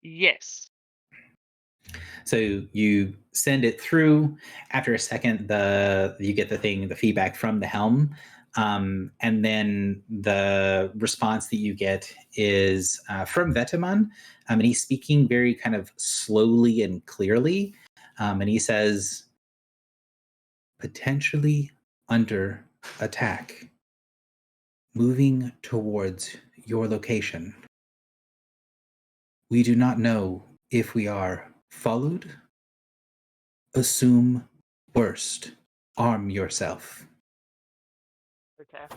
Yes. So you send it through. After a second, you get the feedback from the helm, and then the response that you get is from Vetemon, and he's speaking very kind of slowly and clearly, and he says, "Potentially under attack, moving towards your location. We do not know if we are followed. Assume worst. Arm yourself." Okay.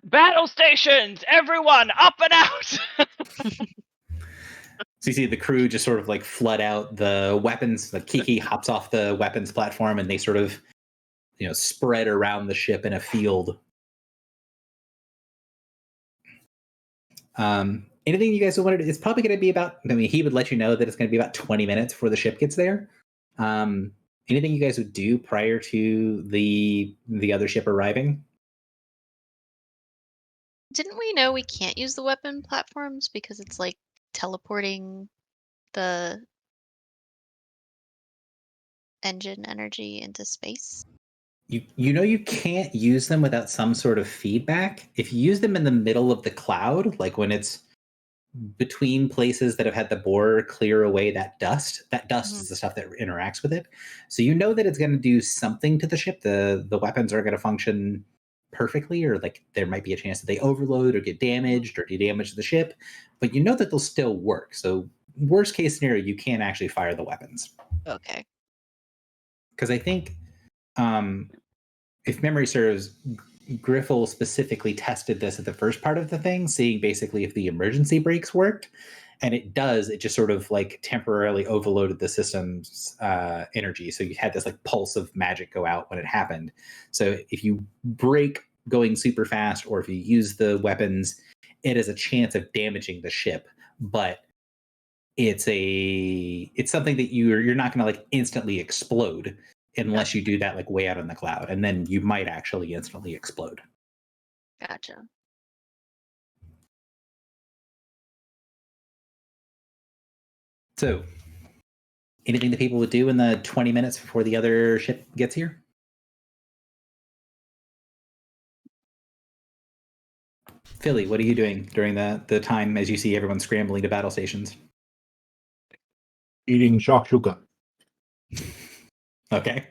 Battle stations, everyone, up and out. So you see the crew just sort of like flood out the weapons. Like Kiki hops off the weapons platform, and they sort of, spread around the ship in a field. Anything you guys wanted? It's probably going to be about. I mean, he would let you know that it's going to be about 20 minutes before the ship gets there. Anything you guys would do prior to the other ship arriving? Didn't we know we can't use the weapon platforms because it's like teleporting the engine energy into space? You can't use them without some sort of feedback. If you use them in the middle of the cloud, like when it's between places that have had the borer clear away that dust is the stuff that interacts with it. So you know that it's going to do something to the ship. The weapons are going to function perfectly, or like there might be a chance that they overload or get damaged or damage the ship, but you know that they'll still work. So worst case scenario, you can't actually fire the weapons. Okay. Because I think, if memory serves, Griffle specifically tested this at the first part of the thing, seeing basically if the emergency brakes worked, and it does. It just sort of like temporarily overloaded the system's energy, so you had this like pulse of magic go out when it happened. So if you brake going super fast, or if you use the weapons, it has a chance of damaging the ship, but it's something that you're not going to like instantly explode unless you do that like way out in the cloud, and then you might actually instantly explode. Gotcha. So, anything that people would do in the 20 minutes before the other ship gets here? Philly, what are you doing during the time as you see everyone scrambling to battle stations? Eating shakshuka. Okay.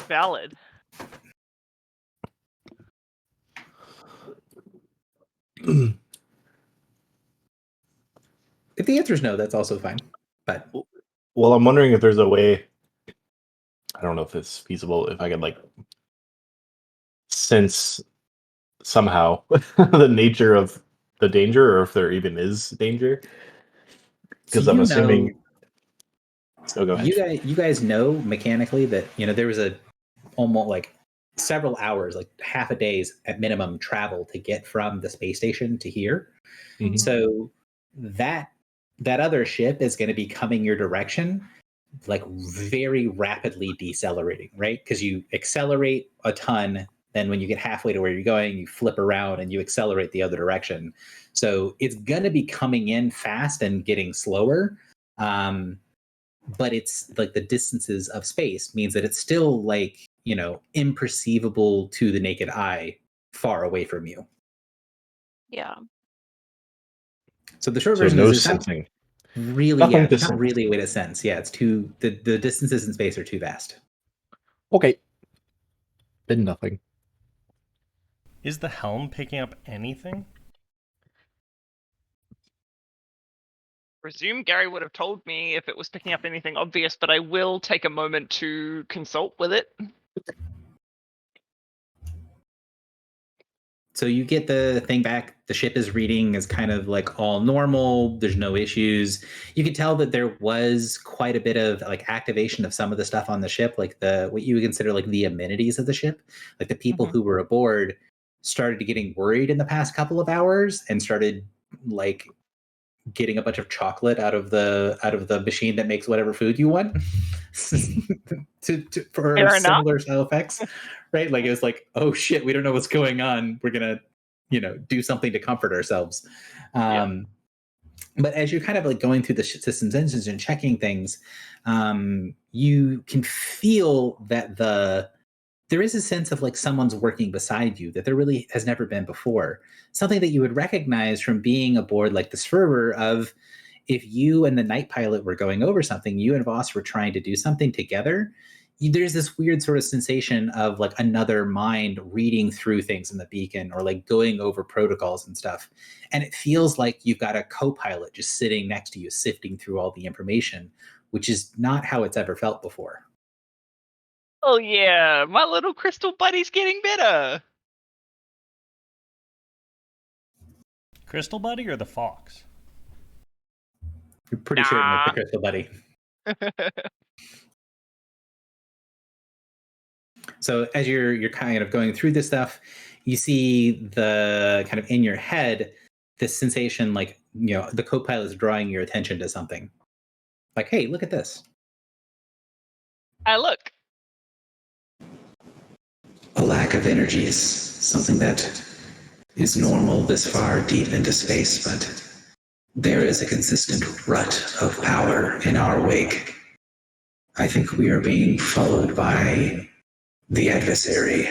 Valid. If the answer is no, that's also fine. But well, I'm wondering if there's a way. I don't know if it's feasible. If I could like sense somehow the nature of the danger, or if there even is danger. Because I'm assuming. So go ahead. You guys know mechanically that there was almost like several hours, like half a day's at minimum travel to get from the space station to here. Mm-hmm. So that other ship is going to be coming your direction, like very rapidly decelerating, right? Because you accelerate a ton, then when you get halfway to where you're going, you flip around and you accelerate the other direction. So it's going to be coming in fast and getting slower. But it's like the distances of space means that it's still like, imperceivable to the naked eye far away from you. Yeah. So the short So version no is there's not sensing. really, Nothing to there's not sense. really a way to sense. Yeah, it's too the distances in space are too vast. Okay. Then nothing. Is the helm picking up anything? Presume Gary would have told me if it was picking up anything obvious, but I will take a moment to consult with it. So you get the thing back. The ship is reading as kind of like all normal. There's no issues. You can tell that there was quite a bit of like activation of some of the stuff on the ship, like what you would consider like the amenities of the ship. Like the people who were aboard started getting worried in the past couple of hours and started like getting a bunch of chocolate out of the machine that makes whatever food you want for Fair enough. similar style effects, right? Like it was like, oh shit, we don't know what's going on. We're gonna, do something to comfort ourselves. But as you're kind of like going through the systems engines and checking things, you can feel that there is a sense of like someone's working beside you that there really has never been before. Something that you would recognize from being aboard like this fervor of if you and the night pilot were going over something, you and Voss were trying to do something together. There's this weird sort of sensation of like another mind reading through things in the beacon or like going over protocols and stuff. And it feels like you've got a co-pilot just sitting next to you, sifting through all the information, which is not how it's ever felt before. Oh yeah, my little crystal buddy's getting better. Crystal Buddy or the fox? You're pretty certain it's Nah. the crystal buddy. So as you're kind of going through this stuff, you see the kind of in your head this sensation like the co-pilot is drawing your attention to something. Like, hey, look at this. I look. A lack of energy is something that is normal this far deep into space, but there is a consistent rut of power in our wake. I think we are being followed by the adversary.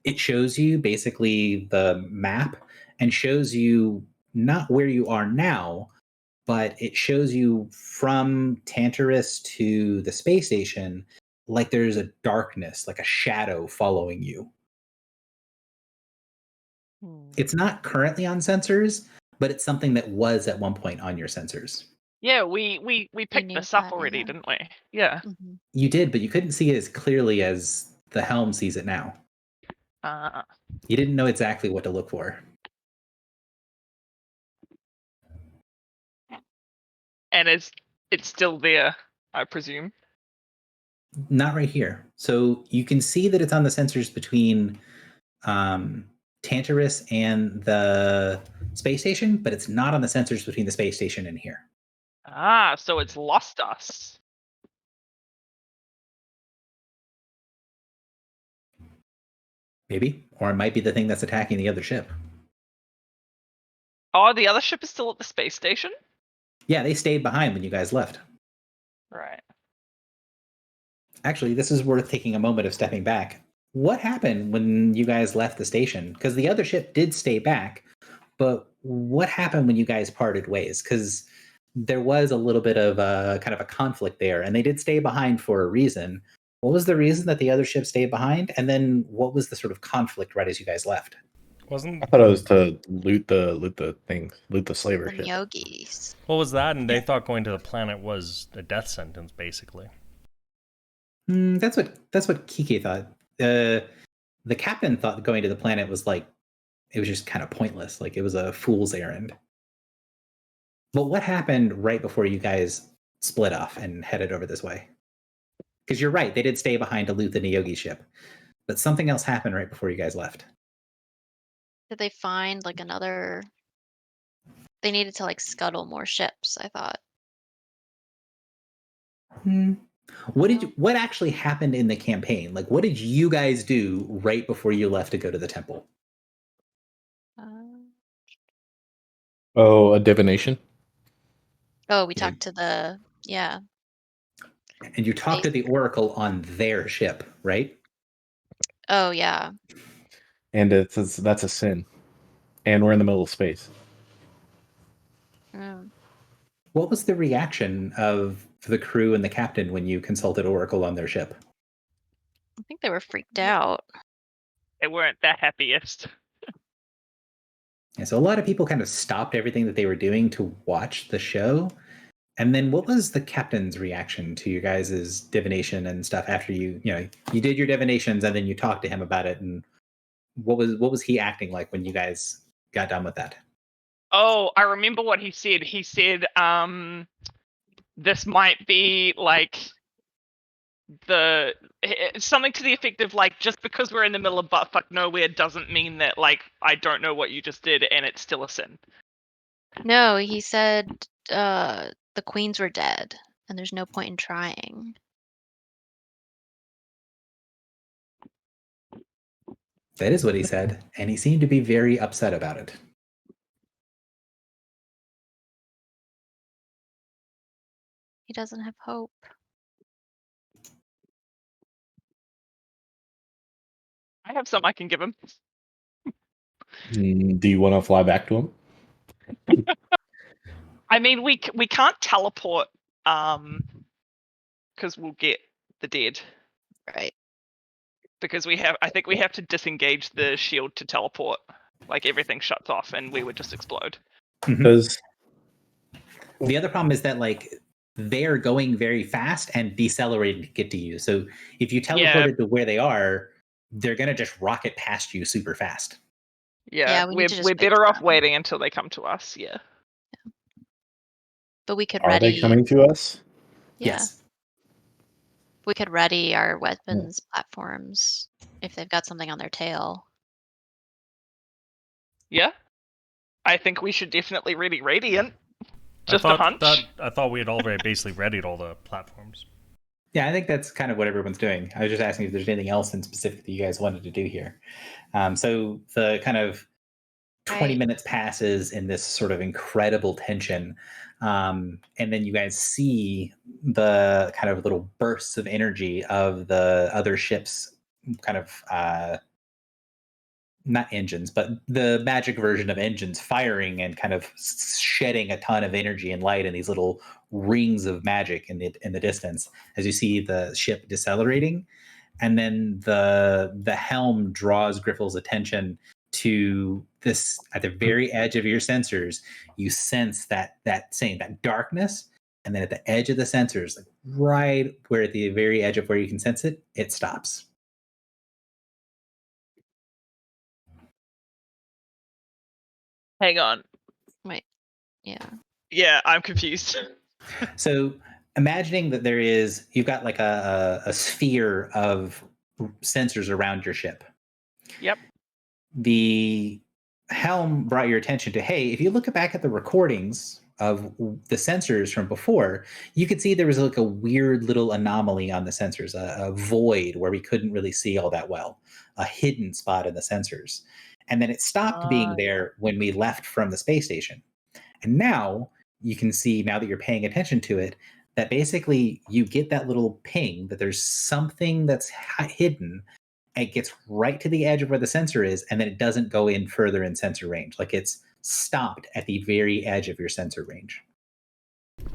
It shows you basically the map and shows you not where you are now, but it shows you from Tantarus to the space station, like there's a darkness, like a shadow following you. It's not currently on sensors, but it's something that was at one point on your sensors. Yeah, we picked knew this up that, already, yeah. didn't we? Yeah. Mhm. You did, but you couldn't see it as clearly as the helm sees it now. You didn't know exactly what to look for. And it's still there, I presume. Not right here. So you can see that it's on the sensors between Tantarus and the space station, but it's not on the sensors between the space station and here. So it's lost us. Maybe. Or it might be the thing that's attacking the other ship. Oh, the other ship is still at the space station? Yeah, they stayed behind when you guys left. Right. Actually, this is worth taking a moment of stepping back. What happened when you guys left the station? Because the other ship did stay back, but what happened when you guys parted ways? Because there was a little bit of a kind of a conflict there, and they did stay behind for a reason. What was the reason that the other ship stayed behind? And then what was the sort of conflict right as you guys left? I thought it was to loot the slaver The ship. yogis. What was that? And they thought going to the planet was a death sentence, basically. That's what Kike thought. The captain thought going to the planet was like, it was just kind of pointless. Like it was a fool's errand. But what happened right before you guys split off and headed over this way? Because you're right, they did stay behind to loot the Neogi ship. But something else happened right before you guys left. Did they find like another? They needed to like scuttle more ships, I thought. What actually happened in the campaign? Like, what did you guys do right before you left to go to the temple? Oh, a divination. We talked to the And you talked to the Oracle on their ship, right? Oh yeah. And that's a sin. And we're in the middle of space. Mm. What was the reaction of the crew and the captain when you consulted Oracle on their ship? I think they were freaked out. They weren't the happiest. And so a lot of people kind of stopped everything that they were doing to watch the show. And then what was the captain's reaction to your guys' divination and stuff after you did your divinations and then you talked to him about it, and what was he acting like when you guys got done with that? Oh, I remember what he said. He said, this might be like something to the effect of like, just because we're in the middle of buttfuck nowhere doesn't mean that like I don't know what you just did and it's still a sin. No, he said the queens were dead and there's no point in trying. That is what he said, and he seemed to be very upset about it. He doesn't have hope. I have some I can give him. Do you want to fly back to him? I mean, we can't teleport, because we'll get the dead. Right. Because I think we have to disengage the shield to teleport. Like everything shuts off and we would just explode. Because the other problem is that like they're going very fast and decelerating to get to you. So if you teleported to where they are, they're gonna just rocket past you super fast. Yeah, we're better off waiting until they come to us. Yeah. But we could Are ready. they coming to us? Yeah. Yes. We could ready our weapons platforms if they've got something on their tail. Yeah. I think we should definitely ready Radiant. Just a hunch. I thought we had already basically readied all the platforms. Yeah, I think that's kind of what everyone's doing. I was just asking if there's anything else in specific that you guys wanted to do here. So the kind of 20 minutes passes in this sort of incredible tension. And then you guys see the kind of little bursts of energy of the other ships kind of not engines, but the magic version of engines firing and kind of shedding a ton of energy and light in these little rings of magic in the distance as you see the ship decelerating. And then the helm draws Griffel's attention to this at the very edge of your sensors. You sense that darkness, and then at the edge of the sensors, like right where at the very edge of where you can sense it, it stops. Hang on. Wait. Yeah. Yeah, I'm confused. So imagining that you've got like a sphere of sensors around your ship. Yep. The helm brought your attention to, hey, if you look back at the recordings of the sensors from before, you could see there was like a weird little anomaly on the sensors, a void where we couldn't really see all that well, a hidden spot in the sensors. And then it stopped being there when we left from the space station. And now you can see, now that you're paying attention to it, that basically you get that little ping that there's something that's hidden. It gets right to the edge of where the sensor is, and then it doesn't go in further in sensor range. Like it's stopped at the very edge of your sensor range.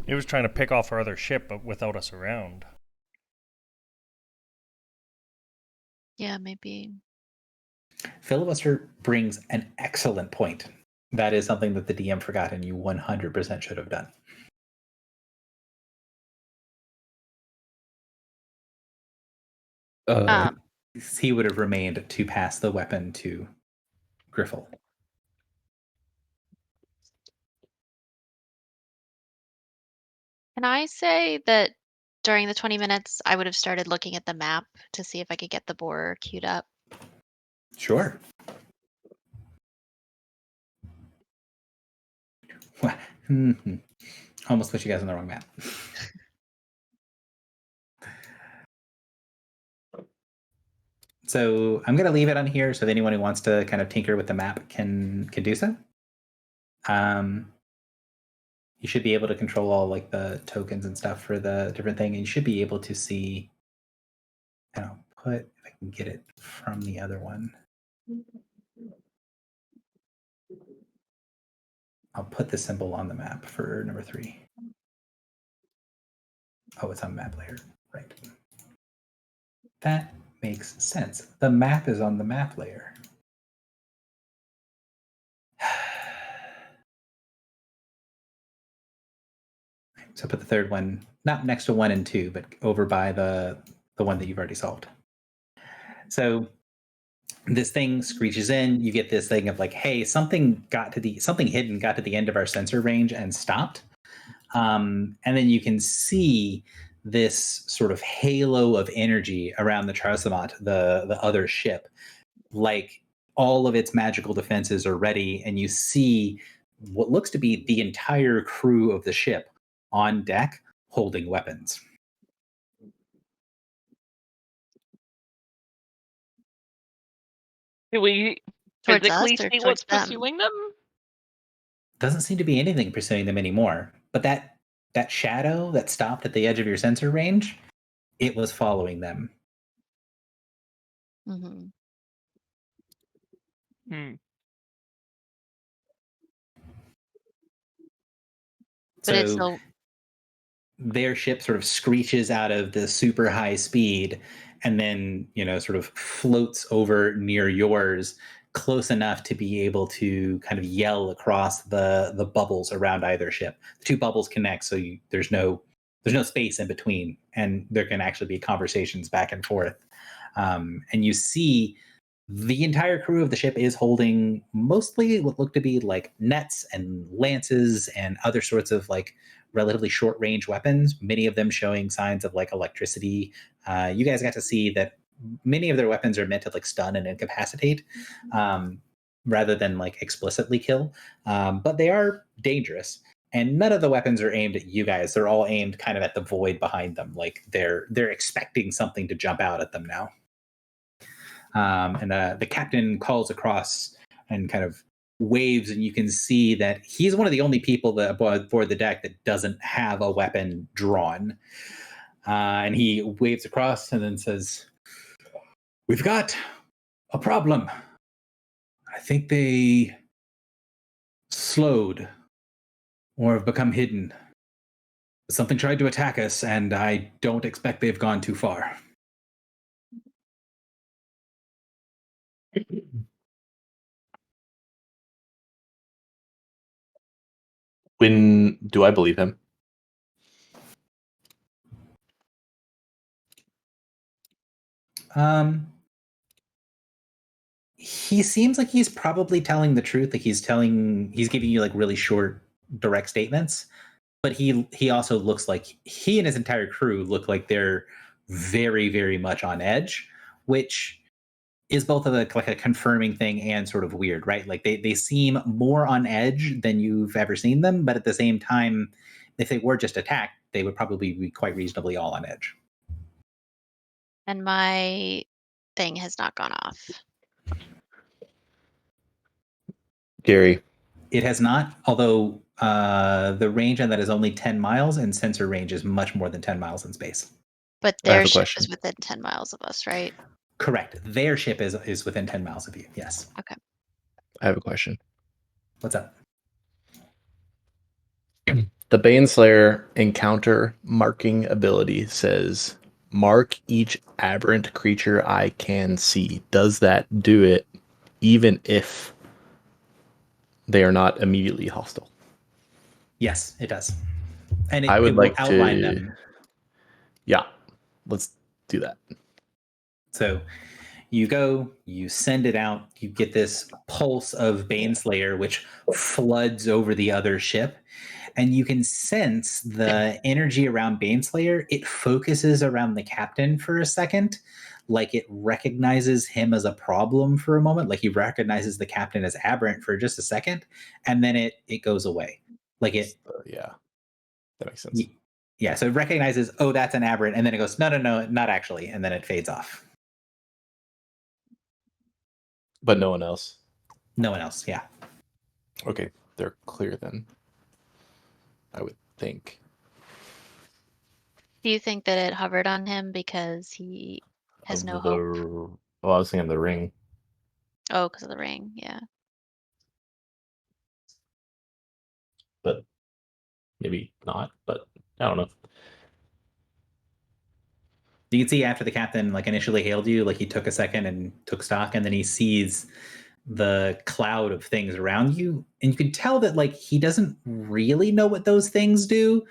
It was trying to pick off our other ship, but without us around. Yeah, maybe. Filibuster brings an excellent point. That is something that the DM forgot, and you 100% should have done. He would have remained to pass the weapon to Griffel. Can I say that during the 20 minutes, I would have started looking at the map to see if I could get the borer queued up? Sure. Almost put you guys on the wrong map. So I'm going to leave it on here so that anyone who wants to kind of tinker with the map can do so. You should be able to control all like the tokens and stuff for the different thing, and you should be able to see. And I'll put, if I can get it from the other one. I'll put the symbol on the map for number 3. Oh, it's on map layer, right? That makes sense. The map is on the map layer. So put the third one, not next to 1 and 2, but over by the one that you've already solved. So this thing screeches in. You get this thing of like, hey, something hidden got to the end of our sensor range and stopped. And then you can see this sort of halo of energy around the Trausamot, the other ship, like all of its magical defenses are ready, and you see what looks to be the entire crew of the ship on deck holding weapons. Do we Towards us physically or see towards what's them? pursuing them? Doesn't seem to be anything pursuing them anymore, but that shadow that stopped at the edge of your sensor range, it was following them. Mm-hmm. But it's So still their ship sort of screeches out of the super high speed and then, sort of floats over near yours, close enough to be able to kind of yell across the bubbles around either ship. The two bubbles connect, so there's no space in between, and there can actually be conversations back and forth. And you see the entire crew of the ship is holding mostly what look to be like nets and lances and other sorts of like relatively short range weapons, many of them showing signs of like electricity. You guys got to see that many of their weapons are meant to like stun and incapacitate rather than like explicitly kill. But they are dangerous. And none of the weapons are aimed at you guys. They're all aimed kind of at the void behind them. Like they're expecting something to jump out at them now. And the captain calls across and kind of waves, and you can see that he's one of the only people that aboard the deck that doesn't have a weapon drawn. And he waves across and then says, "We've got a problem. I think they slowed or have become hidden. Something tried to attack us, and I don't expect they've gone too far." When do I believe him? He seems like he's probably telling the truth. Like he's giving you like really short, direct statements. But he also looks like he and his entire crew look like they're very, very much on edge, which is both like a confirming thing and sort of weird, right? Like they seem more on edge than you've ever seen them, but at the same time, if they were just attacked, they would probably be quite reasonably all on edge. And my thing has not gone off. Gary. It has not, although the range on that is only 10 miles, and sensor range is much more than 10 miles in space. But I have their a ship question. is within 10 miles of us, right? Correct. Their ship is within 10 miles of you. Yes. Okay. I have a question. What's up? The Baneslayer encounter marking ability says, mark each aberrant creature I can see. Does that do it even if they are not immediately hostile? Yes, it does. And I would will like outline to. them. Yeah, let's do that. So you go, you send it out, you get this pulse of Baneslayer, which floods over the other ship. And you can sense the energy around Baneslayer. It focuses around the captain for a second, like it recognizes him as a problem for a moment. Like he recognizes the captain as aberrant for just a second, and then it goes away. Like it. Yeah, that makes sense. Yeah, so it recognizes, oh, that's an aberrant, and then it goes, no, not actually, and then it fades off. But no one else. No one else. Yeah. Okay, they're clear then. I would think. Do you think that it hovered on him because he has no hope? Well, I was thinking the ring. Oh, because of the ring. Yeah. But maybe not. But I don't know. You can see after the captain like initially hailed you, like he took a second and took stock, and then he sees the cloud of things around you, and you can tell that like he doesn't really know what those things do,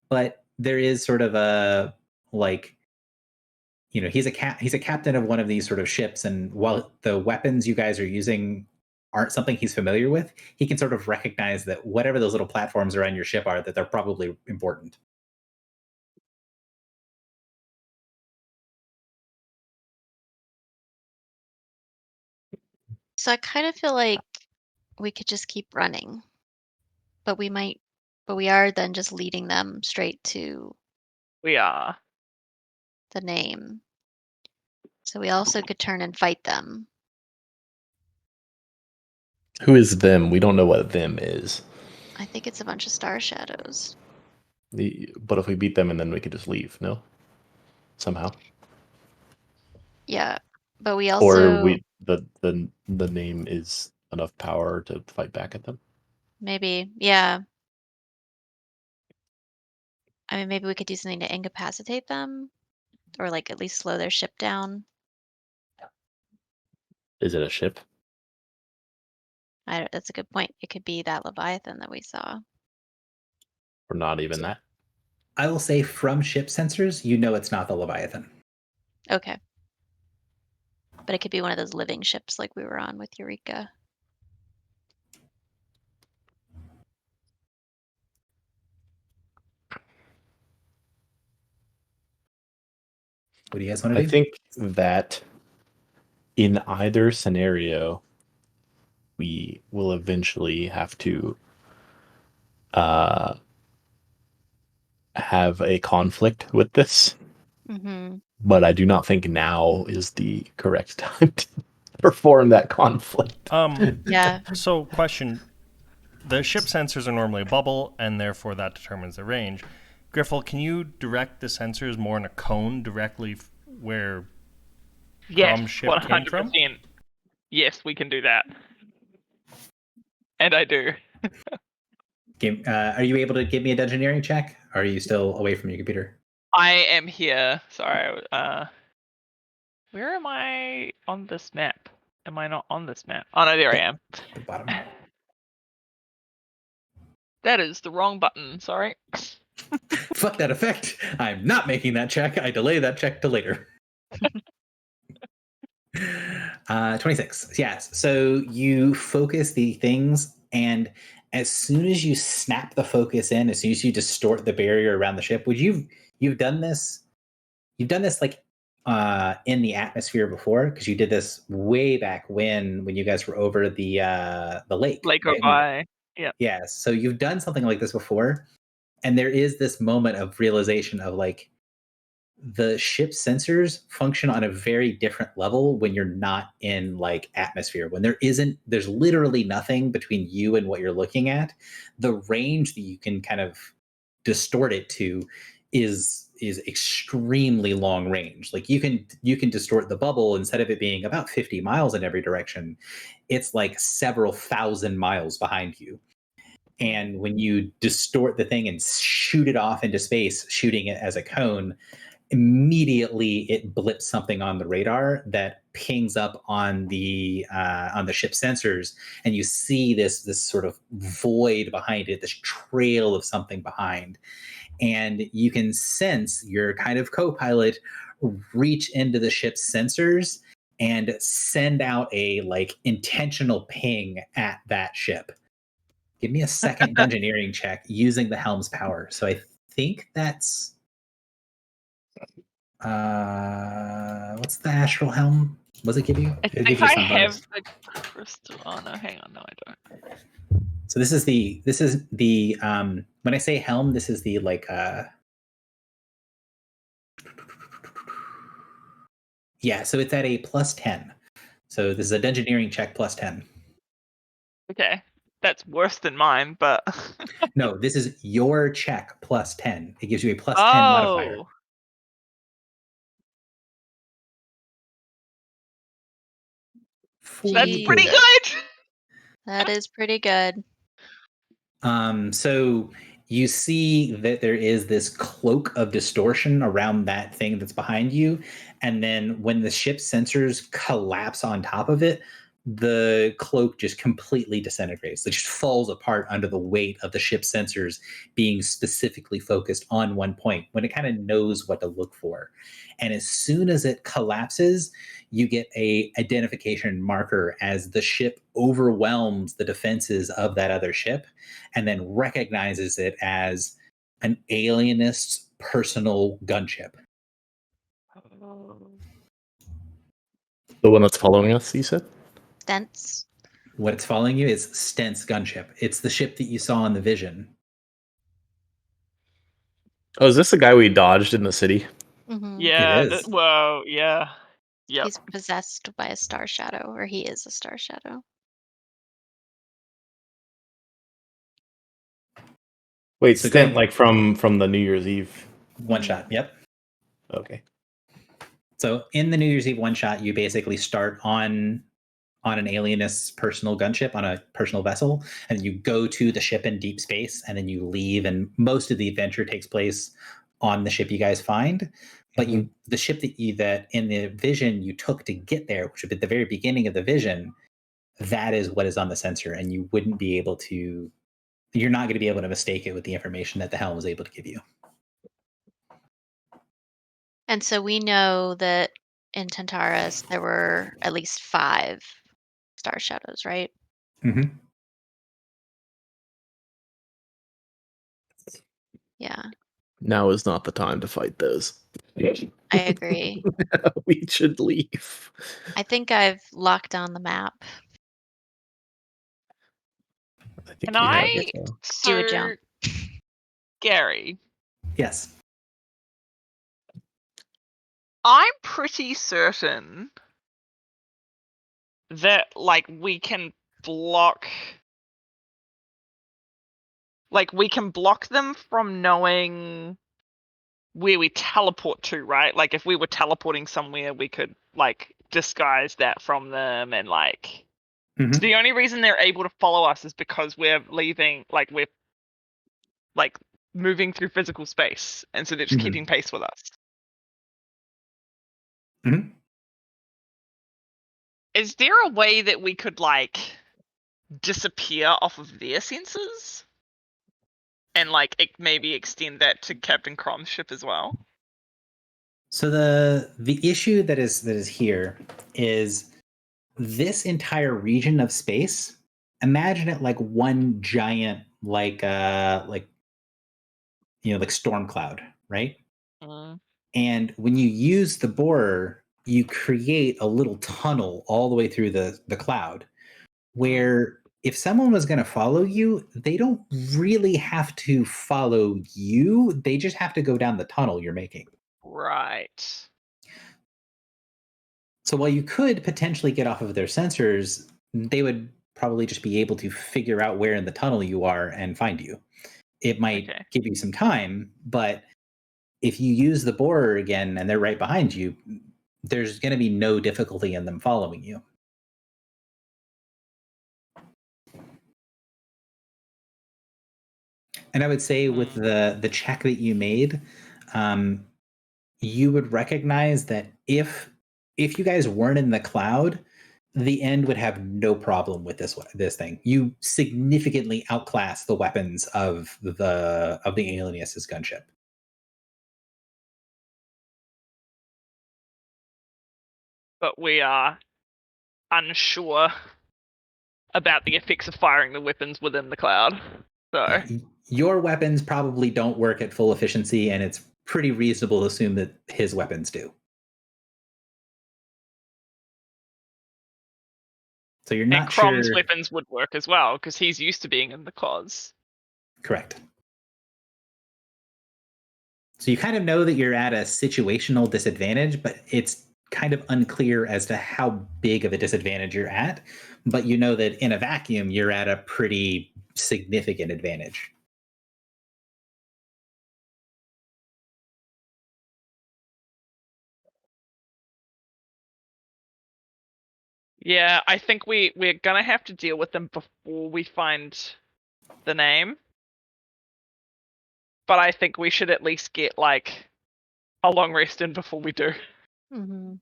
but there is sort of a like, you know, he's a captain of one of these sort of ships, and while the weapons you guys are using aren't something he's familiar with, he can sort of recognize that whatever those little platforms around your ship are, that they're probably important. So I kind of feel like we could just keep running, but we are then just leading them straight to We are. the name. So we also could turn and fight them. Who is them? We don't know what them is. I think it's a bunch of star shadows. But if we beat them and then we could just leave, no? Somehow. Yeah, but we also Or the name is enough power to fight back at them. maybe, yeah. I mean, maybe we could do something to incapacitate them, or like at least slow their ship down. Is it a ship? That's a good point. It could be that Leviathan that we saw. Or not even that? I will say from ship sensors, you know it's not the Leviathan. Okay. But it could be one of those living ships like we were on with Eureka. What do you guys want to do? I think that in either scenario, we will eventually have to have a conflict with this. Mm-hmm. But I do not think now is the correct time to perform that conflict. Yeah. So, question: the ship sensors are normally a bubble, and therefore that determines the range. Griffle, can you direct the sensors more in a cone directly where Yes, ship came from? 100%. Yes, we can do that. And I do. Are you able to give me a dungeoneering check? Or are you still away from your computer? I am here. Sorry. Where am I on this map? Am I not on this map? Oh no, there I am. The bottom. That is the wrong button. Sorry. Fuck that effect. I'm not making that check. I delay that check to later. 26. Yes. So you focus the things, and as soon as you snap the focus in, as soon as you distort the barrier around the ship, you've done this like in the atmosphere before, because you did this way back when you guys were over the lake. Lake right? Obai. Yeah. Yeah. So you've done something like this before, and there is this moment of realization of like, the ship sensors function on a very different level when you're not in like atmosphere, when there's literally nothing between you and what you're looking at. The range that you can kind of distort it to is extremely long range. Like you can distort the bubble, instead of it being about 50 miles in every direction, it's like several thousand miles behind you. And when you distort the thing and shoot it off into space, shooting it as a cone, immediately it blips something on the radar that pings up on the ship sensors, and you see this sort of void behind it, this trail of something behind, and you can sense your kind of co-pilot reach into the ship's sensors and send out a like intentional ping at that ship. Give me a second dungeoneering check using the helm's power. So I think that's what's the astral helm? Was it give you? I think I have the crystal. Oh no, hang on, no, I don't. So this is the when I say helm, this is the like yeah, so it's at a +10. So this is a dungeoneering check plus 10. Okay, that's worse than mine, but No, this is your check plus 10. It gives you a plus 10 modifier. oh, that's Jeez. pretty good. That is pretty good. So you see that there is this cloak of distortion around that thing that's behind you. And then when the ship's sensors collapse on top of it, the cloak just completely disintegrates. It just falls apart under the weight of the ship's sensors being specifically focused on one point when it kind of knows what to look for. And as soon as it collapses, you get a identification marker as the ship overwhelms the defenses of that other ship and then recognizes it as an alienist's personal gunship. The one that's following us, you said? Stents. What's following you is Stent's gunship. It's the ship that you saw in the vision. Oh, is this the guy we dodged in the city? Mm-hmm. Yeah. It is. Well, yeah. Yep. He's possessed by a star shadow, or he is a star shadow. Wait, So Stent, go- like from the New Year's Eve. One shot. Yep. Okay. So in the New Year's Eve one shot, you basically start on an alienist's personal gunship, on a personal vessel, and you go to the ship in deep space, and then you leave, and most of the adventure takes place on the ship you guys find. But the ship that in the vision you took to get there, which would be at the very beginning of the vision, that is what is on the sensor, and you wouldn't be able to. You're not going to be able to mistake it with the information that the helm was able to give you. And so we know that in Tantarus there were at least 5 star shadows, right? Mm-hmm. Yeah, Now is not the time to fight those. I agree. We should leave. I think I've locked down the map. I think Can you have I it, so. Do a jump. Gary, Yes. I'm pretty certain that like we can block them from knowing where we teleport to, right? Like if we were teleporting somewhere, we could like disguise that from them and like Mhm. so the only reason they're able to follow us is because we're leaving, like we're like moving through physical space, and so they're just Mhm. keeping pace with us. Mhm. Is there a way that we could like disappear off of their sensors and like maybe extend that to Captain Crom's ship as well? So the issue that is here is this entire region of space. Imagine it like one giant like storm cloud, right? And when you use the borer, you create a little tunnel all the way through the cloud where if someone was going to follow you, they don't really have to follow you. They just have to go down the tunnel you're making. Right. So while you could potentially get off of their sensors, they would probably just be able to figure out where in the tunnel you are and find you. It might Okay. give you some time, but if you use the borer again and they're right behind you, there's going to be no difficulty in them following you. And I would say with the check that you made, you would recognize that if you guys weren't in the cloud, the end would have no problem with this thing. You significantly outclass the weapons of the alienist's gunship. But we are unsure about the effects of firing the weapons within the cloud. So Your weapons probably don't work at full efficiency, and it's pretty reasonable to assume that his weapons do. So you're not and Crom's sure. weapons would work as well because he's used to being in the cause. Correct. So you kind of know that you're at a situational disadvantage, but it's kind of unclear as to how big of a disadvantage you're at, but you know that in a vacuum, you're at a pretty significant advantage. Yeah, I think we're gonna have to deal with them before we find the name. But I think we should at least get like a long rest in before we do. Mm-hmm.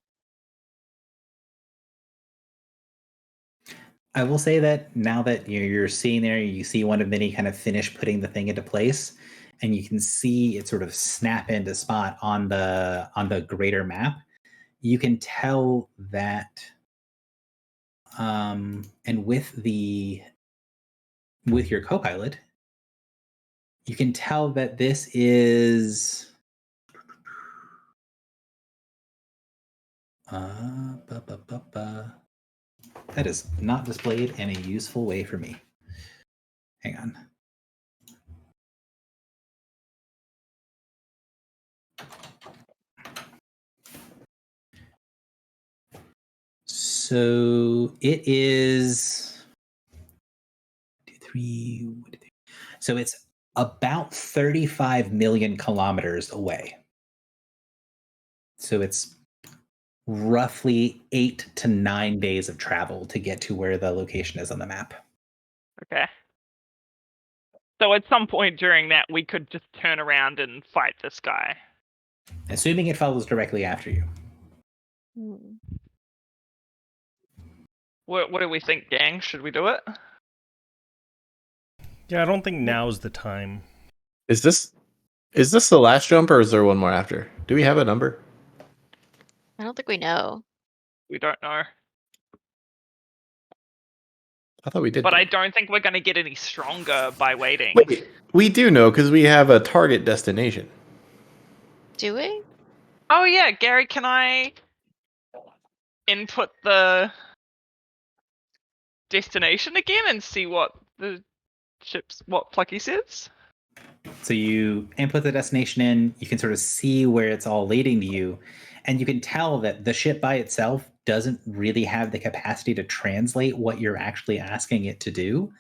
I will say that now that you're seeing there, you see one of many kind of finish putting the thing into place, and you can see it sort of snap into spot on the greater map. You can tell that, and with your co-pilot, you can tell that this is that is not displayed in a useful way for me. Hang on. So it is 2, 3. So it's about 35 million kilometers away. So it's roughly 8 to 9 days of travel to get to where the location is on the map. Okay. So at some point during that, we could just turn around and fight this guy. Assuming it follows directly after you. Mm. What do we think, gang? Should we do it? Yeah, I don't think now's the time. Is this the last jump, or is there one more after? Do we have a number? I don't think we know. We don't know. I thought we did. But I don't think we're going to get any stronger by waiting. Wait, we do know because we have a target destination. Do we? Oh yeah, Gary, can I input the destination again and see what Plucky says? So you input the destination in, you can sort of see where it's all leading to you, and you can tell that the ship by itself doesn't really have the capacity to translate what you're actually asking it to do.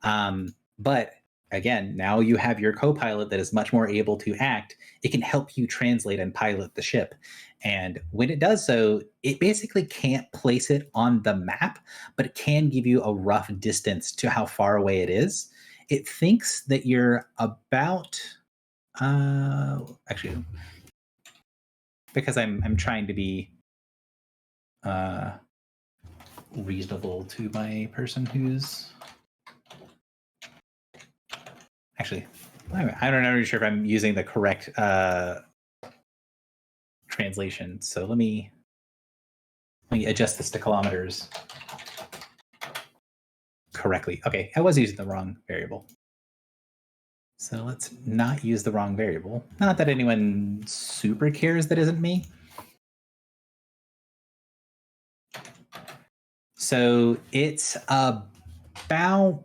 But again, now you have your co-pilot that is much more able to act. It can help you translate and pilot the ship. And when it does so, it basically can't place it on the map, but it can give you a rough distance to how far away it is. It thinks that you're about actually, because I'm trying to be reasonable to my person who's actually, I don't know sure if I'm using the correct translation. So let me adjust this to kilometers correctly. Okay, I was using the wrong variable. So let's not use the wrong variable. Not that anyone super cares that isn't me. So it's about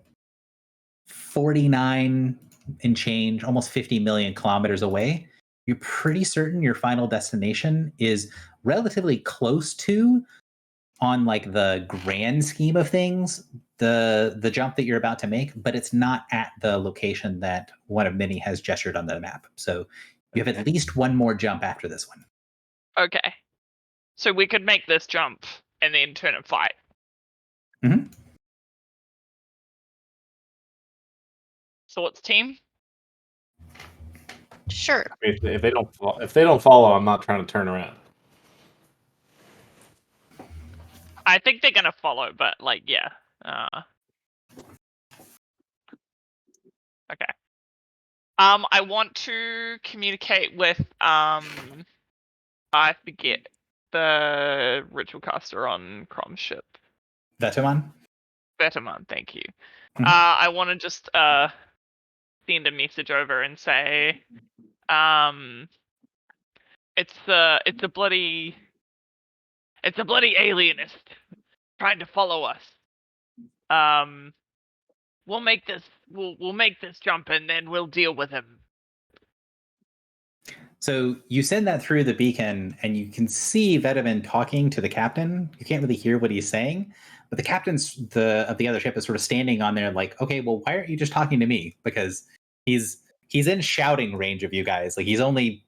49 and change, almost 50 million kilometers away. You're pretty certain your final destination is relatively close to, on like the grand scheme of things, the jump that you're about to make, but it's not at the location that one of many has gestured on the map. So you have at least one more jump after this one. Okay. So we could make this jump and then turn and fight. Mm-hmm. So what's team? Sure. If they don't follow, I'm not trying to turn around. I think they're gonna follow, but like, yeah. Okay. I want to communicate with I forget the ritual caster on Crom's ship. Vetemon? Vetemon, thank you. Mhm. I want to just send a message over and say, it's a bloody alienist trying to follow us. We'll make this jump and then we'll deal with him. So you send that through the beacon, and you can see Vetamin talking to the captain. You can't really hear what he's saying, but the captain's of the other ship is sort of standing on there, like, okay, well, why aren't you just talking to me? Because he's in shouting range of you guys. Like he's only,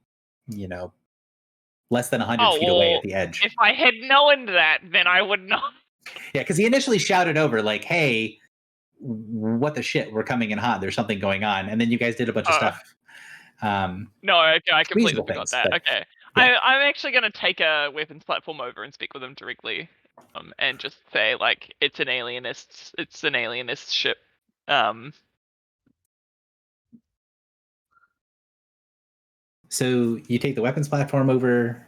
less than 100 feet away at the edge. If I had known that, then I would not. Yeah, because he initially shouted over, like, "Hey, what the shit? We're coming in hot. There's something going on." And then you guys did a bunch of stuff. No, okay, I completely reasonable forgot things, that. but- Okay, yeah. I'm actually gonna take a weapons platform over and speak with them directly, and just say like it's an alienist ship. So you take the weapons platform over.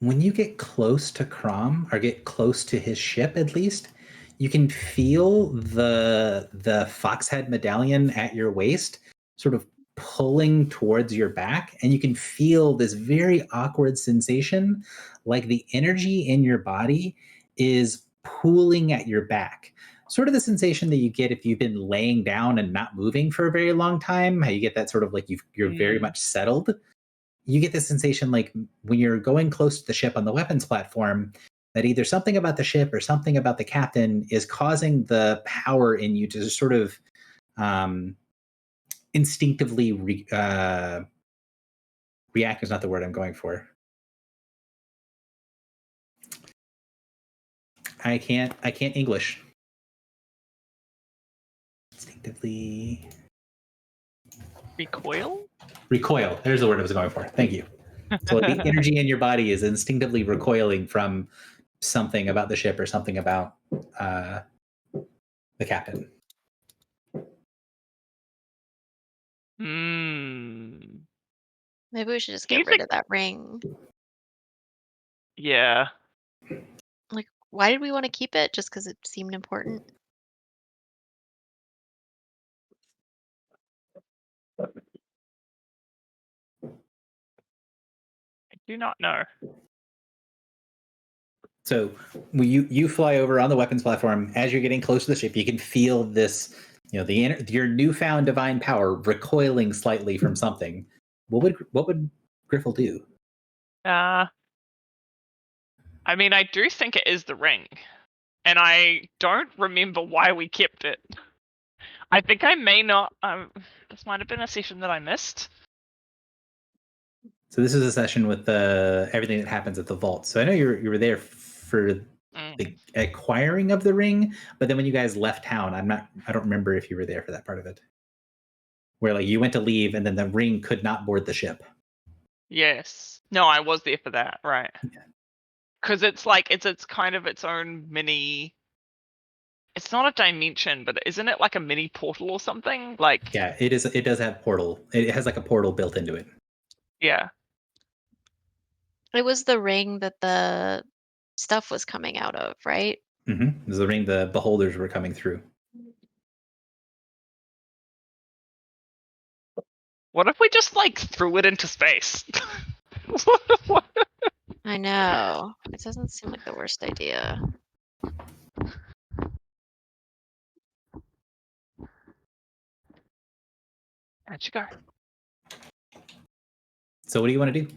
When you get close to Crom, or get close to his ship, at least, you can feel the Foxhead medallion at your waist sort of pulling towards your back, and you can feel this very awkward sensation, like the energy in your body is pooling at your back. Sort of the sensation that you get if you've been laying down and not moving for a very long time, how you get that sort of like you're very much settled. You get this sensation like when you're going close to the ship on the weapons platform, that either something about the ship or something about the captain is causing the power in you to just sort of instinctively react is not the word I'm going for. I can't English. Instinctively recoil. There's the word I was going for. Thank you. So the energy in your body is instinctively recoiling from something about the ship or something about the captain. Maybe we should just get rid of that ring. Yeah. Like, why did we want to keep it? Just because it seemed important? I do not know. So when you fly over on the weapons platform, as you're getting close to the ship, you can feel this, your newfound divine power recoiling slightly from something. What would Griffle do? I mean, I do think it is the ring, and I don't remember why we kept it. I think I may not. This might have been a session that I missed. So this is a session with everything that happens at the vault. So I know you were there for the acquiring of the ring, but then when you guys left town, I don't remember if you were there for that part of it. Where like you went to leave and then the ring could not board the ship. Yes. No, I was there for that, right. Yeah. Because it's like it's kind of its own mini. It's not a dimension, but isn't it like a mini portal or something? Like yeah, it is. It does have portal. It has like a portal built into it. Yeah. It was the ring that the stuff was coming out of, right? Mm-hmm. It was the ring the beholders were coming through. What if we just like threw it into space? I know. It doesn't seem like the worst idea. How'd you go? So what do you want to do?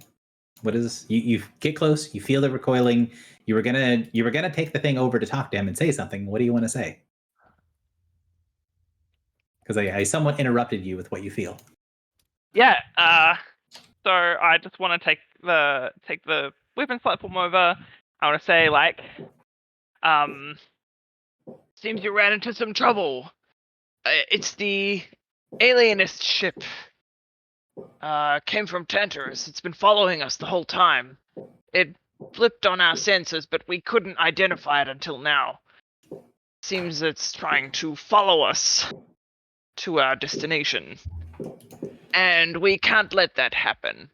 What is you get close, you feel the recoiling, you were gonna take the thing over to talk to him and say something. What do you want to say? Because I somewhat interrupted you with what you feel. Yeah, so I just want to take the weapons platform over. I want to say like, seems you ran into some trouble. It's the alienist ship. Came from Tantarus. It's been following us the whole time. It flipped on our sensors, but we couldn't identify it until now. Seems it's trying to follow us to our destination. And we can't let that happen.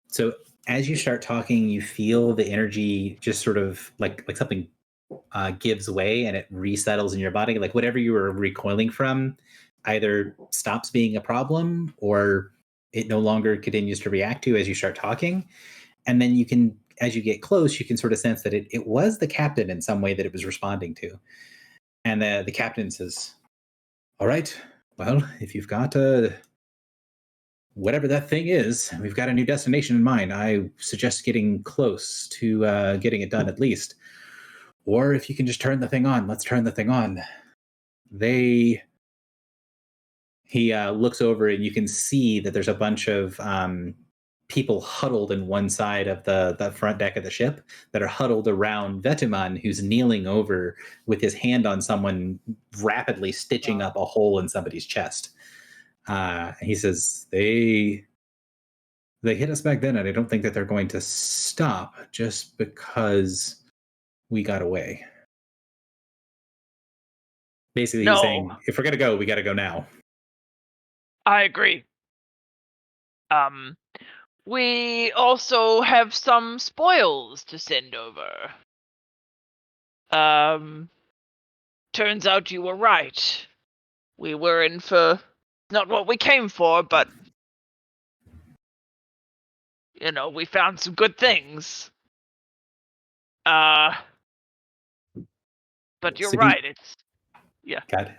So as you start talking, you feel the energy just sort of like something gives way and it resettles in your body. Like whatever you were recoiling from either stops being a problem or it no longer continues to react to as you start talking. And then you can as you get close, you can sort of sense that it was the captain in some way that it was responding to. And the captain says, all right, well, if you've got whatever that thing is, we've got a new destination in mind. I suggest getting close to getting it done at least. Or if you can just turn the thing on, let's turn the thing on. He looks over and you can see that there's a bunch of people huddled in one side of the front deck of the ship that are huddled around Vetuman, who's kneeling over with his hand on someone, rapidly stitching up a hole in somebody's chest. He says, they hit us back then, and I don't think that they're going to stop just because we got away. Basically, he's saying, if we're going to go, we got to go now. I agree. We also have some spoils to send over. Turns out you were right. We were in for not what we came for, but we found some good things. But you're right. It's God.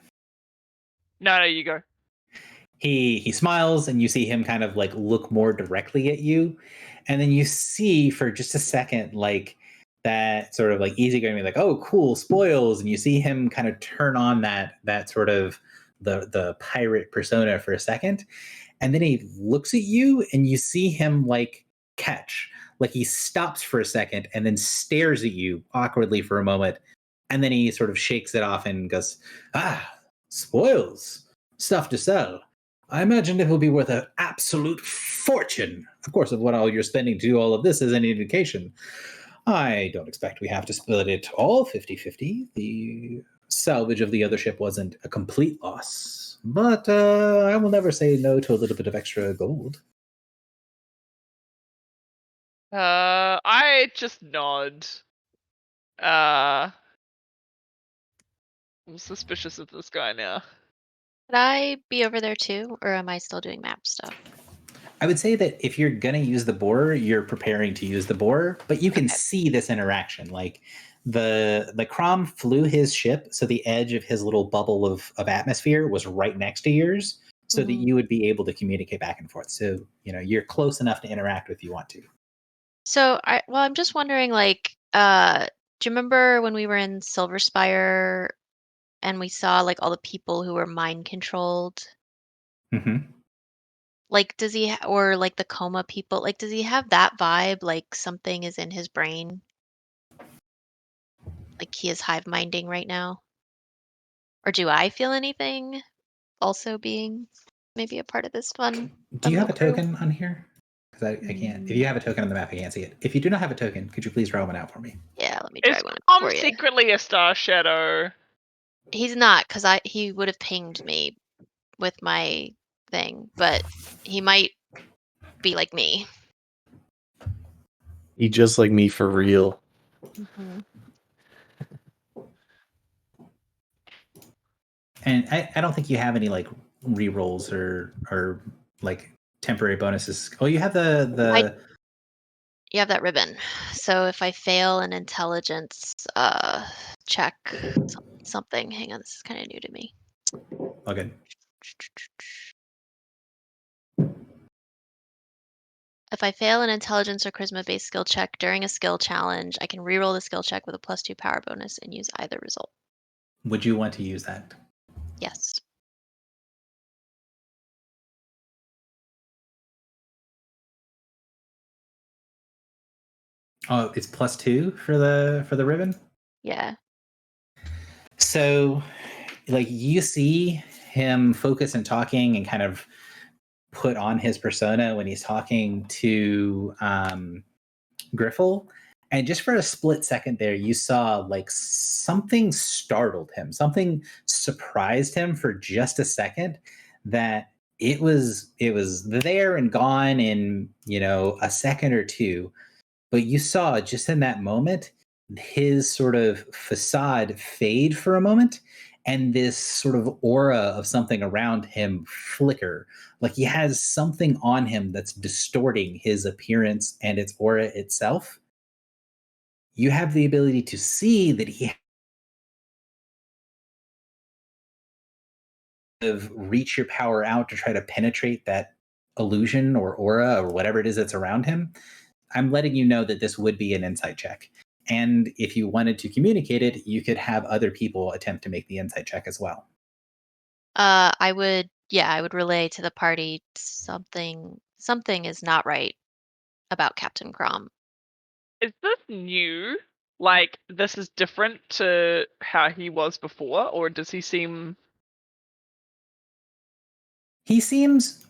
No, you go. He smiles, and you see him kind of like look more directly at you, and then you see for just a second like that sort of like easygoing, like, oh cool, spoils, and you see him kind of turn on that sort of the pirate persona for a second, and then he looks at you and you see him like catch, like he stops for a second and then stares at you awkwardly for a moment, and then he sort of shakes it off and goes, spoils, stuff to sell. I imagine it will be worth an absolute fortune. Of course, of what all you're spending to do all of this is any indication. I don't expect we have to split it all 50-50. The salvage of the other ship wasn't a complete loss. But I will never say no to a little bit of extra gold. I just nod. I'm suspicious of this guy now. Could I be over there too, or am I still doing map stuff? I would say that if you're going to use the borer, you're preparing to use the borer, but you can see this interaction. Like the Crom flew his ship, so the edge of his little bubble of atmosphere was right next to yours, so that you would be able to communicate back and forth. So, you're close enough to interact if you want to. So, I'm just wondering, like, do you remember when we were in Silver Spire and we saw like all the people who were mind controlled? Mm-hmm. Like, does he, or like the coma people, like, does he have that vibe? Like something is in his brain? Like he is hive minding right now? Or do I feel anything also being maybe a part of this fun? Do you have a token on here? Because I can't. If you have a token on the map, I can't see it. If you do not have a token, could you please draw one out for me? Yeah, let me try one I'm for you. secretly a Star Shadow. He's not, because he would have pinged me with my thing, but he might be like me. He just like me for real. Mm-hmm. And I don't think you have any like rerolls or like temporary bonuses. Oh, you have the. You have that ribbon. So if I fail an intelligence check something, hang on, this is kind of new to me. Oh, good. If I fail an intelligence or charisma-based skill check during a skill challenge, I can reroll the skill check with a +2 power bonus and use either result. Would you want to use that? Yes. Oh, it's +2 for the ribbon? Yeah. So, like, you see him focus and talking and kind of put on his persona when he's talking to Griffle. And just for a split second there, you saw like something startled him. Something surprised him for just a second, that it was there and gone in, a second or two. But you saw just in that moment, his sort of facade fade for a moment, and this sort of aura of something around him flicker. Like he has something on him that's distorting his appearance and its aura itself. you have the ability to see that he reach your power out to try to penetrate that illusion or aura or whatever it is that's around him. I'm letting you know that this would be an insight check. And if you wanted to communicate it, you could have other people attempt to make the insight check as well. I would relay to the party something is not right about Captain Crom. Is this new? Like, this is different to how he was before, or does he seem... He seems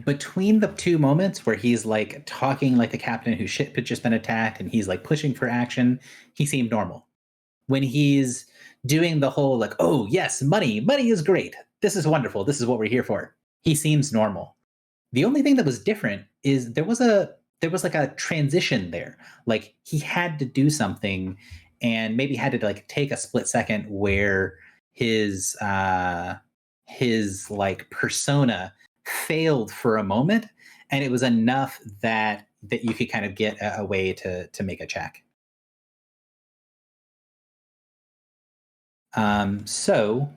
between the two moments where he's like talking like the captain whose ship had just been attacked and he's like pushing for action, he seemed normal. When he's doing the whole like, oh yes, money is great, this is wonderful, this is what we're here for, he seems normal. The only thing that was different is there was like a transition there. Like he had to do something and maybe had to like take a split second where his like persona failed for a moment, and it was enough that you could kind of get a way to make a check. So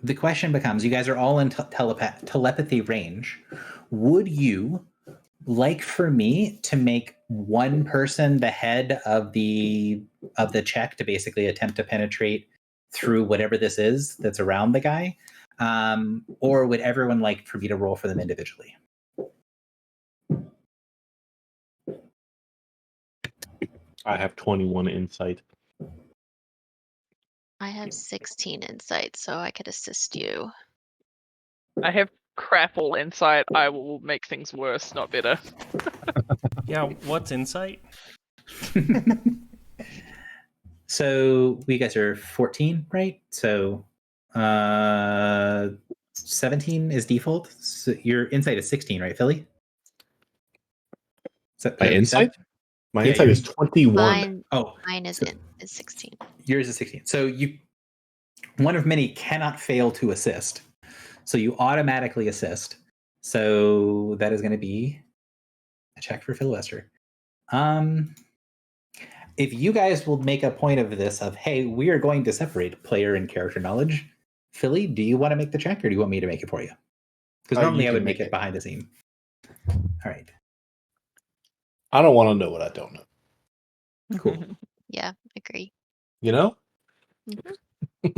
the question becomes, you guys are all in telepathy range. Would you like for me to make one person the head of the check to basically attempt to penetrate through whatever this is that's around the guy? Or would everyone like for me to roll for them individually? I have 21 insight. I have 16 insight, so I could assist you. I have crap all insight. I will make things worse, not better. Yeah, what's insight? So you guys are 14, right? So 17 is default. So your insight is 16, right, Philly? So, My insight? My Yeah, insight your- is 21. Mine is 16. Yours is 16. So one of many cannot fail to assist. So you automatically assist. So that is going to be a check for Phil Wester. If you guys will make a point of this, of hey, we are going to separate player and character knowledge. Philly, do you want to make the check, or do you want me to make it for you? Because normally You I would can make make it it. behind the scene. All right. I don't want to know what I don't know. Cool. Yeah, agree. You know? I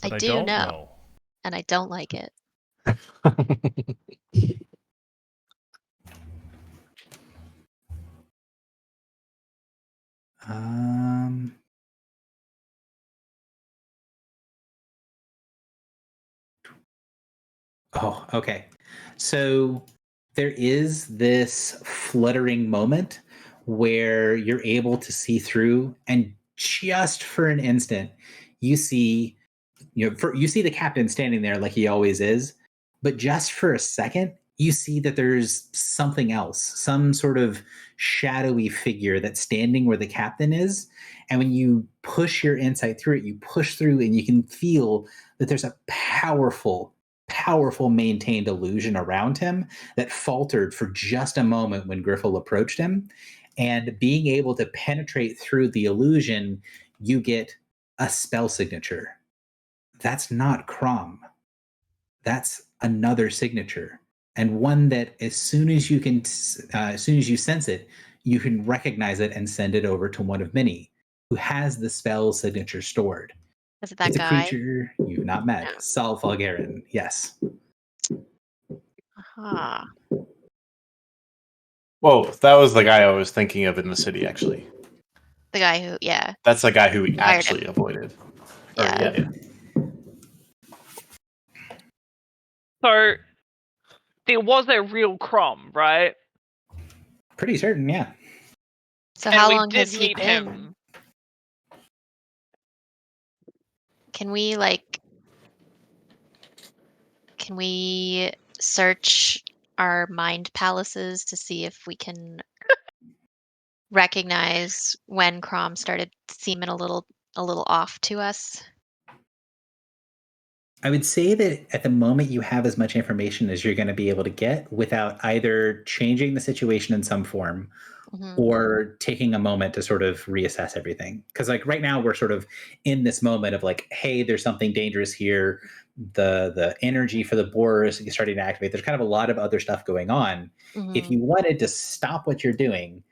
But do don't know, and I don't like it. Oh, okay. So there is this fluttering moment where you're able to see through, and just for an instant, you see, you see the captain standing there like he always is, but just for a second, you see that there's something else, some sort of shadowy figure that's standing where the captain is. And when you push your insight through it, you push through and you can feel that there's a powerful maintained illusion around him that faltered for just a moment when Griffel approached him. And being able to penetrate through the illusion, you get a spell signature. That's not Crom. That's another signature, and one that as soon as you sense it, you can recognize it and send it over to one of many who has the spell signature stored. Is it that It's guy? a creature you've not met. No. Saul Falgarin. Yes. Aha. Whoa, that was the guy I was thinking of in the city, actually. The guy who, yeah. That's the guy who we Fired actually avoided. Or, Yeah. yeah. So, there was a real Crom, right? Pretty certain, yeah. So And how we long did has he meet been? him. Can we search our mind palaces to see if we can recognize when Crom started seeming a little off to us? I would say that at the moment you have as much information as you're going to be able to get without either changing the situation in some form or taking a moment to sort of reassess everything. Because like right now we're sort of in this moment of like, hey, there's something dangerous here. The energy for the boar is starting to activate. There's kind of a lot of other stuff going on. If you wanted to stop what you're doing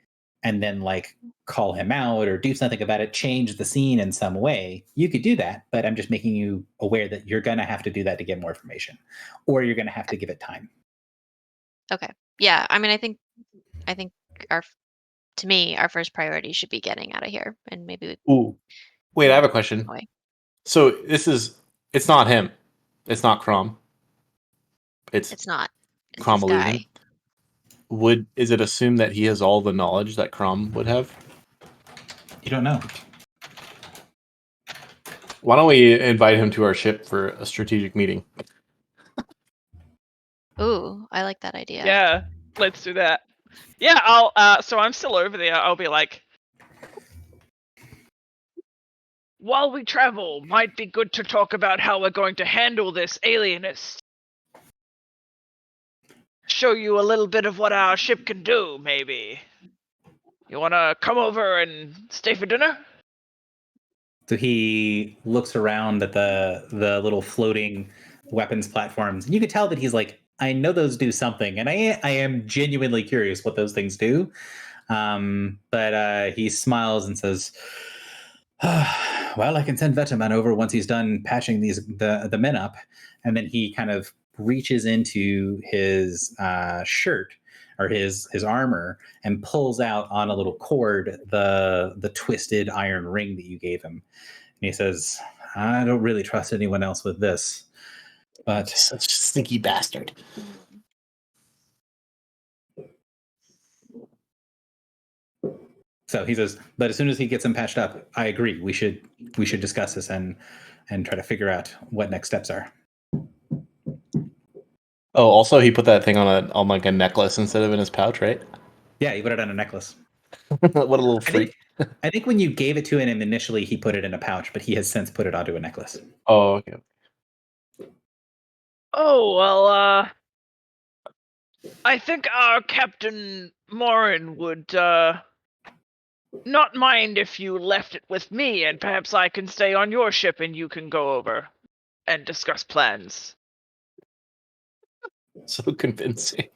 and then like call him out or do something about it, change the scene in some way, you could do that. But I'm just making you aware that you're going to have to do that to get more information, or you're going to have to give it time. Okay. Yeah. I mean, I think to me, our first priority should be getting out of here, and maybe Ooh. Wait, I have a question. So it's not him. It's not Crom. It's not. It's Crom this illusion. guy. Is it assumed that he has all the knowledge that Crom would have? You don't know. Why don't we invite him to our ship for a strategic meeting? Ooh, I like that idea. Yeah, let's do that. Yeah, I'll. So I'm still over there. I'll be like, While we travel, might be good to talk about how we're going to handle this alienist. Show you a little bit of what our ship can do, maybe. You wanna come over and stay for dinner? So he looks around at the little floating weapons platforms. You can tell that he's like, I know those do something, and I am genuinely curious what those things do. But he smiles and says, well, I can send Vetaman over once he's done patching the men up. And then he kind of reaches into his shirt or his armor and pulls out on a little cord the twisted iron ring that you gave him. And he says, I don't really trust anyone else with this. But such a sneaky bastard. So he says, but as soon as he gets them patched up, I agree. We should discuss this and try to figure out what next steps are. Oh, also he put that thing on like a necklace instead of in his pouch, right? Yeah, he put it on a necklace. What a little freak. I think when you gave it to him initially, he put it in a pouch, but he has since put it onto a necklace. Oh, okay. Oh, well, I think our Captain Morin would, not mind if you left it with me, and perhaps I can stay on your ship and you can go over and discuss plans. So convincing.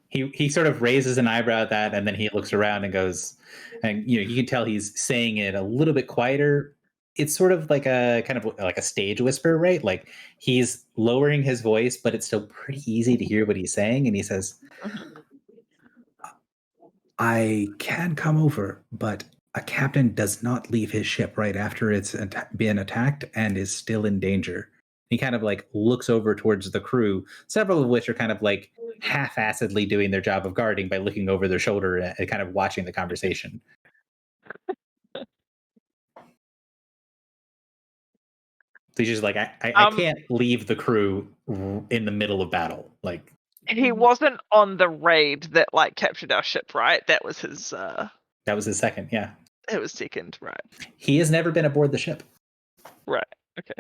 He sort of raises an eyebrow at that, and then he looks around and goes, and you can tell he's saying it a little bit quieter. It's sort of like a kind of like a stage whisper, right? Like he's lowering his voice, but it's still pretty easy to hear what he's saying. And he says, I can come over, but a captain does not leave his ship right after it's been attacked and is still in danger. He kind of like looks over towards the crew, several of which are kind of like half-assedly doing their job of guarding by looking over their shoulder and kind of watching the conversation. So he's just like, I can't leave the crew in the middle of battle. Like he wasn't on the raid that like captured our ship, right? That was his. That was his second, yeah. It was second, right? He has never been aboard the ship. Right. Okay.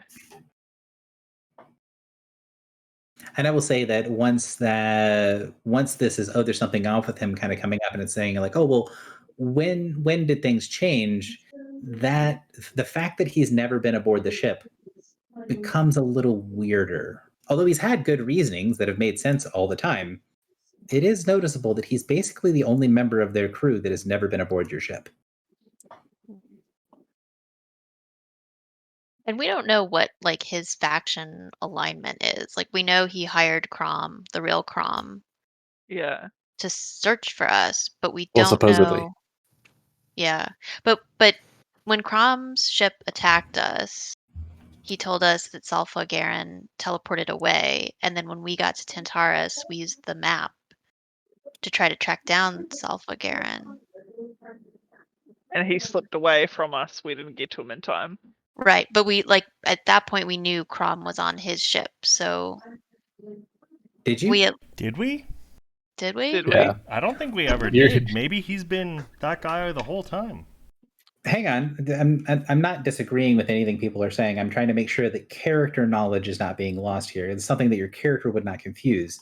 And I will say that once this is, there's something off with him kind of coming up and it's saying like, oh, well, when did things change? That the fact that he's never been aboard the ship becomes a little weirder. Although he's had good reasonings that have made sense all the time, it is noticeable that he's basically the only member of their crew that has never been aboard your ship. And we don't know what like his faction alignment is. Like we know he hired Crom, the real Crom. Yeah. To search for us, but we Well, don't supposedly. know. Yeah. But when Crom's ship attacked us, he told us that Salfa Garen teleported away, and then when we got to Tantarus, we used the map to try to track down Salfa Garen. And he slipped away from us. We didn't get to him in time. Right, but we like at that point we knew Crom was on his ship, so did you? Did we? Did we? Did Yeah. I don't think we ever You're- did. Maybe he's been that guy the whole time. Hang on, I'm not disagreeing with anything people are saying. I'm trying to make sure that character knowledge is not being lost here. It's something that your character would not confuse.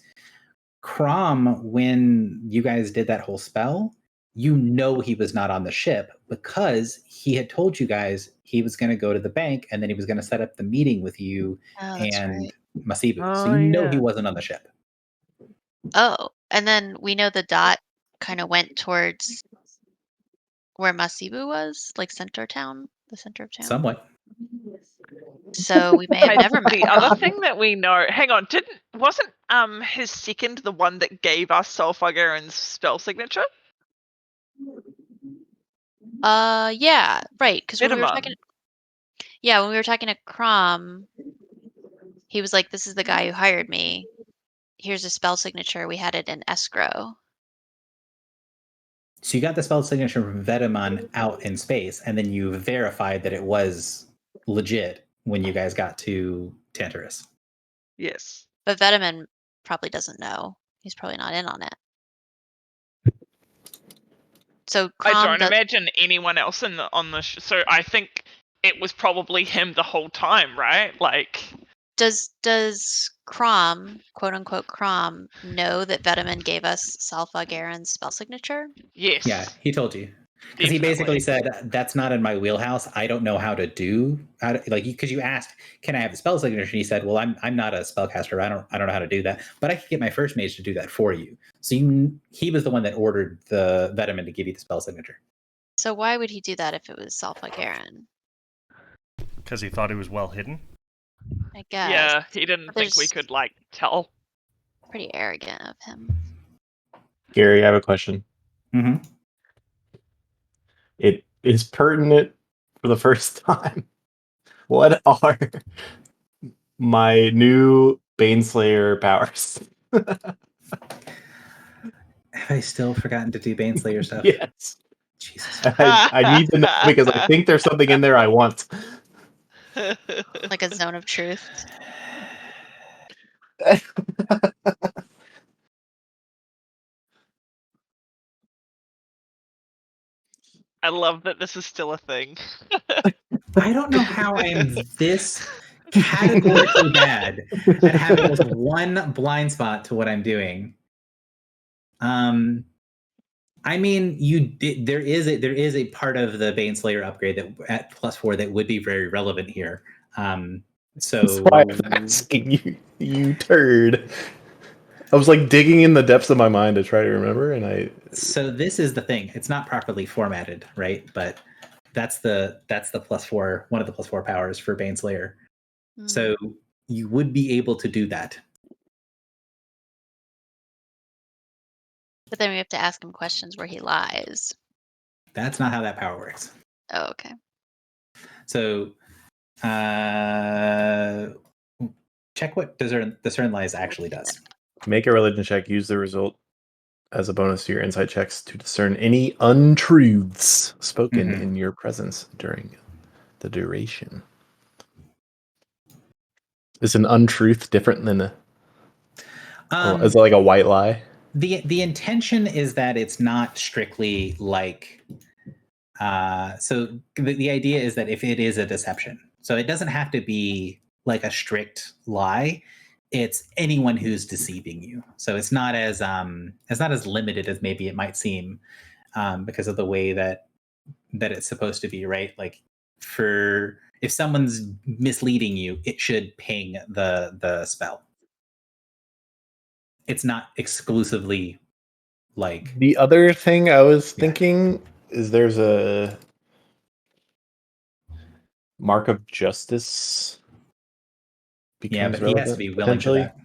Crom, when you guys did that whole spell, you know he was not on the ship because he had told you guys he was going to go to the bank and then he was going to set up the meeting with you Oh, that's and right. Masibu. So Oh, you know he yeah. wasn't on the ship. Oh, and then we know the dot kind of went towards where Masibu was, like center town, the center of town. Somewhat. So we may have never met The other Crom. thing that we know, hang on, wasn't his second the one that gave us Solfagaren's spell signature? Yeah, right. Because when we were Vitamon. talking, yeah, when we were talking to Crom, he was like, "This is the guy who hired me. Here's a spell signature. We had it in escrow." So you got the spell signature from Vetemon out in space, and then you verified that it was legit when you guys got to Tantarus. Yes. But Veteman probably doesn't know. He's probably not in on it. So I Crom don't does. imagine anyone else on the so I think it was probably him the whole time, right? Like, Does Crom, quote unquote Crom, know that Veteman gave us Salfa Garen's spell signature? yes. Yeah, he told you. Because he Definitely. basically said, that's not in my wheelhouse. I don't know how to do because you asked, can I have the spell signature? And he said, well, I'm not a spellcaster. I don't know how to do that, but I could get my first mage to do that for you. So he was the one that ordered the Veteman to give you the spell signature. So why would he do that if it was Salfa Garen? Because he thought he was well hidden. I guess. Yeah, he didn't But think we there's- could like tell. Pretty arrogant of him. Gary, I have a question. Mm-hmm. It is pertinent for the first time. What are my new Baneslayer powers? Have I still forgotten to do Baneslayer stuff? Yes. Jesus. I need to know because I think there's something in there I want. Like a zone of truth. I love that this is still a thing. I don't know how I am this categorically bad at having this one blind spot to what I'm doing. I mean, there is a part of the Baneslayer upgrade that at +4 that would be very relevant here. So That's why I'm asking you, you turd. I was like digging in the depths of my mind to try to remember, and So this is the thing. It's not properly formatted, right? But that's the +4, one of the +4 powers for Baneslayer. Mm. So you would be able to do that. But then we have to ask him questions where he lies. That's not how that power works. Oh, okay. So check what Discern Lies actually does. make a religion check. Use the result as a bonus to your insight checks to discern any untruths spoken in your presence during the duration. Is an untruth different than a? Is it like a white lie? The intention is that it's not strictly like. So the idea is that if it is a deception, so it doesn't have to be like a strict lie. It's anyone who's deceiving you. So it's not as limited as maybe it might seem, because of the way that it's supposed to be, right? Like if someone's misleading you, it should ping the spell. It's not exclusively like The other thing I was thinking is there's a mark of justice. Yeah, but he has to be willing to that.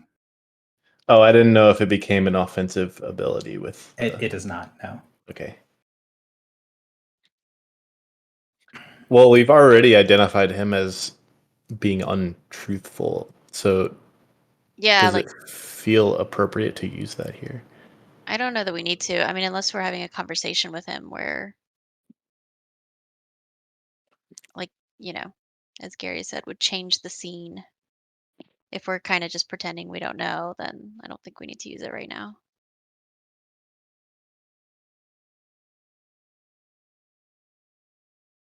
Oh, I didn't know if it became an offensive ability with. It does not. No. Okay. Well, we've already identified him as being untruthful, so Yeah, does like it feel appropriate to use that here? I don't know that we need to. I mean, unless we're having a conversation with him where, like, as Gary said, would change the scene. If we're kind of just pretending we don't know, then I don't think we need to use it right now.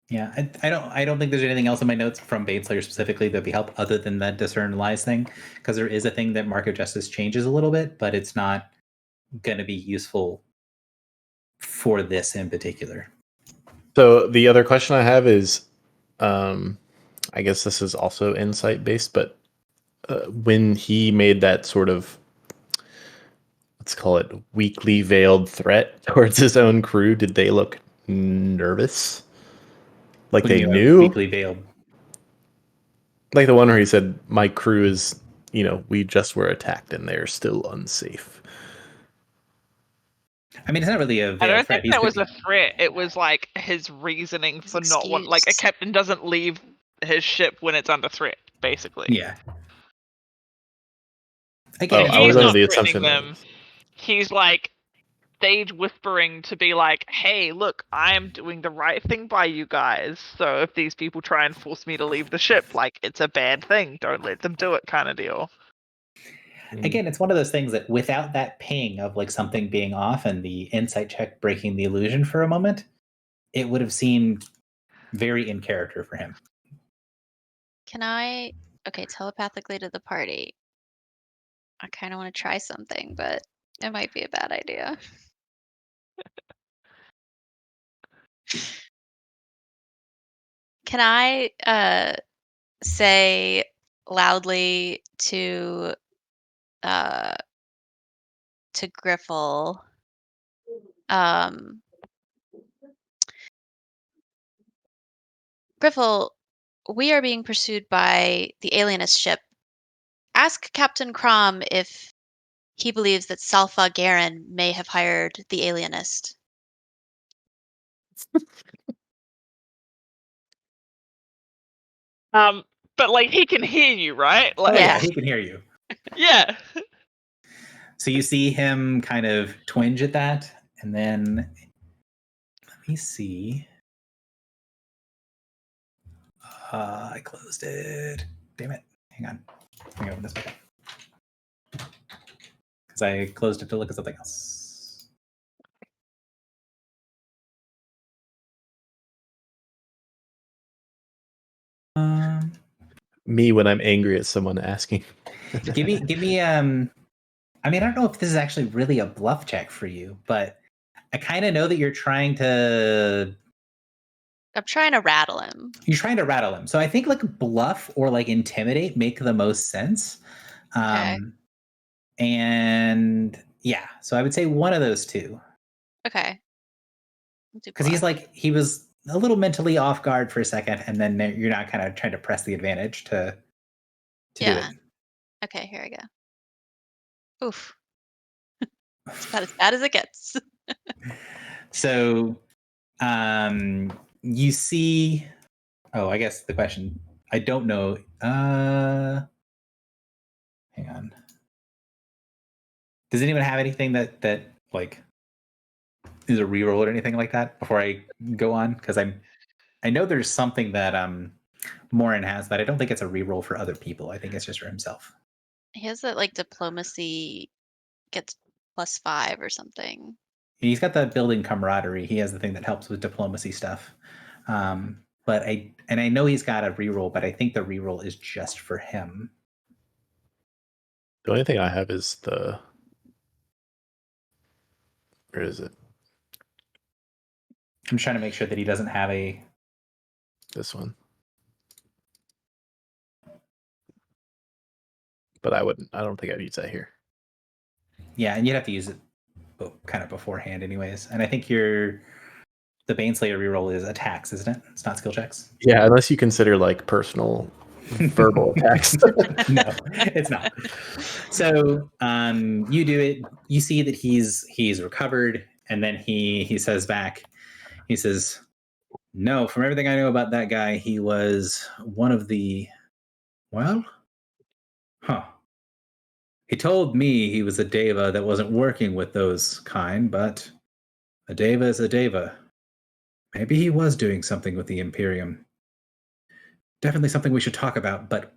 Yeah, I don't think there's anything else in my notes from Baneslayer specifically that'd be help other than that discern lies thing, because there is a thing that Mark of Justice changes a little bit, but it's not going to be useful for this in particular. So the other question I have is, I guess this is also insight based, but when he made that sort of, let's call it weakly veiled threat towards his own crew, did they look nervous? Like When they you knew? weakly veiled. Like the one where he said, my crew is, we just were attacked and they're still unsafe. I mean, it's not really a veiled I don't threat. think that was a threat. It was like his reasoning for not want. Like a excuse. captain doesn't leave his ship when it's under threat, basically. Yeah. Again, I was He's under not the threatening assumption them. He's like stage whispering to be like, "Hey, look, I am doing the right thing by you guys. So if these people try and force me to leave the ship, like it's a bad thing. Don't let them do it," kind of deal. again, it's one of those things that without that ping of like something being off and the insight check breaking the illusion for a moment, it would have seemed very in character for him. Can I telepathically to the party? I kind of want to try something, but it might be a bad idea. Can I say loudly to Griffle, Griffle, we are being pursued by the alienist ship. Ask Captain Crom if he believes that Salfa Garen may have hired the alienist. But like he can hear you, right? Like, Oh, yeah, Yeah. he can hear you. yeah. So you see him kind of twinge at that, and then let me see. I closed it. Damn it. Hang on. Let me open this back up. Because I closed it to look at something else. Me when I'm angry at someone asking. give me I mean, I don't know if this is actually really a bluff check for you, but I kind of know that you're trying to rattle him. You're trying to rattle him. So I think like bluff or like intimidate make the most sense. Okay. And yeah, so I would say one of those two. Okay. Because he's like, he was a little mentally off guard for a second, and then you're not kind of trying to press the advantage to do it. Okay, here I go. Oof. It's about as bad as it gets. So you see, I guess the question, I don't know. Hang on. Does anyone have anything that like is a reroll or anything like that before I go on? Because I know there's something that Morin has, but I don't think it's a reroll for other people. I think it's just for himself. He has that like diplomacy gets +5 or something. He's got the building camaraderie. He has the thing that helps with diplomacy stuff. But I know he's got a reroll, but I think the reroll is just for him. The only thing I have is where is it? I'm trying to make sure that he doesn't have This one. But I don't think I'd use that here. Yeah, and you'd have to use it kind of beforehand anyways. And I think the Baneslayer reroll is attacks, isn't it? It's not skill checks. Yeah, unless you consider like personal verbal attacks. No, it's not. So you do it. You see that he's recovered, and then he says back. He says, "No, from everything I know about that guy, he was one of the. Well, huh. He told me he was a deva that wasn't working with those kind, but a deva is a deva. Maybe he was doing something with the Imperium. Definitely something we should talk about, but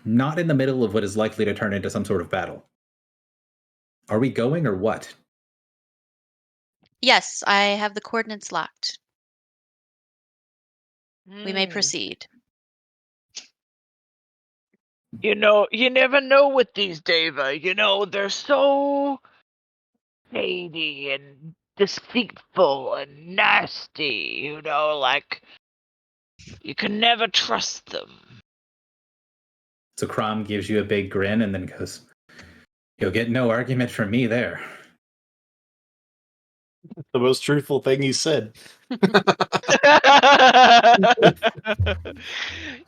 not in the middle of what is likely to turn into some sort of battle. Are we going or what?" Yes, I have the coordinates locked. We may proceed. You never know with these Deva. They're so shady and deceitful and nasty. Like you can never trust them. So Crom gives you a big grin and then goes, "You'll get no argument from me there." The most truthful thing he said.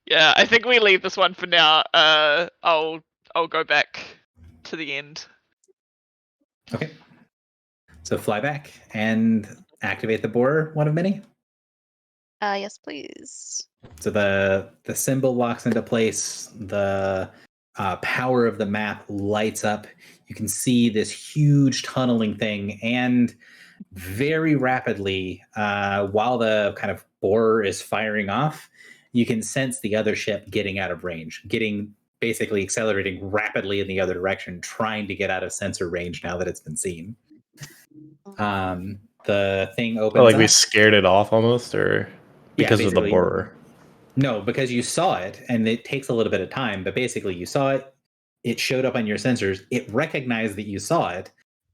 Yeah, I think we leave this one for now. I'll go back to the end. Okay. So fly back and activate the borer, one of many. Yes, please. So the symbol locks into place. The power of the map lights up. You can see this huge tunneling thing, and very rapidly, while the kind of borer is firing off, you can sense the other ship getting out of range, basically accelerating rapidly in the other direction, trying to get out of sensor range now that it's been seen. The thing opens Like up. we scared it off almost, or because of the borer? No, because you saw it, and it takes a little bit of time, but basically you saw it, it showed up on your sensors, it recognized that you saw it,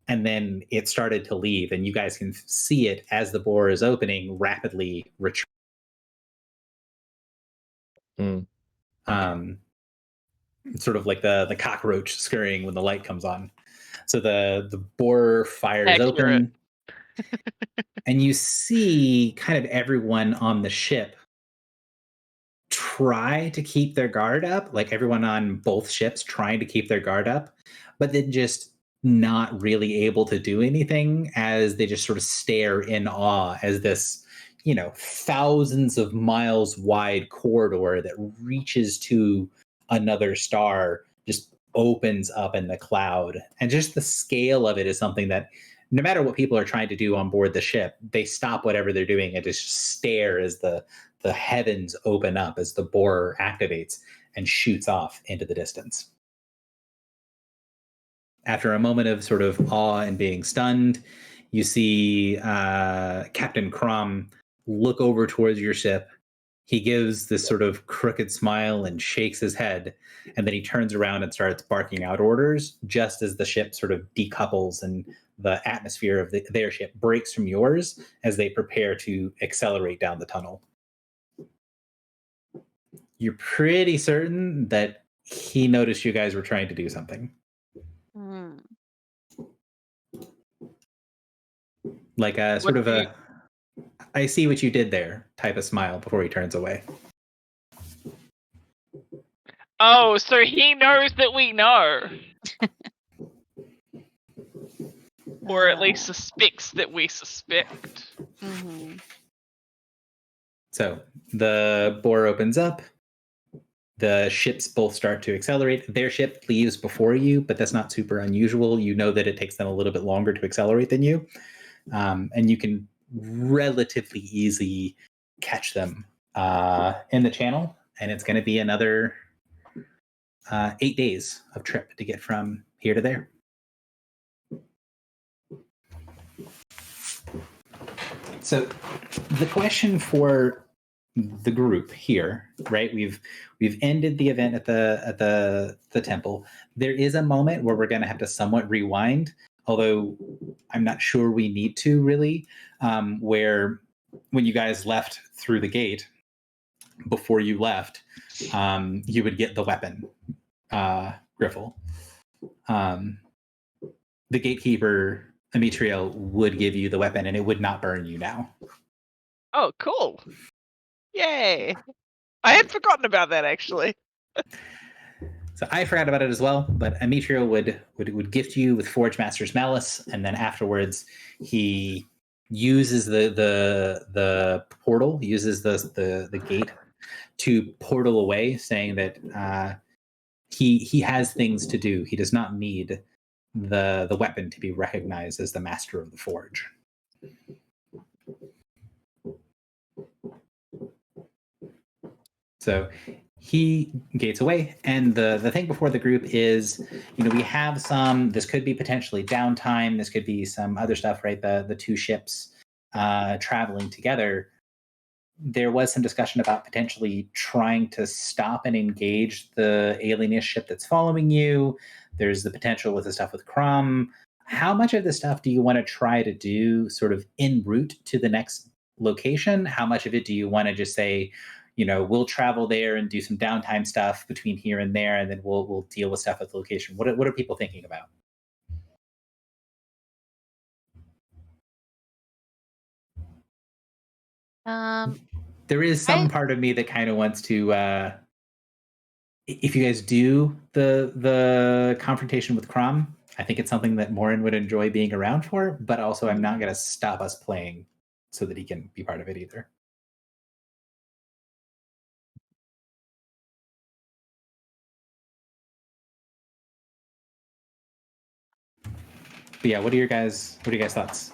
and then it started to leave, and you guys can see it as the borer is opening, rapidly retreat. Sort of like the cockroach scurrying when the light comes on. So the borer fires open, and you see kind of everyone on the ship try to keep their guard up, like everyone on both ships trying to keep their guard up, but then just not really able to do anything as they just sort of stare in awe as this, thousands of miles wide corridor that reaches to another star just opens up in the cloud. And just the scale of it is something that no matter what people are trying to do on board the ship, they stop whatever they're doing and just stare as the heavens open up as the borer activates and shoots off into the distance. After a moment of sort of awe and being stunned, you see Captain Crom look over towards your ship. He gives this sort of crooked smile and shakes his head, and then he turns around and starts barking out orders just as the ship sort of decouples and the atmosphere of their ship breaks from yours as they prepare to accelerate down the tunnel. You're pretty certain that he noticed you guys were trying to do something. Like a sort of a, I see what you did there type of smile before he turns away. Oh, so he knows that we know. Or at least suspects that we suspect. Mm-hmm. So the borer opens up. The ships both start to accelerate. Their ship leaves before you, but that's not super unusual. You know that it takes them a little bit longer to accelerate than you. And you can relatively easily catch them in the channel. And it's going to be another 8 days of trip to get from here to there. So the question for the group here, right? We've ended the event at the temple. There is a moment where we're going to have to somewhat rewind, although I'm not sure we need to really, where when you guys left through the gate, before you left, you would get the weapon, Griffle. The gatekeeper, Amitriel, would give you the weapon, and it would not burn you now. Oh, cool. Yay. I had forgotten about that, actually. So I forgot about it as well, but Amitriel would gift you with Forge Master's Malice, and then afterwards he uses the portal, uses the gate to portal away, saying that he has things to do. He does not need the weapon to be recognized as the master of the forge. So he gates away, and the thing before the group is, we have some, this could be potentially downtime, this could be some other stuff, right? The two ships traveling together. there was some discussion about potentially trying to stop and engage the alienist ship that's following you. There's the potential with the stuff with Crom. How much of this stuff do you want to try to do sort of en route to the next location? How much of it do you want to just say, we'll travel there and do some downtime stuff between here and there, and then we'll deal with stuff at the location? What are people thinking about? There is some part of me that kind of wants to, if you guys do the confrontation with Crom, I think it's something that Morin would enjoy being around for, but also I'm not going to stop us playing so that he can be part of it either. But yeah, what are your guys' thoughts?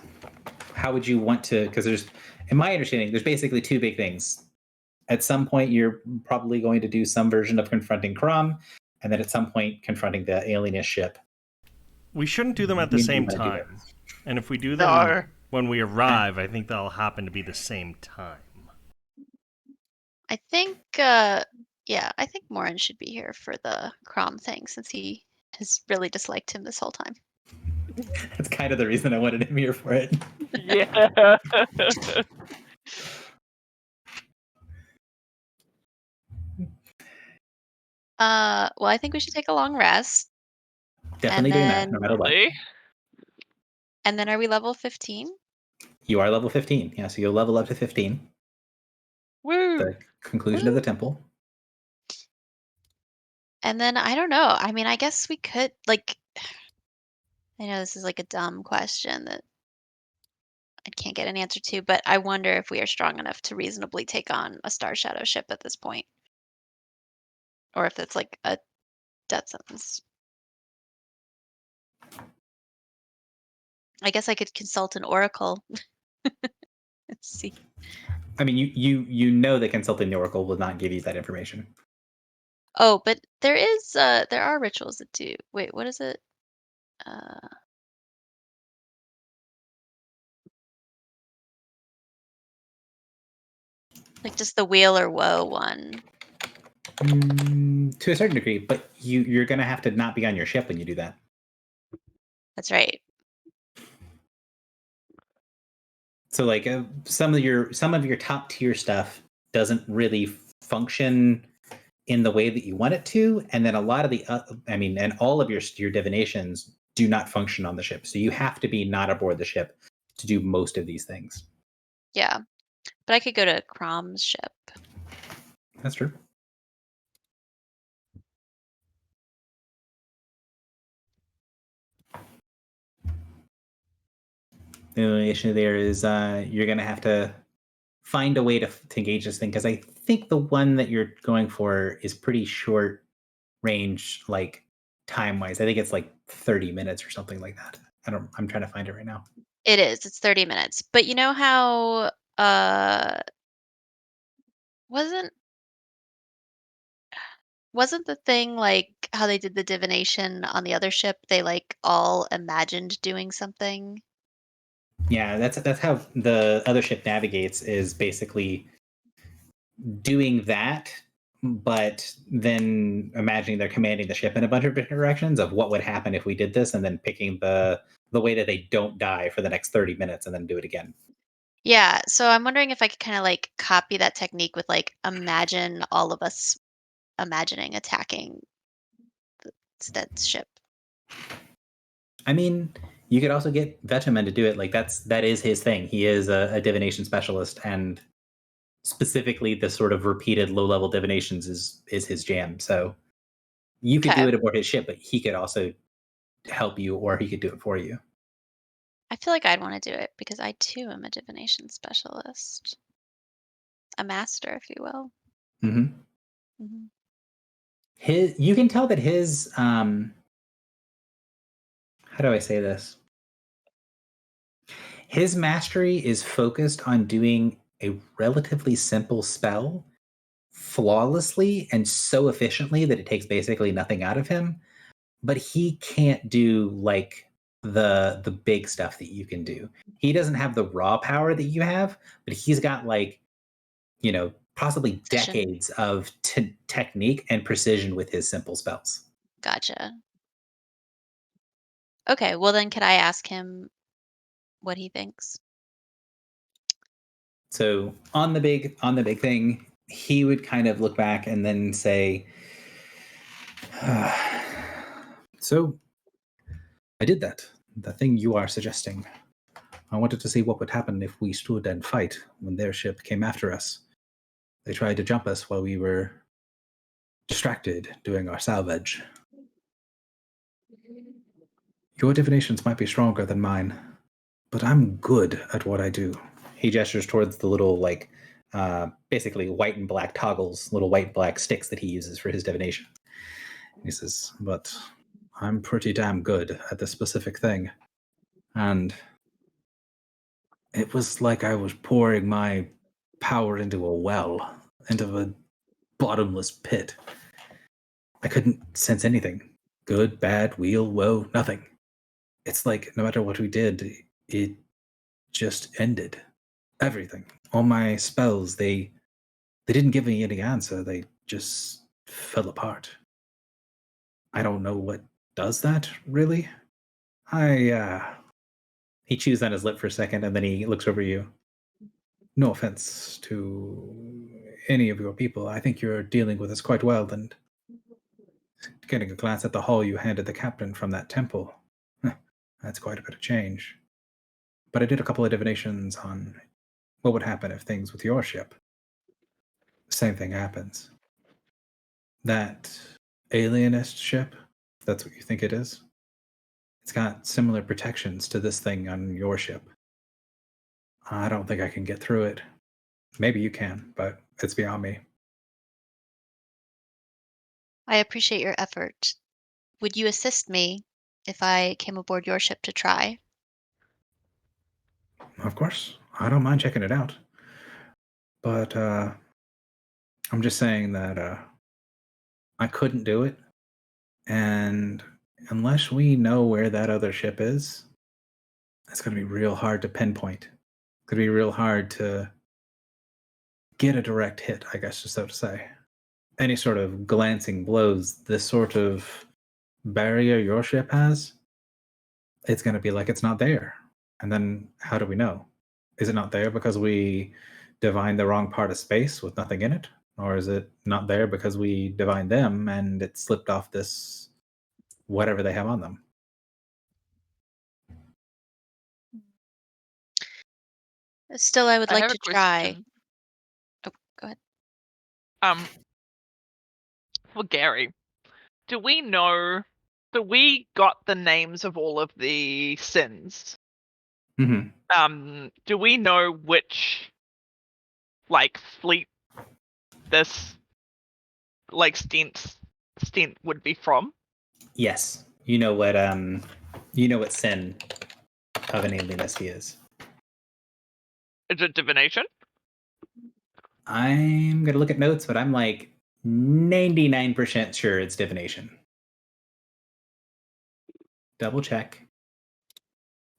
How would you want to, because in my understanding, there's basically two big things. At some point, you're probably going to do some version of confronting Crom, and then at some point, confronting the alienist ship. We shouldn't do them at the same time. And if we do them when we arrive, I think that'll happen to be the same time. I think, I think Morin should be here for the Crom thing, since he has really disliked him this whole time. That's kind of the reason I wanted him here for it. Yeah. Well, I think we should take a long rest. Definitely doing that, no matter what. And then are we level 15? You are level 15, yeah, so you'll level up to 15. Woo! The conclusion of the temple. And then, I don't know. I mean, I guess we could, I know this is a dumb question that I can't get an answer to, but I wonder if we are strong enough to reasonably take on a Star Shadow ship at this point. Or if it's a death sentence. I guess I could consult an oracle. Let's see. I mean, you know that consulting the oracle will not give you that information. Oh, but there are rituals that do. Wait, what is it? Just the Wheel or Woe one. To a certain degree, but you're going to have to not be on your ship when you do that. That's right. So some of your top tier stuff doesn't really function in the way that you want it to, and then a lot of the and all of your divinations do not function on the ship. So you have to be not aboard the ship to do most of these things. Yeah. But I could go to Crom's ship. That's true. The only issue there is you're going to have to find a way to engage this thing, because I think the one that you're going for is pretty short range, time-wise. I think it's 30 minutes or something like that. I'm trying to find it right now. It is. It's 30 minutes. But you know how wasn't the thing how they did the divination on the other ship? They all imagined doing something. Yeah, that's how the other ship navigates, is basically doing that, but then imagining they're commanding the ship in a bunch of different directions of what would happen if we did this, and then picking the way that they don't die for the next 30 minutes and then do it again. Yeah, so I'm wondering if I could kind of copy that technique with imagine all of us imagining attacking that ship. I mean, you could also get Veteman to do it. That is his thing. He is a divination specialist, and specifically the sort of repeated low-level divinations is his jam. So you could do it aboard his ship, but he could also help you, or he could do it for you. I feel like I'd want to do it because I too am a divination specialist. A master, if you will. Mm-hmm. Mm-hmm. You can tell that his how do I say this? His mastery is focused on doing a relatively simple spell flawlessly and so efficiently that it takes basically nothing out of him. But he can't do the big stuff that you can do. He doesn't have the raw power that you have, but he's got possibly Precision. decades of technique and precision with his simple spells. Gotcha. Okay, well then could I ask him what he thinks? So on the big thing, he would kind of look back and then say, "So I did that. The thing you are suggesting. I wanted to see what would happen if we stood and fight when their ship came after us. They tried to jump us while we were distracted doing our salvage. Your divinations might be stronger than mine, but I'm good at what I do." He gestures towards the little, basically white and black toggles, little white and black sticks that he uses for his divination. He says, "But I'm pretty damn good at this specific thing. And it was like I was pouring my power into a well, into a bottomless pit. I couldn't sense anything. Good, bad, weal, woe, nothing. It's like no matter what we did, it just ended. Everything. All my spells, they didn't give me any answer. They just fell apart. I don't know what does that, really. He chews on his lip for a second, and then he looks over at you. No offense to any of your people. I think you're dealing with this quite well, and getting a glance at the haul you handed the captain from that temple, that's quite a bit of change. But I did a couple of divinations on what would happen if things with your ship. The same thing happens. That alienist ship, if that's what you think it is, it's got similar protections to this thing on your ship. I don't think I can get through it. Maybe you can, but it's beyond me. I appreciate your effort. Would you assist me if I came aboard your ship to try? Of course, I don't mind checking it out. But I'm just saying that I couldn't do it. And unless we know where that other ship is, it's going to be real hard to pinpoint. It's going to be real hard to get a direct hit, I guess, so to say. Any sort of glancing blows, this sort of barrier your ship has, it's going to be like it's not there. And then how do we know? Is it not there because we divined the wrong part of space with nothing in it? Or is it not there because we divined them and it slipped off this whatever they have on them? Still, I would I like have to a try. question. Oh, go ahead. For Gary, do we know? So we got the names of all of the sins. Mm-hmm. Do we know which, fleet this, stint would be from? Yes. You know what sin of an alienist he is. Is it divination? I'm gonna look at notes, but I'm like 99% sure it's divination. Double check.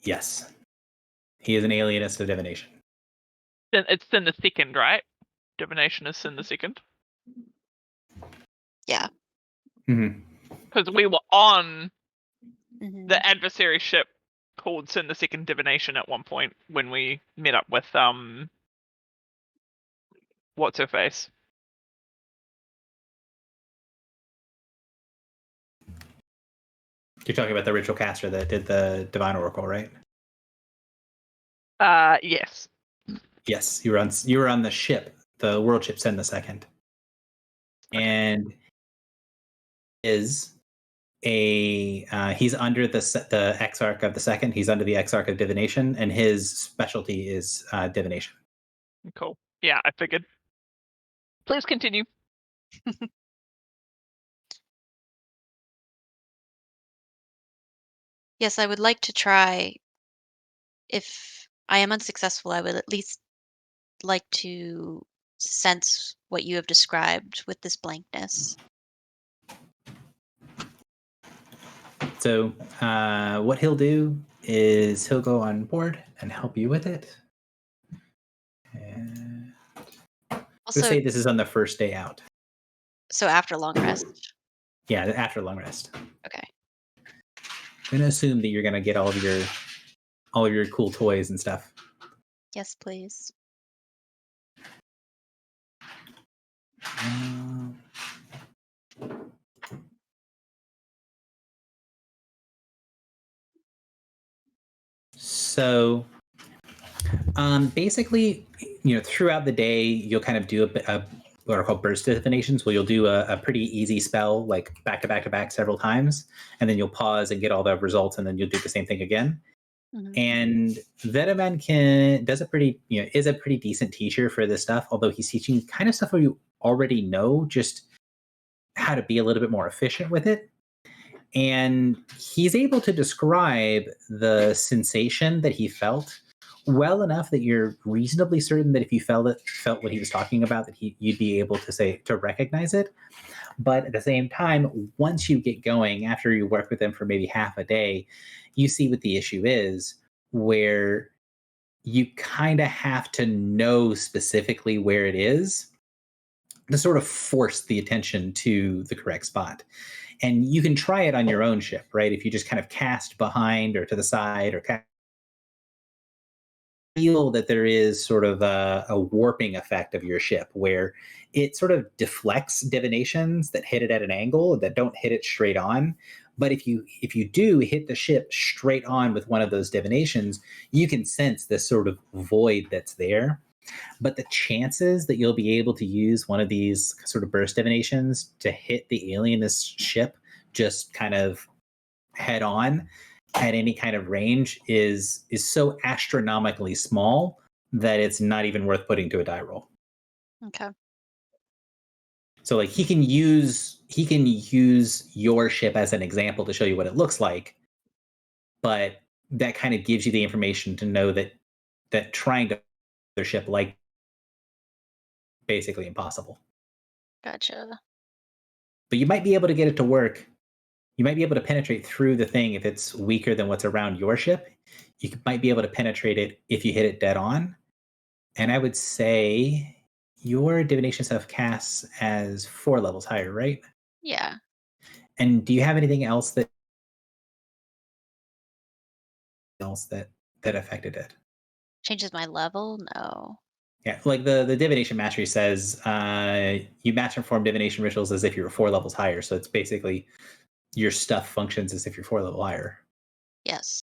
Yes. He is an alienist of divination. It's Sin the Second, right? Divination is Sin the Second. Yeah. Mm-hmm. Because we were on Mhm. the adversary ship called Sin the Second Divination at one point when we met up with what's her face? You're talking about the ritual caster that did the Divine Oracle, right? Yes. Yes, you were on the ship, the world ship Sin the Second. Okay. And is he's under the Exarch of the Second. He's under the Exarch of Divination, and his specialty is divination. Cool. Yeah, I figured. Please continue. Yes, I would like to try. If I am unsuccessful, I would at least like to sense what you have described with this blankness. So what he'll do is he'll go on board and help you with it. And Let's Also, say this is on the first day out. so after long rest. Yeah, after long rest. Okay. I'm gonna assume that you're gonna get all of your cool toys and stuff. Yes, please. Um, So, basically, throughout the day, you'll kind of do a what are called burst divinations, where you'll do a pretty easy spell, like back to back to back several times, and then you'll pause and get all the results, and then you'll do the same thing again. Mhm. And Vetaman is a pretty decent teacher for this stuff, although he's teaching kind of stuff where you already know, just how to be a little bit more efficient with it. And he's able to describe the sensation that he felt well enough that you're reasonably certain that if you felt what he was talking about, that you'd be able to recognize it. But at the same time, once you get going, after you work with them for maybe half a day, you see what the issue is, where you kind of have to know specifically where it is to sort of force the attention to the correct spot. And you can try it on your own ship, right? If you just kind of cast behind or to the side or feel that there is sort of a warping effect of your ship where it sort of deflects divinations that hit it at an angle that don't hit it straight on. But if you do hit the ship straight on with one of those divinations, you can sense this sort of void that's there. But the chances that you'll be able to use one of these sort of burst divinations to hit the alienist ship just kind of head on at any kind of range is so astronomically small that it's not even worth putting to a die roll. Okay. So like he can use your ship as an example to show you what it looks like, but that kind of gives you the information to know that trying to their ship like basically impossible. Gotcha. But you might be able to get it to work. You might be able to penetrate through the thing if it's weaker than what's around your ship. You might be able to penetrate it if you hit it dead on. And I would say your divination stuff casts as 4 levels higher, right? Yeah. And do you have anything else that affected it? Changes my level? No. Yeah, like the divination mastery says, you match and perform divination rituals as if you were 4 levels higher. So it's basically your stuff functions as if you're 4 level higher. Yes.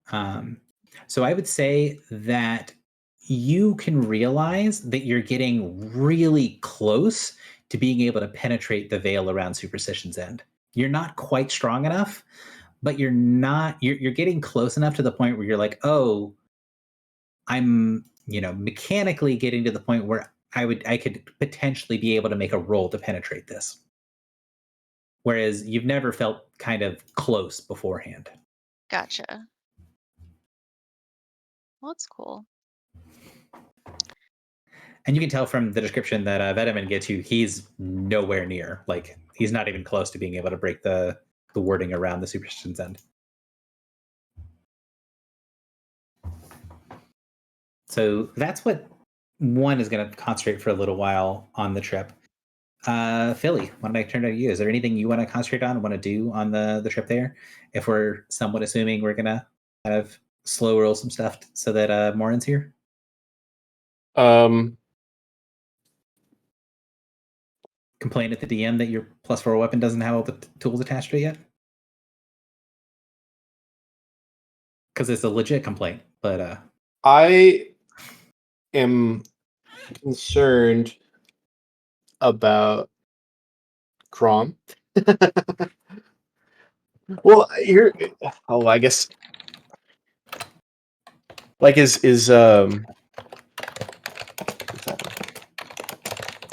So I would say that you can realize that you're getting really close to being able to penetrate the veil around Superstition's End. You're not quite strong enough, but you're getting close enough to the point where you're like, oh, I'm, mechanically getting to the point where I could potentially be able to make a roll to penetrate this. Whereas you've never felt kind of close beforehand. Gotcha. Well, that's cool. And you can tell from the description that Vetaman gets you, he's nowhere near. Like, he's not even close to being able to break the wording around the Superstition's End. So that's what one is going to concentrate for a little while on the trip. Philly, why don't I turn it to you? Is there anything you want to concentrate on, want to do on the trip there? If we're somewhat assuming we're going to kind of slow roll some stuff so that Morin's here? Complain at the DM that your +4 weapon doesn't have all the tools attached to it yet? Because it's a legit complaint, but I am concerned about Crom. Well, here, I guess, like, is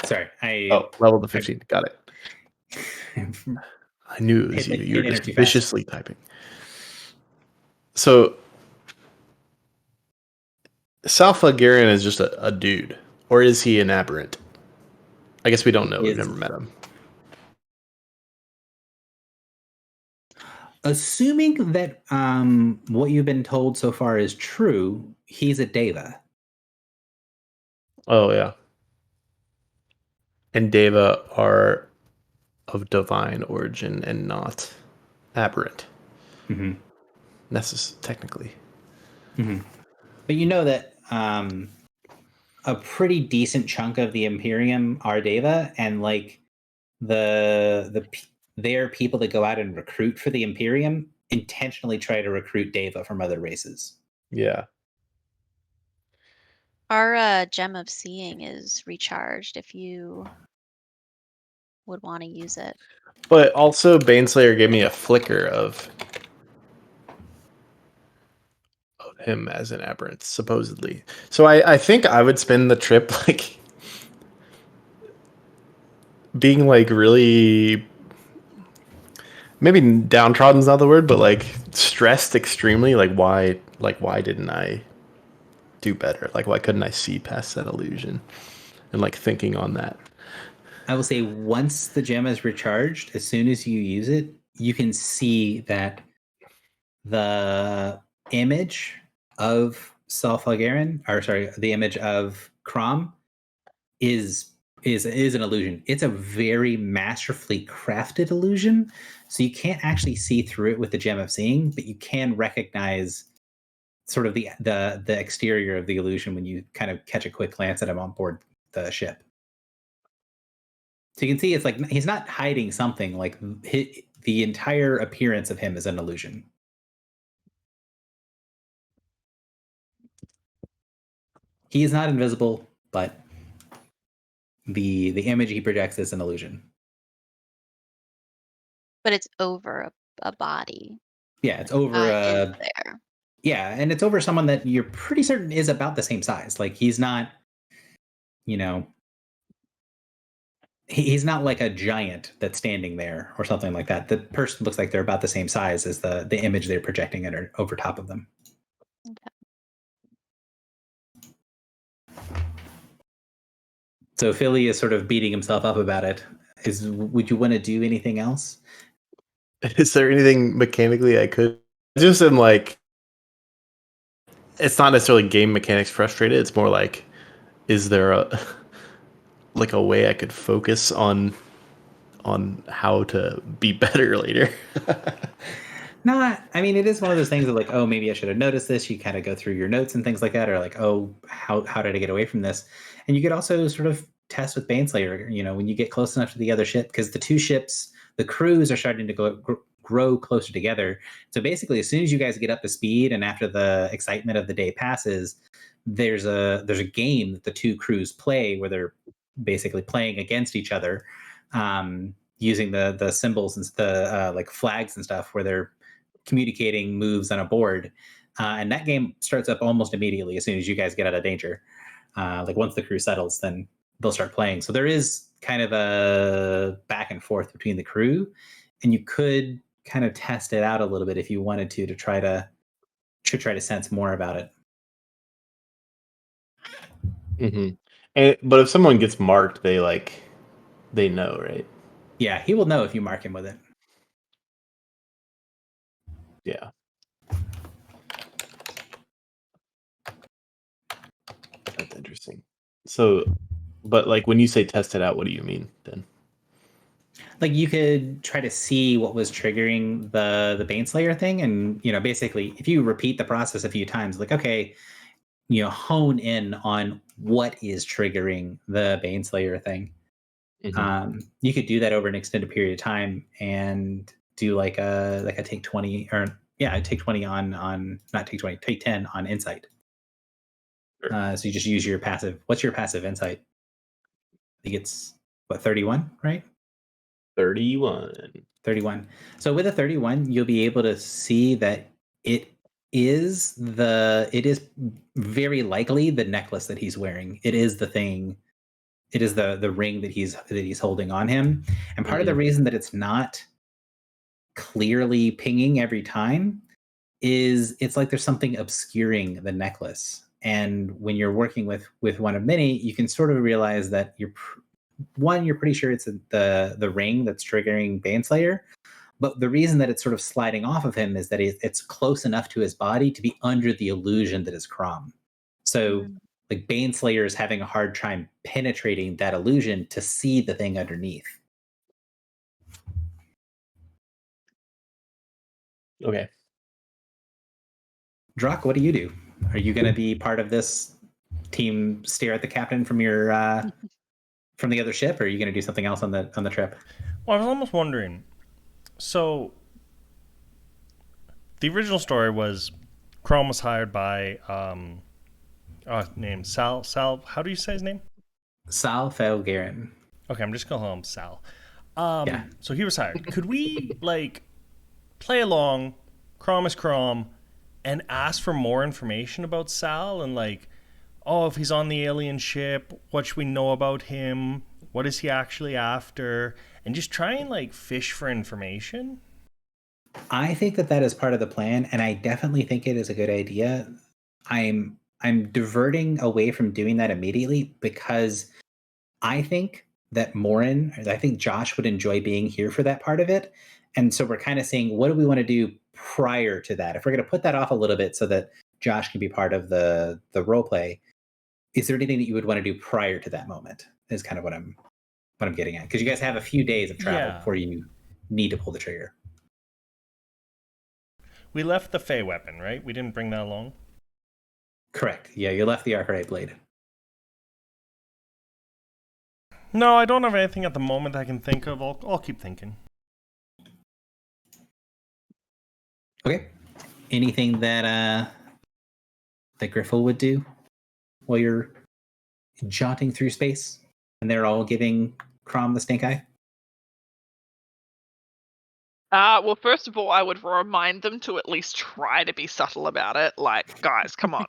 sorry, level to 15. Got it. I knew it was you. You were just viciously typing. So, Salfa Garen is just a dude, or is he an aberrant? I guess we don't know. We've never met him. Assuming that what you've been told so far is true, he's a Deva. Oh, yeah. and Deva are of divine origin and not aberrant. Technically. But you know that a pretty decent chunk of the Imperium are Deva, and like their people that go out and recruit for the Imperium intentionally try to recruit Deva from other races. Yeah. Our Gem of Seeing is recharged if you would want to use it. But also, Baneslayer gave me a flicker of him as an aberrant, supposedly. So I think I would spend the trip like being like really, maybe downtrodden's not the word, but like stressed extremely. Like why didn't I do better? Like why couldn't I see past that illusion? And like thinking on that. I will say once the gem is recharged, as soon as you use it, you can see that the image of the image of Crom is an illusion. It's a very masterfully crafted illusion, so you can't actually see through it with the Gem of Seeing, but you can recognize sort of the exterior of the illusion when you kind of catch a quick glance at him on board the ship. So you can see it's like he's not hiding something. Like the entire appearance of him is an illusion. He is not invisible, but the image he projects is an illusion. But it's over a body. Yeah, it's over there. Yeah, and it's over someone that you're pretty certain is about the same size. Like he's not, he's not like a giant that's standing there or something like that. The person looks like they're about the same size as the image they're projecting over top of them. Okay. So Philly is sort of beating himself up about it. Would you want to do anything else? Is there anything mechanically I could? Just in like, it's not necessarily game mechanics frustrated. It's more like, is there a way I could focus on how to be better later? No, I mean, it is one of those things of like, oh, maybe I should have noticed this. You kind of go through your notes and things like that, or like, oh, how did I get away from this? And you could also sort of test with Baneslayer, when you get close enough to the other ship, because the two ships, the crews are starting to grow closer together. So basically, as soon as you guys get up to speed and after the excitement of the day passes, there's a game that the two crews play where they're basically playing against each other, using the symbols and the like flags and stuff, where they're communicating moves on a board, and that game starts up almost immediately as soon as you guys get out of danger. Like once the crew settles, then they'll start playing. So there is kind of a back and forth between the crew, and you could kind of test it out a little bit if you wanted to try to sense more about it. Mm-hmm. But if someone gets marked, they know, right? Yeah, he will know if you mark him with it. Yeah. That's interesting. So, but like when you say test it out, what do you mean then? Like you could try to see what was triggering the Baneslayer thing, and basically if you repeat the process a few times, like okay, hone in on what is triggering the Baneslayer thing. Mm-hmm. You could do that over an extended period of time and do like a take 20 take 20 on not take 20, take 10 on insight. Sure. So you just use your passive. What's your passive insight? I think it's 31, right? 31. So with a 31, you'll be able to see that it is very likely the necklace that he's wearing. It is the thing. It is the ring that he's holding on him. And part of the reason that it's not clearly pinging every time is it's like there's something obscuring the necklace. And when you're working with one of many, you can sort of realize that you're pretty sure it's the ring that's triggering Baneslayer. But the reason that it's sort of sliding off of him is that it's close enough to his body to be under the illusion that is Crom. So like Baneslayer is having a hard time penetrating that illusion to see the thing underneath. Okay. Drock, what do you do? Are you going to be part of this team stare at the captain from your from the other ship, or are you going to do something else on the trip? Well, I was almost wondering. So, the original story was Chrome was hired by name Sal. How do you say his name? Sal Felgaren. Okay, I'm just gonna call him Sal. Yeah. So he was hired. Could we like play along, Crom is Crom, and ask for more information about Sal and like, oh, if he's on the alien ship, what should we know about him? What is he actually after? And just try and like fish for information. I think that is part of the plan, and I definitely think it is a good idea. I'm diverting away from doing that immediately because I think that I think Josh would enjoy being here for that part of it. And so we're kind of saying, what do we want to do prior to that? If we're going to put that off a little bit so that Josh can be part of the role play, is there anything that you would want to do prior to that moment? Is kind of what I'm getting at. Because you guys have a few days of travel before you need to pull the trigger. We left the Fey weapon, right? We didn't bring that along? Correct. Yeah, you left the Archerite blade. No, I don't have anything at the moment I can think of. I'll keep thinking. Okay. Anything that Griffle would do while you're jaunting through space and they're all giving Crom the stink eye? Well, first of all, I would remind them to at least try to be subtle about it. Like, guys, come on.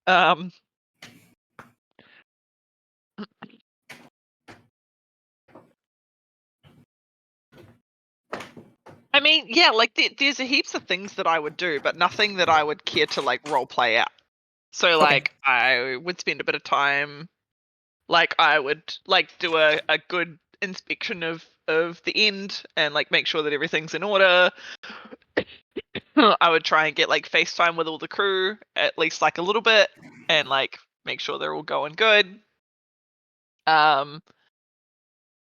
I mean, yeah, like there's heaps of things that I would do, but nothing that I would care to like role play out. So like, I would spend a bit of time, like I would like do a good inspection of the end and like make sure that everything's in order. I would try and get like FaceTime with all the crew at least like a little bit and like make sure they're all going good.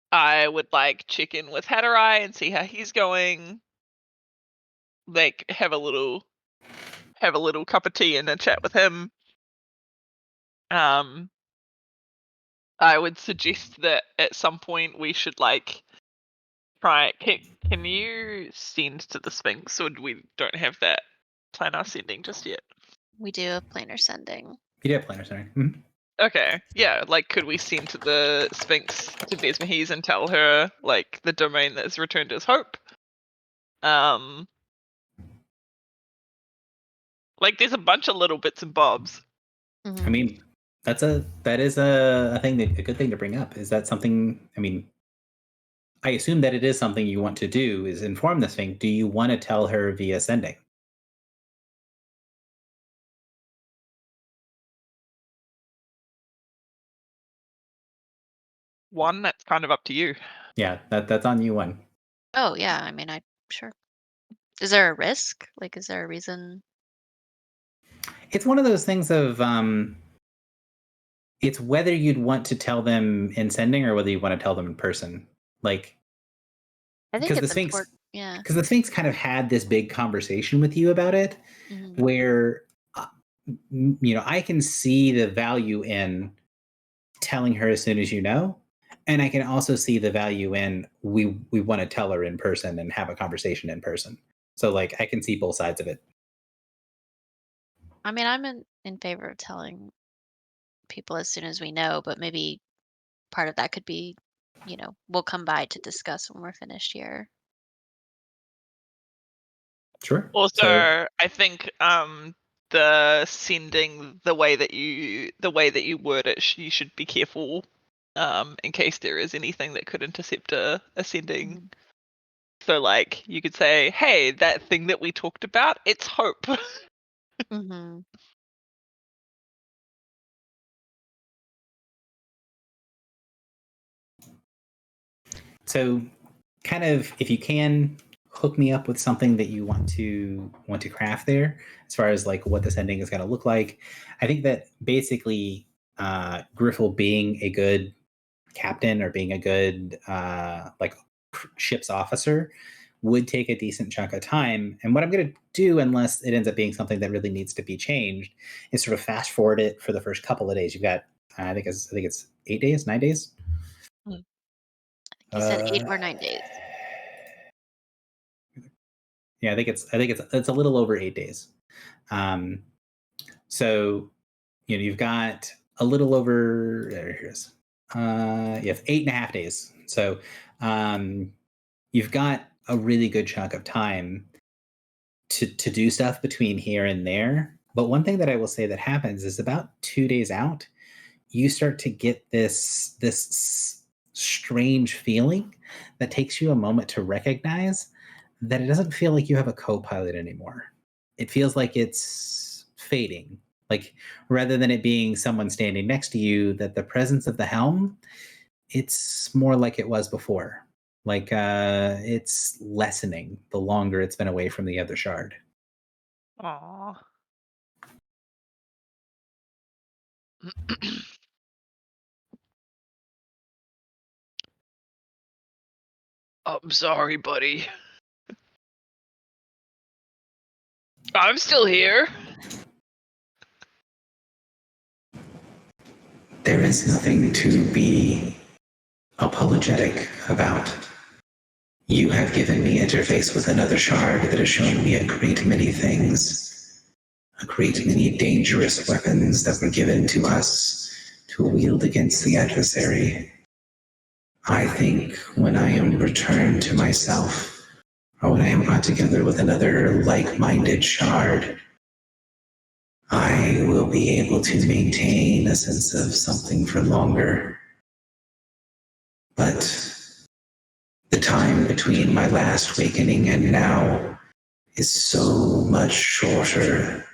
I would like check in with Hatterai and see how he's going. Like have a little cup of tea and a chat with him. I would suggest that at some point we should like try. Can you send to the Sphinx, or we don't have that planar sending just yet? We do have planar sending. You do have planar sending. Mm-hmm. Okay, yeah. Like, could we send to the Sphinx to Vesmahiz and tell her like the domain that is returned as hope? Like, there's a bunch of little bits and bobs. I mean, that is a thing a good thing to bring up. Is that something? I mean, I assume that it is something you want to do. Is inform this thing. Do you want to tell her via sending? One, that's kind of up to you. Yeah, that's on you. One. Oh yeah, I mean, sure. Is there a risk? Like, is there a reason? It's one of those things of it's whether you'd want to tell them in sending or whether you want to tell them in person. Like, I think because it's the Sphinx, important. Yeah. Because the Sphinx kind of had this big conversation with you about it, where I can see the value in telling her as soon as you know, and I can also see the value in we want to tell her in person and have a conversation in person. So like I can see both sides of it. I mean, I'm in favor of telling people as soon as we know, but maybe part of that could be, we'll come by to discuss when we're finished here. Sure. Also, I think the sending the way that you word it, you should be careful in case there is anything that could intercept a sending. So like you could say, hey, that thing that we talked about, it's hope. Mm-hmm. So kind of, if you can, hook me up with something that you want to craft there, as far as like what this ending is going to look like. I think that basically Griffle being a good captain or being a good like ship's officer would take a decent chunk of time. And what I'm going to do, unless it ends up being something that really needs to be changed, is sort of fast forward it for the first couple of days. You've got, I think it's 8 days, 9 days. You said 8 or 9 days. Yeah, I think it's a little over 8 days. So you've got a little over there. Here's you have 8.5 days. So you've got a really good chunk of time to do stuff between here and there. But one thing that I will say that happens is about 2 days out, you start to get this strange feeling that takes you a moment to recognize that it doesn't feel like you have a co-pilot anymore. It feels like it's fading. Like rather than it being someone standing next to you, that the presence of the helm, it's more like it was before. Like it's lessening the longer it's been away from the other shard. Aww. I'm sorry, buddy. I'm still here. There is nothing to be apologetic about. You have given me interface with another shard that has shown me a great many things. A great many dangerous weapons that were given to us to wield against the adversary. I think when I am returned to myself, or when I am brought together with another like-minded shard, I will be able to maintain a sense of something for longer. But the time between my last awakening and now is so much shorter.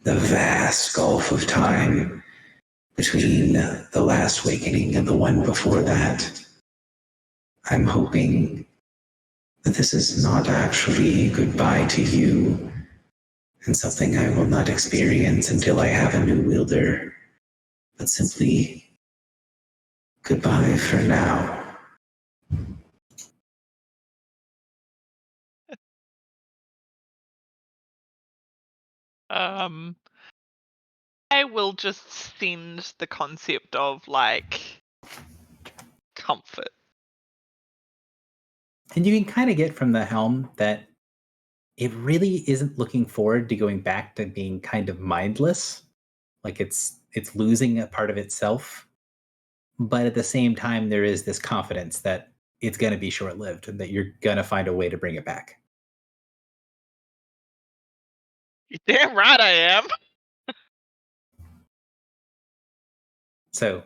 The vast gulf of time between the last awakening and the one before that. I'm hoping that this is not actually goodbye to you and something I will not experience until I have a new wielder, but simply goodbye for now. I will just send the concept of like comfort. And you can kind of get from the helm that it really isn't looking forward to going back to being kind of mindless. Like it's losing a part of itself. But at the same time, there is this confidence that it's going to be short-lived and that you're going to find a way to bring it back. You're damn right I am. So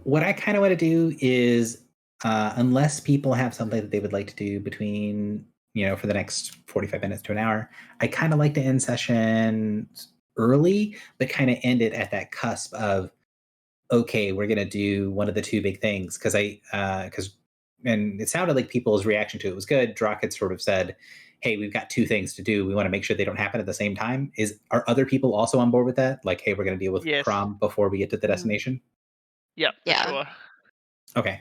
what I kind of want to do is, unless people have something that they would like to do between, for the next 45 minutes to an hour, I kind of like to end session early, but kind of end it at that cusp of, okay, we're going to do one of the two big things. And it sounded like people's reaction to it was good. Drock had sort of said, hey, we've got two things to do. We want to make sure they don't happen at the same time. Are other people also on board with that? Like, hey, we're going to deal with Crom before we get to the destination? Yep, Yeah. sure. Okay.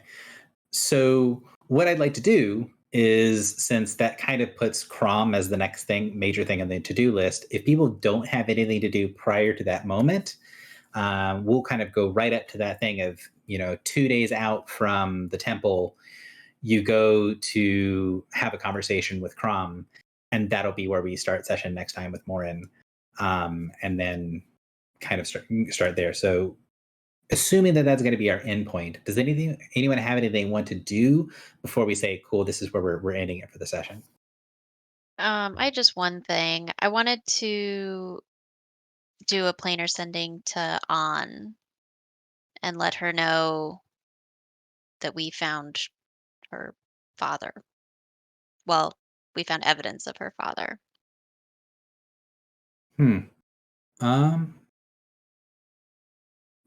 So what I'd like to do is, since that kind of puts Crom as the next major thing on the to-do list, if people don't have anything to do prior to that moment, we'll kind of go right up to that thing of, 2 days out from the temple, you go to have a conversation with Crom, and that'll be where we start session next time with Morin, and then kind of start there. So assuming that that's going to be our endpoint, does anyone have anything they want to do before we say, cool, this is where we're ending it for the session? I just one thing. I wanted to do a planar sending to An and let her know that we found her father. Well, we found evidence of her father.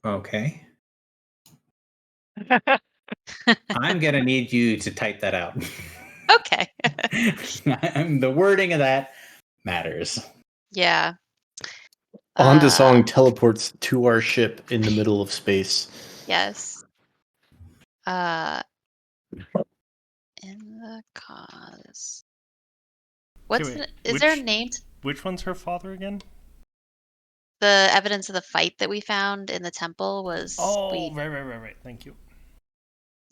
Okay. I'm going to need you to type that out. Okay. The wording of that matters. Yeah. On Song teleports to our ship in the middle of space. Yes. In the cause. Okay, Is there a name? Which one's her father again? The evidence of the fight that we found in the temple was. Oh, right. Thank you.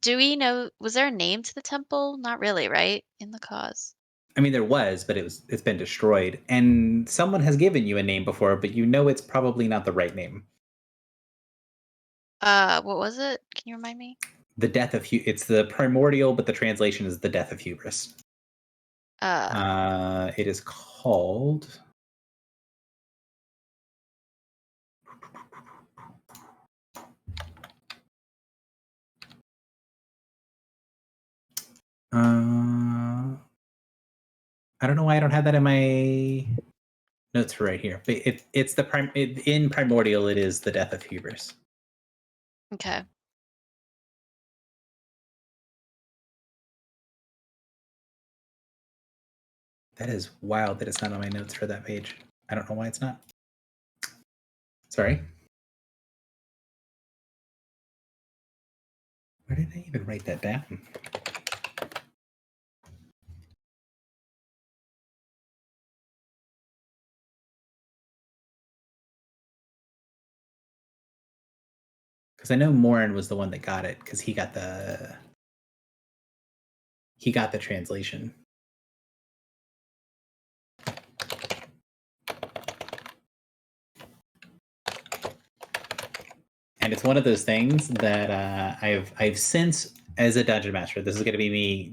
Do we know? Was there a name to the temple? Not really, right? In the cause. I mean, there was, but it's been destroyed, and someone has given you a name before, but you know it's probably not the right name. What was it? Can you remind me? The death of it's the primordial, but the translation is the death of hubris. It is called. I don't know why I don't have that in my notes right here. But it's the in primordial. It is the death of hubris. Okay. That is wild that it's not on my notes for that page. I don't know why it's not. Sorry. Where did I even write that down? Because I know Morin was the one that got it because he got the translation. And it's one of those things that I've since, as a dungeon master, this is going to be me,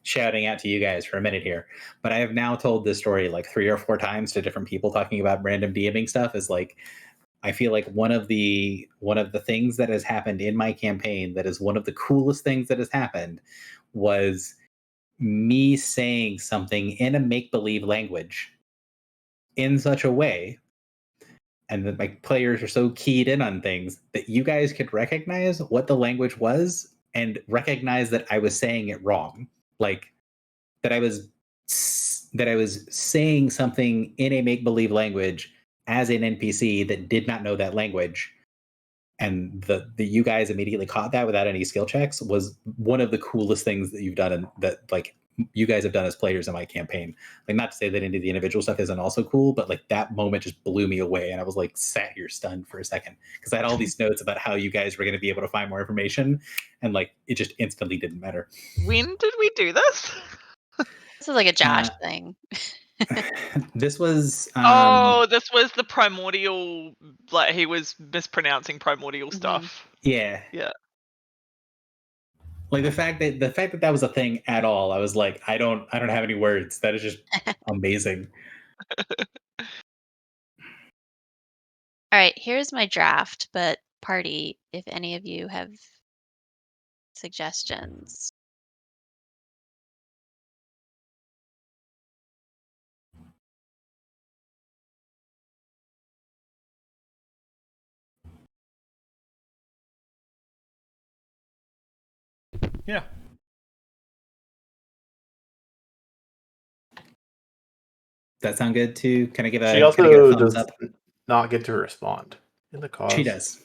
shouting out to you guys for a minute here, but I have now told this story like 3 or 4 times to different people talking about random DMing stuff. Is like, I feel like one of the things that has happened in my campaign that is one of the coolest things that has happened was me saying something in a make-believe language in such a way, and that my players are so keyed in on things that you guys could recognize what the language was and recognize that I was saying it wrong. Like that I was saying something in a make-believe language as an NPC that did not know that language, and the you guys immediately caught that without any skill checks was one of the coolest things that you've done, and that like you guys have done as players in my campaign. Like, not to say that any of the individual stuff isn't also cool, but like that moment just blew me away, and I was like sat here stunned for a second because I had all these notes about how you guys were going to be able to find more information, and like it just instantly didn't matter. When did we do this? This is like a Josh thing. This was this was the primordial, like he was mispronouncing primordial stuff. Yeah. Like the fact that was a thing at all, I was like, I don't have any words. That is just amazing. All right, here's my draft, but party, if any of you have suggestions. Yeah. Does that sound good too? Can I give a? She also get a thumbs does up? not get to respond in the cause. She does.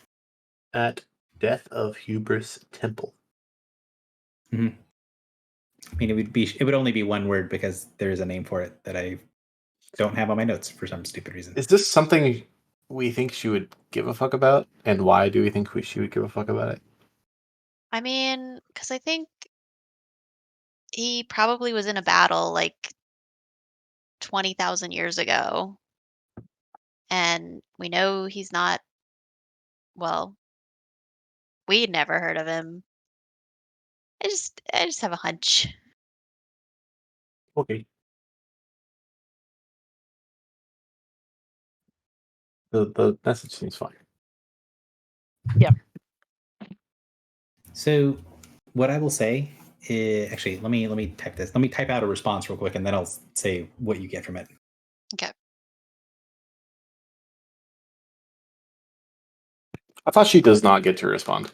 At Death of Hubris Temple. Mm-hmm. I mean, it would only be one word because there is a name for it that I don't have on my notes for some stupid reason. Is this something we think she would give a fuck about? And why do we think she would give a fuck about it? I mean, because I think he probably was in a battle like 20,000 years ago. And we know he's not, well, we'd never heard of him. I just have a hunch. Okay. The message seems fine. Yeah. So what I will say is, actually, let me type this. Let me type out a response real quick, and then I'll say what you get from it. Okay. I thought she does not get to respond.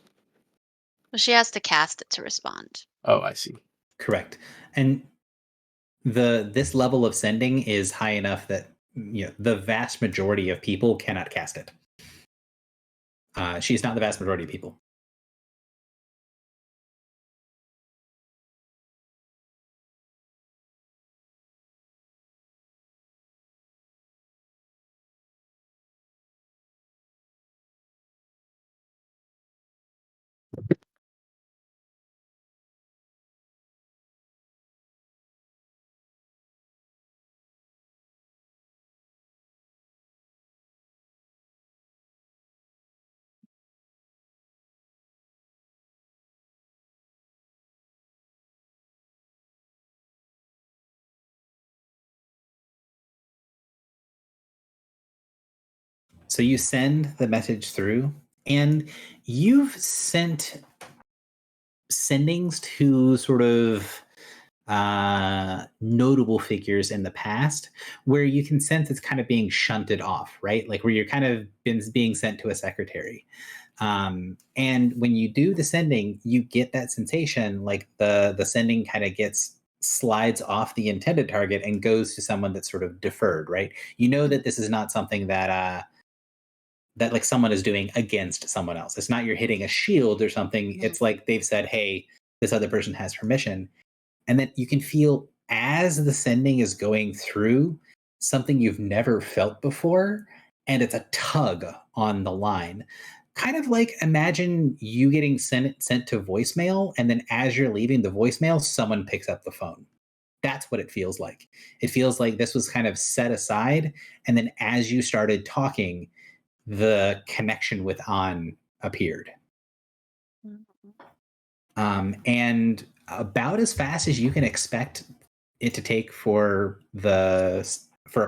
Well, she has to cast it to respond. Oh, I see. Correct. And this level of sending is high enough that the vast majority of people cannot cast it. She's not the vast majority of people. So you send the message through, and you've sent sendings to sort of notable figures in the past where you can sense it's kind of being shunted off, right? Like where you're kind of being sent to a secretary. And when you do the sending, you get that sensation like the sending kind of slides off the intended target and goes to someone that's sort of deferred, right? You know that this is not something that like someone is doing against someone else. It's not you're hitting a shield or something. It's like they've said, hey, this other person has permission. And then you can feel as the sending is going through something you've never felt before. And it's a tug on the line. Kind of like imagine you getting sent to voicemail. And then as you're leaving the voicemail, someone picks up the phone. That's what it feels like. It feels like this was kind of set aside. And then as you started talking, the connection with An appeared. And about as fast as you can expect it to take for a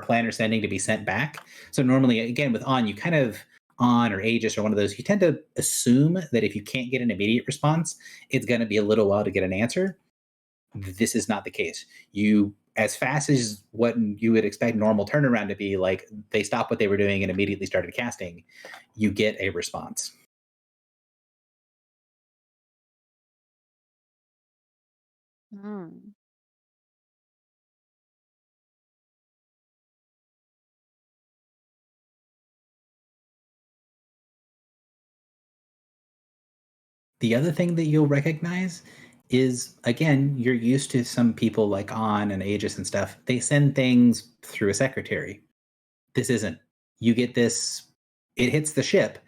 planner sending to be sent back. So normally, again, with An, you kind of An or Aegis or one of those, you tend to assume that if you can't get an immediate response, it's going to be a little while to get an answer. This is not the case. You, as fast as what you would expect normal turnaround to be, like they stopped what they were doing and immediately started casting, you get a response. The other thing that you'll recognize is, again, you're used to some people like An and Aegis and stuff. They send things through a secretary. This isn't. You get this, it hits the ship,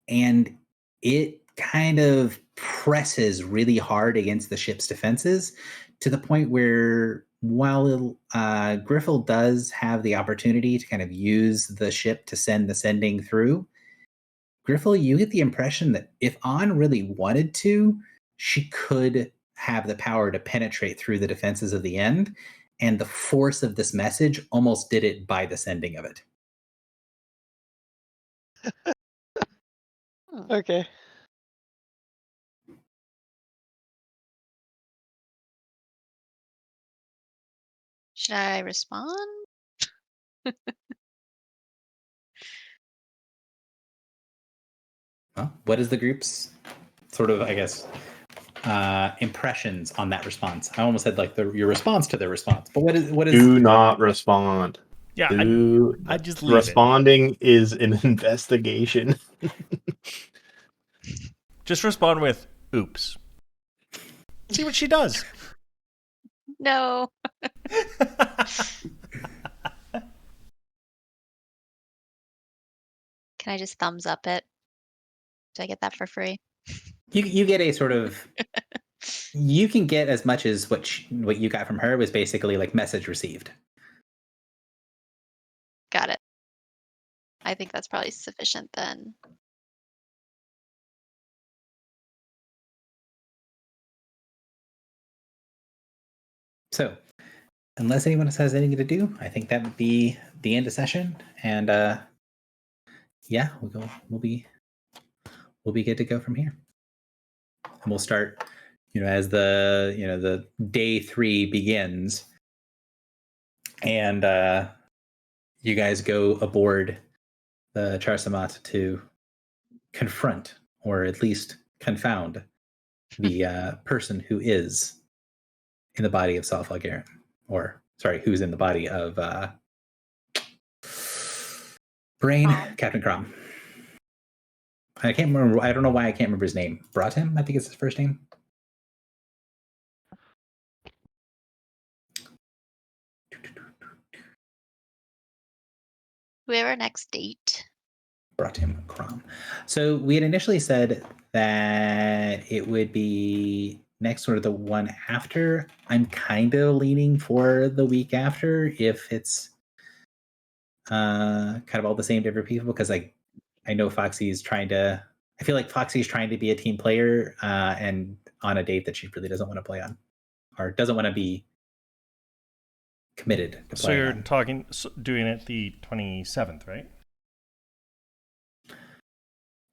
and it kind of presses really hard against the ship's defenses to the point where while Griffle does have the opportunity to kind of use the ship to send the sending through, Griffle, you get the impression that if An really wanted to, she could have the power to penetrate through the defenses of the end, and the force of this message almost did it by the sending of it. Okay. Should I respond? Well, what is the group's sort of, I guess, impressions on that response? I almost said like your response to their response, but what is? Do not respond. Yeah, I just leave responding is an investigation. Just respond with "oops." See what she does. No. Can I just thumbs up it? Do I get that for free? You get a sort of. You can get as much as what you got from her was basically like message received. Got it. I think that's probably sufficient then. So, unless anyone else has anything to do, I think that would be the end of session. And yeah, we'll be good to go from here. And we'll start, as the day 3 begins, and you guys go aboard the Char Samat to confront, or at least confound, the person who is in the body of Salfa Garin, or sorry, who's in the body of Brain, Captain Crom. I can't remember. I don't know why I can't remember his name. Broughton, I think it's his first name. We have our next date. Broughton Crom. So we had initially said that it would be next or the one after. I'm kind of leaning for the week after if it's kind of all the same different people, because I know Foxy's trying to. I feel like Foxy's trying to be a team player and on a date that she really doesn't want to play on, or doesn't want to be committed to So you're on. doing it the 27th, right?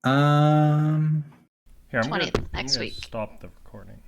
Um, Here, I'm 20th gonna next week. stop the recording.